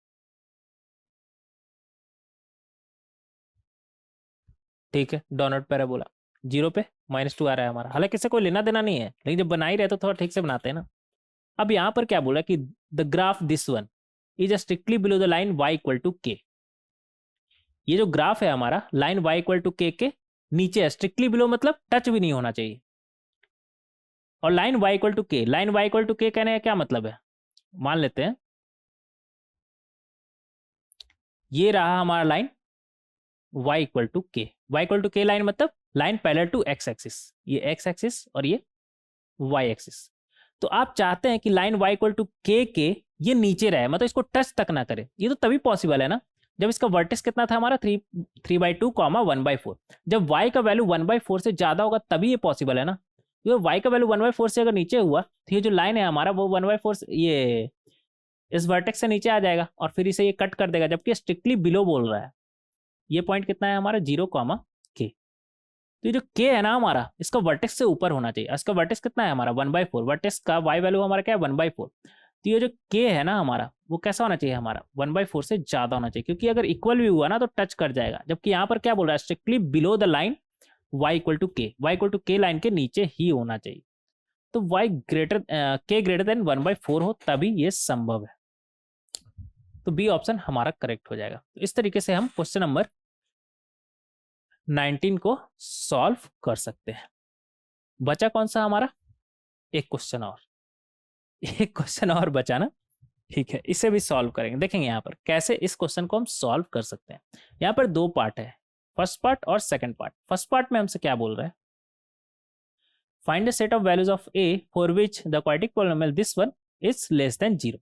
ठीक है, डोनट पैराबोला जीरो पे -2 आ रहा है हमारा, हालांकि इससे कोई लेना देना नहीं है, लेकिन जब बना ही रहे तो थोड़ा ठीक से बनाते हैं ना। अब यहाँ पर क्या बोला कि the graph this one is strictly below the line y equal to k. ये जो ग्राफ है हमारा लाइन y इक्वल टू के नीचे है, स्ट्रिक्टली बिलो मतलब टच भी नहीं होना चाहिए। और line y equal to k, line y equal to के कहने का क्या मतलब है, मान लेते हैं ये रहा हमारा line y equal to k, y equal to k line मतलब line parallel to x axis, ये x एक्सिस और ये y एक्सिस। तो आप चाहते हैं कि line y equal to k ये नीचे रहे, मतलब इसको टच तक ना करे। ये तो तभी पॉसिबल है ना जब इसका वर्टेक्स कितना था हमारा 3/2, 1/4। जब y का वैल्यू 1/4 से ज्यादा होगा तभी ये पॉसिबल है ना, क्योंकि y का वैल्यू 1/4 से अगर नीचे हुआ तो ये जो लाइन है हमारा वो 1/4 ये इस वर्टेक्स से नीचे आ जाएगा और फिर इसे ये कट कर देगा, जबकि स्ट्रिक्टली बिलो बोल रहा है। ये पॉइंट कितना है हमारा 0, के। तो ये जो के है ना हमारा इसका वर्टेक्स से ऊपर होना चाहिए। इसका वर्टेक्स कितना है हमारा 1/4, वर्टेक्स का y वैल्यू हमारा क्या है 1/4। तो ये जो के है ना हमारा वो कैसा होना चाहिए हमारा 1/4 से ज्यादा होना चाहिए, क्योंकि अगर इक्वल भी हुआ ना तो टच कर जाएगा। जबकि यहाँ पर क्या बोल रहा है, strictly below the line y equal to k, y equal to k line के नीचे ही होना चाहिए। तो y greater k greater than 1/4 हो तभी ये संभव है। तो बी ऑप्शन हमारा करेक्ट हो जाएगा। तो इस तरीके से हम क्वेश्चन नंबर 19 को सॉल्व कर सकते हैं। बचा कौन सा हमारा, एक क्वेश्चन और, एक क्वेश्चन और बचा ना। ठीक है, इसे भी सॉल्व करेंगे, देखेंगे यहाँ पर कैसे इस क्वेश्चन को हम सॉल्व कर सकते हैं। यहाँ पर दो पार्ट है, फर्स्ट पार्ट और सेकंड पार्ट। फर्स्ट पार्ट में हमसे क्या बोल रहा है, find the set of values of a for which the quadratic polynomial this one is less than 0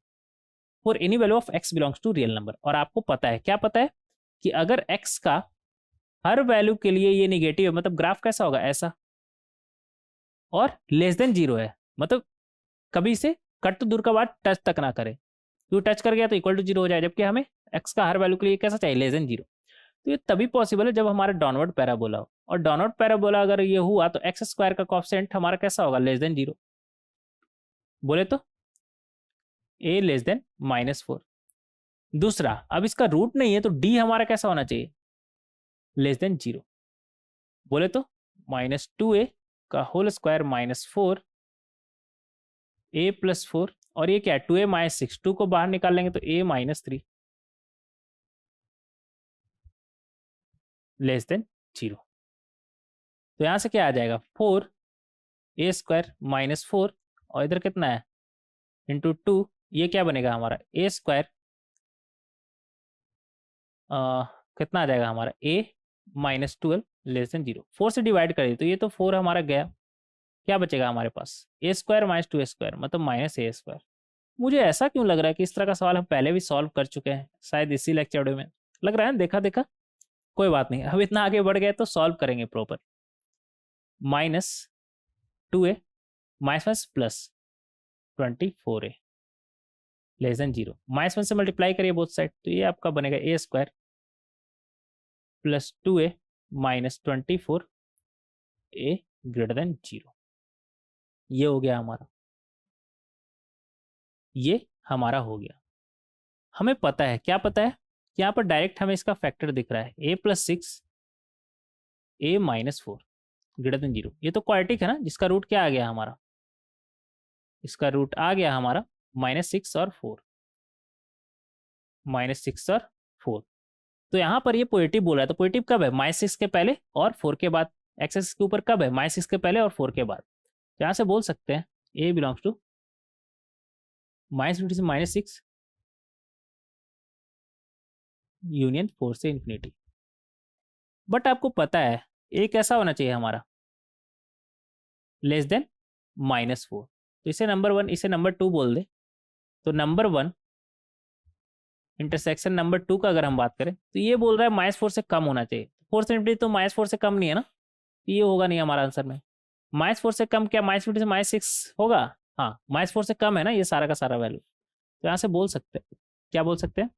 for any value of x belongs to real number. और आपको पता है, क्या पता है, कि अगर x का हर वैल्यू के लिए ये निगेटिव है, मतलब ग्राफ कैसा होगा, ऐसा, और लेस देन 0 है, मतलब कभी इसे कट तो दूर का बात टच तक ना करे, क्यों टच कर गया तो इक्वल टू 0 हो जाए, जबकि हमें x का हर वैल्यू के लिए कैसा चाहिए, लेस देन 0। तो ये तभी पॉसिबल है जब हमारा डाउनवर्ड पैराबोला हो, और डाउनवर्ड पैराबोला अगर ये हुआ तो एक्स स्क्वायर का कोएफिशिएंट हमारा कैसा होगा, लेस देन 0, बोले तो a लेस देन -4। दूसरा, अब इसका रूट नहीं है तो d हमारा कैसा होना चाहिए, लेस देन 0, बोले तो -2a का होल स्क्वायर -4 a + 4, और ये क्या है, 2a - 6, 2 को बाहर निकाल लेंगे तो a - 3 लेस देन 0। तो यहां से क्या आ जाएगा, 4a² -4, और इधर कितना है, इंटू 2, ये क्या बनेगा हमारा a², कितना आ जाएगा हमारा a -12 लेस देन 0। 4 से डिवाइड करिए तो ये तो 4 हमारा गया, क्या बचेगा हमारे पास, a² - 2a², मतलब -a²। मुझे ऐसा क्यों लग रहा है कि इस तरह का सवाल हम पहले भी सॉल्व कर चुके हैं, शायद इसी लेक्चर में लग रहा है, देखा देखा। कोई बात नहीं, अब इतना आगे बढ़ गए तो सॉल्व करेंगे proper. -2a +++24a less than 0, -1 से मल्टीप्लाई करिए बोथ साइड, तो ये आपका बनेगा a² + 2a -24 a greater than 0। ये हो गया हमारा, ये हमारा हो गया। हमें पता है, क्या पता है, कि यहाँ पर डायरेक्ट हमें इसका फैक्टर दिख रहा है, a + 6 a -4 ग्रेटर देन 0। ये तो क्वाड्रेटिक है ना, जिसका रूट क्या आ गया हमारा, इसका रूट आ गया हमारा -6 और 4, -6 और 4। तो यहाँ पर ये पॉजिटिव बोल रहा है, तो पॉजिटिव कब है, -6 के पहले और 4 के बाद, एक्सेस के ऊपर कब है, -6 के पहले और 4 के बाद। यहाँ से बोल सकते हैं a बिलोंग्स टू -∞ से -6 यूनियन 4 से इन्फिनिटी। बट आपको पता है a कैसा होना चाहिए हमारा, लेस देन -4। तो इसे नंबर 1, इसे नंबर 2 बोल दे, तो नंबर 1 इंटरसेक्शन नंबर 2 का अगर हम बात करें तो ये बोल रहा है -4 से कम होना चाहिए। 4 से इन्फिनिटी तो -4 से कम नहीं है ना, ये होगा नहीं हमारा आंसर में। -4 से कम क्या, -∞ से -6 होगा, हाँ -4 से कम है ना ये सारा का सारा वैल्यू। तो यहाँ से बोल सकते हैं, क्या बोल सकते हैं,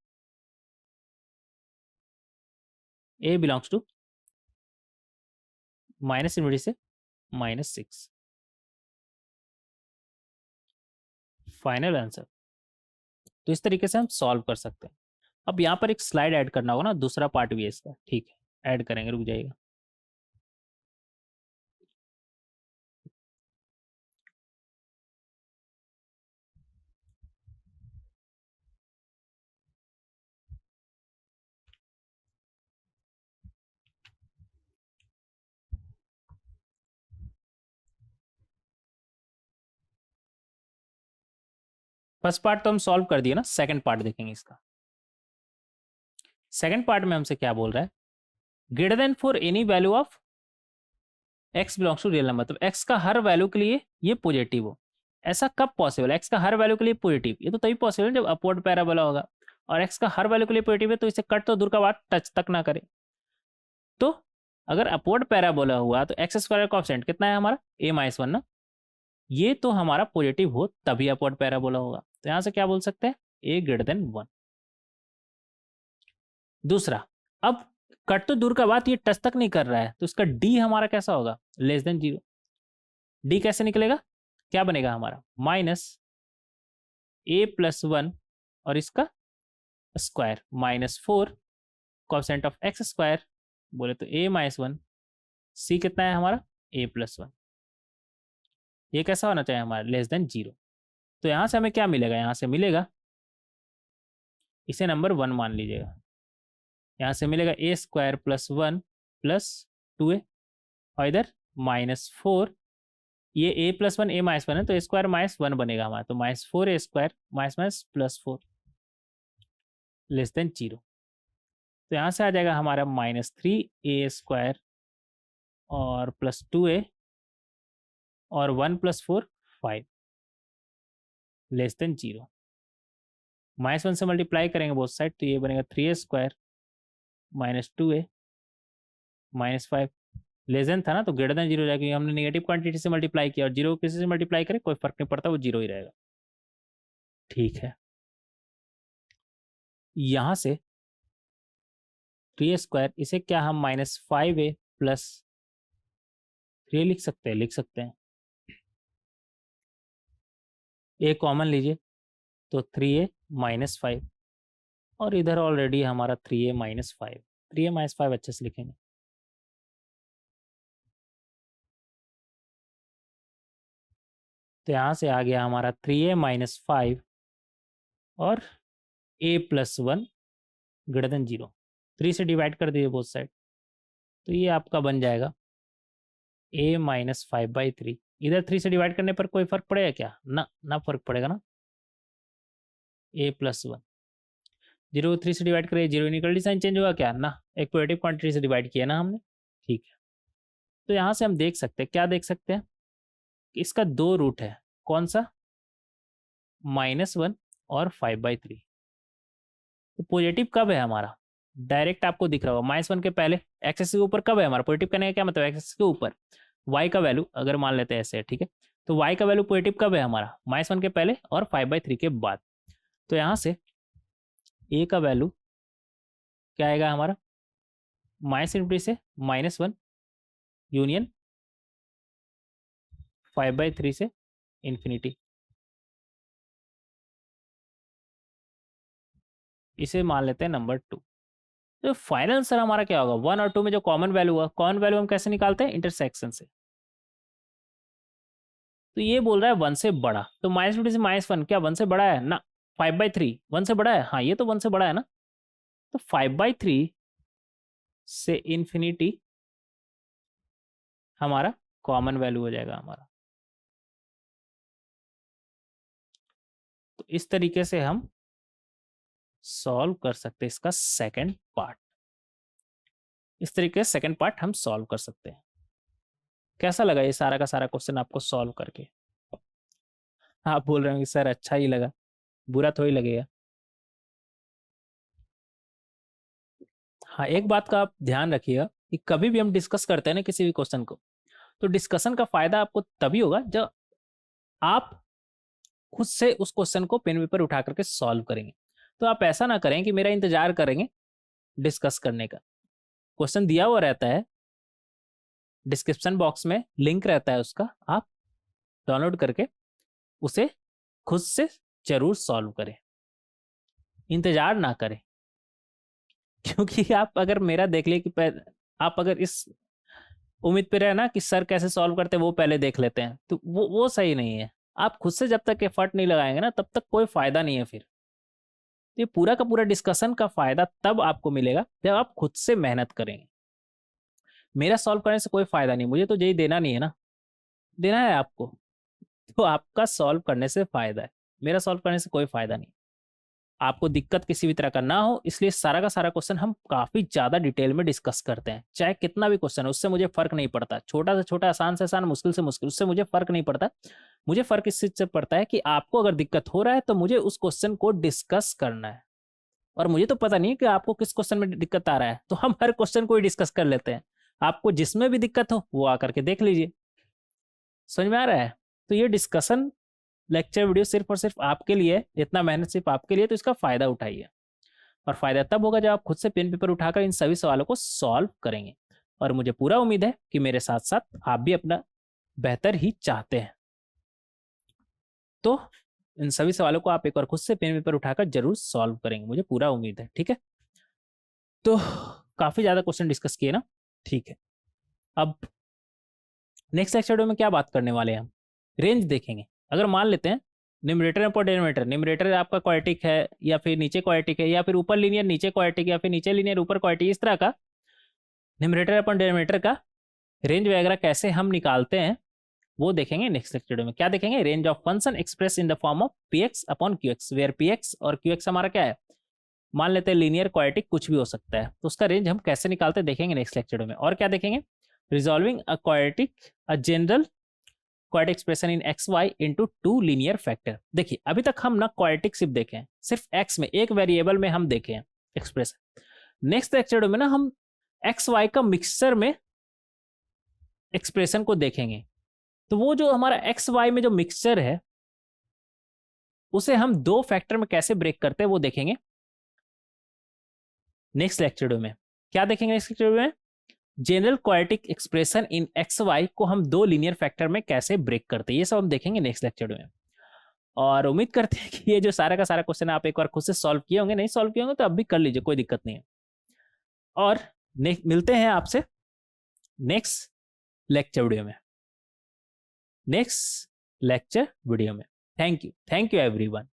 a बिलोंग्स टू -∞ से -6, फाइनल आंसर। तो इस तरीके से हम सॉल्व कर सकते हैं। अब यहाँ पर एक स्लाइड ऐड करना होगा ना, दूसरा पार्ट भी है इसका, ठीक है ऐड करेंगे, रुक जाइएगा। फर्स्ट पार्ट तो हम सॉल्व कर दिए ना, सेकंड पार्ट देखेंगे इसका। सेकंड पार्ट में हमसे क्या बोल रहा है, greater than for any value of x belongs to real number, मतलब x का हर वैल्यू के लिए ये पॉजिटिव हो। ऐसा कब पॉसिबल है, x का हर वैल्यू के लिए पॉजिटिव, ये तो तभी पॉसिबल है जब अपवर्ड पैराबोला होगा, और x का हर वैल्यू के लिए पॉजिटिव है तो इसे कट तो दूर का बात टच तक ना करे। तो अगर अपवर्ड पैराबोला हुआ तो एक्स स्क्वायर का कोएफिशिएंट कितना है हमारा, a -1 ना, ये तो हमारा पॉजिटिव हो तभी अपवर्ड पैराबोला होगा। तो यहां से क्या बोल सकते हैं, a ग्रेटर देन 1। दूसरा, अब कट तो दूर का बात, ये टच तक नहीं कर रहा है, तो इसका d हमारा कैसा होगा, लेस देन 0। d कैसे निकलेगा, क्या बनेगा हमारा, -a + 1 और इसका square -4 coefficient of x square, बोले तो a -1, c कितना है हमारा, a + 1। ये कैसा होना चाहिए हमारा, लेस देन 0। तो यहां से हमें क्या मिलेगा, यहां से मिलेगा, इसे नंबर 1 मान लीजिएगा, यहाँ से मिलेगा a² + 1 + 2a, और इधर -4, ये a + 1 a -1 है तो a² -1 बनेगा हमारा, तो -4a² +4 लेस देन 0। तो यहाँ से आ जाएगा हमारा -3a² और +2a और 1 + 4 5 <0। -1 से मल्टीप्लाई करेंगे बोथ साइड, तो ये बनेगा 3a² -2a -5 था ना, तो ग्रेटर देन 0 हो जाएगा, क्योंकि हमने नेगेटिव क्वांटिटी से मल्टीप्लाई किया, और 0 किसी से मल्टीप्लाई करे कोई फर्क नहीं पड़ता, वो 0 ही रहेगा। ठीक है, यहाँ से 3a² इसे क्या हम -5a + 3 लिख सकते हैं? लिख सकते हैं। a कॉमन लीजिए, तो 3a - 5, और इधर ऑलरेडी हमारा 3a - 5, 3a - 5 अच्छे से लिखेंगे। तो यहाँ से आ गया हमारा 3a - 5 और a + 1 ग्रेटर देन 0। 3 से डिवाइड कर दीजिए बोथ साइड, तो ये आपका बन जाएगा a - 5/3। इधर 3 से डिवाइड करने पर कोई फर्क पड़ेगा क्या? ना, ना फर्क पड़ेगा ना। a + 1, 0 को 3 से डिवाइड करिए, 0 इनइक्वालिटी साइन चेंज होगा क्या? ना, एक पॉजिटिव क्वांटिटी से डिवाइड किया ना हमने। ठीक है, तो यहाँ से हम देख सकते हैं, क्या देख सकते हैं कि इसका 2 रूट है। कौन सा? -1 और 5/3। तो पॉजिटिव कब है हमारा? डायरेक्ट आपको दिख रहा होगा, -1 के पहले एक्सेस के ऊपर कब है हमारा? पॉजिटिव करने का क्या मतलब? एक्सेस के ऊपर y का वैल्यू अगर मान लेते हैं ऐसे, ठीक है, तो y का वैल्यू पॉजिटिव कब है हमारा? -1 के पहले और 5/3 के बाद। तो यहाँ से a का वैल्यू क्या आएगा हमारा? -∞ से -1 यूनियन 5/3 से इन्फिनिटी। इसे मान लेते हैं नंबर 2। तो फाइनल आंसर हमारा क्या होगा? 1 और 2 में जो कॉमन वैल्यू हुआ, कॉमन वैल्यू हम कैसे निकालते हैं? इंटरसेक्शन से। तो ये बोल रहा है 1 से बड़ा, तो -∞ से -1 क्या 1 से बड़ा है? ना। 5/3 1 से बड़ा है? हाँ, ये तो 1 से बड़ा है ना। तो 5/3 से इन्फिनिटी हमारा कॉमन वैल्यू हो जाएगा हमारा। तो इस तरीके से हम सॉल्व कर सकते हैं इसका सेकंड पार्ट। इस तरीके से सेकंड पार्ट हम सॉल्व कर सकते हैं। कैसा लगा ये सारा का सारा क्वेश्चन आपको सॉल्व करके? आप बोल रहे हो कि सर अच्छा ही लगा, बुरा थोड़ी लगेगा। हाँ, एक बात का आप ध्यान रखिएगा कि कभी भी हम डिस्कस करते हैं ना किसी भी क्वेश्चन को, तो डिस्कशन का फायदा आपको तभी होगा जब आप खुद से उस क्वेश्चन को पेन पेपर उठा करके सॉल्व करेंगे। तो आप ऐसा ना करें कि मेरा इंतजार करेंगे डिस्कस करने का। क्वेश्चन दिया हुआ रहता है, डिस्क्रिप्शन बॉक्स में लिंक रहता है उसका, आप डाउनलोड करके उसे खुद से जरूर सॉल्व करें, इंतजार ना करें। क्योंकि आप अगर मेरा देख लिए कि आप अगर इस उम्मीद पे रहे ना कि सर कैसे सॉल्व करते हैं वो पहले देख लेते हैं, तो वो सही नहीं है। आप खुद से जब तक एफर्ट नहीं लगाएंगे ना, तब तक कोई फायदा नहीं है फिर। ये पूरा का पूरा डिस्कशन का फायदा तब आपको मिलेगा जब आप खुद से मेहनत करेंगे। मेरा सॉल्व करने से कोई फायदा नहीं, मुझे तो यही देना नहीं है ना, देना है आपको, तो आपका सॉल्व करने से फायदा है, मेरा सॉल्व करने से कोई फायदा नहीं। आपको दिक्कत किसी भी तरह का ना हो, इसलिए सारा का सारा क्वेश्चन हम काफी ज्यादा डिटेल में डिस्कस करते हैं। चाहे कितना भी क्वेश्चन है उससे मुझे फर्क नहीं पड़ता, छोटा से छोटा, आसान से आसान, मुश्किल से मुश्किल, उससे मुझे फर्क नहीं पड़ता। मुझे फर्क इस चीज से पड़ता है कि आपको अगर दिक्कत हो रहा है तो मुझे उस क्वेश्चन को डिस्कस करना है, और मुझे तो पता नहीं कि आपको किस क्वेश्चन में दिक्कत आ रहा है, तो हम हर क्वेश्चन को ही डिस्कस कर लेते हैं। आपको जिसमें भी दिक्कत हो वो आकर के देख लीजिए। समझ में आ रहा है? तो ये डिस्कशन लेक्चर वीडियो सिर्फ और सिर्फ आपके लिए, इतना मेहनत सिर्फ आपके लिए, तो इसका फायदा उठाइए। और फायदा तब होगा जब आप खुद से पेन पेपर उठाकर इन सभी सवालों को सॉल्व करेंगे। और मुझे पूरा उम्मीद है कि मेरे साथ साथ आप भी अपना बेहतर ही चाहते हैं। तो इन सभी सवालों को आप एक बार खुद से पेन पेपर उठाकर जरूर सॉल्व करेंगे, मुझे पूरा उम्मीद है। ठीक है, तो काफी ज्यादा क्वेश्चन डिस्कस किए ना। ठीक है, अब नेक्स्ट लेक्चर में क्या बात करने वाले हैं? हम रेंज देखेंगे। अगर मान लेते हैं न्यूमरेटर और डिनोमिनेटर, न्यूमरेटर आपका क्वाड्रेटिक है या फिर नीचे क्वाड्रेटिक है, या फिर ऊपर लीनियर नीचे क्वाड्रेटिक, या फिर नीचे लीनियर ऊपर क्वाड्रेटिक, इस तरह का न्यूमरेटर अपन डिनोमिनेटर का रेंज वगैरह कैसे हम निकालते हैं वो देखेंगे नेक्स्ट लेक्चर में। क्या देखेंगे? Range of function express in the form of px upon qx, where px और qx हमारा क्या है? मान लेते हैं लीनियर क्वाड्रेटिक कुछ भी हो सकता है, तो उसका रेंज हम कैसे निकालते हैं देखेंगे नेक्स्ट लेक्चर में। और क्या देखेंगे, resolving a quadratic a general quadratic expression in x y into 2 linear factor. देखिए अभी तक हम ना क्वाड्रेटिक सिर्फ देखे हैं, सिर्फ एक्स में एक वेरिएबल में हम देखे हैं एक्सप्रेशन। नेक्स्ट लेक्चर में ना हम एक्स वाई का मिक्सचर में एक्सप्रेशन को देखेंगे। तो वो जो हमारा एक्स वाई में जो मिक्सचर है उसे हम 2 फैक्टर में कैसे ब्रेक करते हैं वो देखेंगे नेक्स्ट लेक्चर में। क्या देखेंगे नेक्स्ट लेक्चर में, general quadratic expression in x y को हम 2 लीनियर फैक्टर में कैसे ब्रेक करते हैं, ये सब हम देखेंगे नेक्स्ट लेक्चर में। और उम्मीद करते हैं कि ये जो सारा का सारा क्वेश्चन आप एक बार खुद से सॉल्व किए होंगे, नहीं सॉल्व किए होंगे तो अब भी कर लीजिए, कोई दिक्कत नहीं है। और मिलते हैं आपसे नेक्स्ट लेक्चर वीडियो में, नेक्स्ट लेक्चर वीडियो में। Thank you everyone.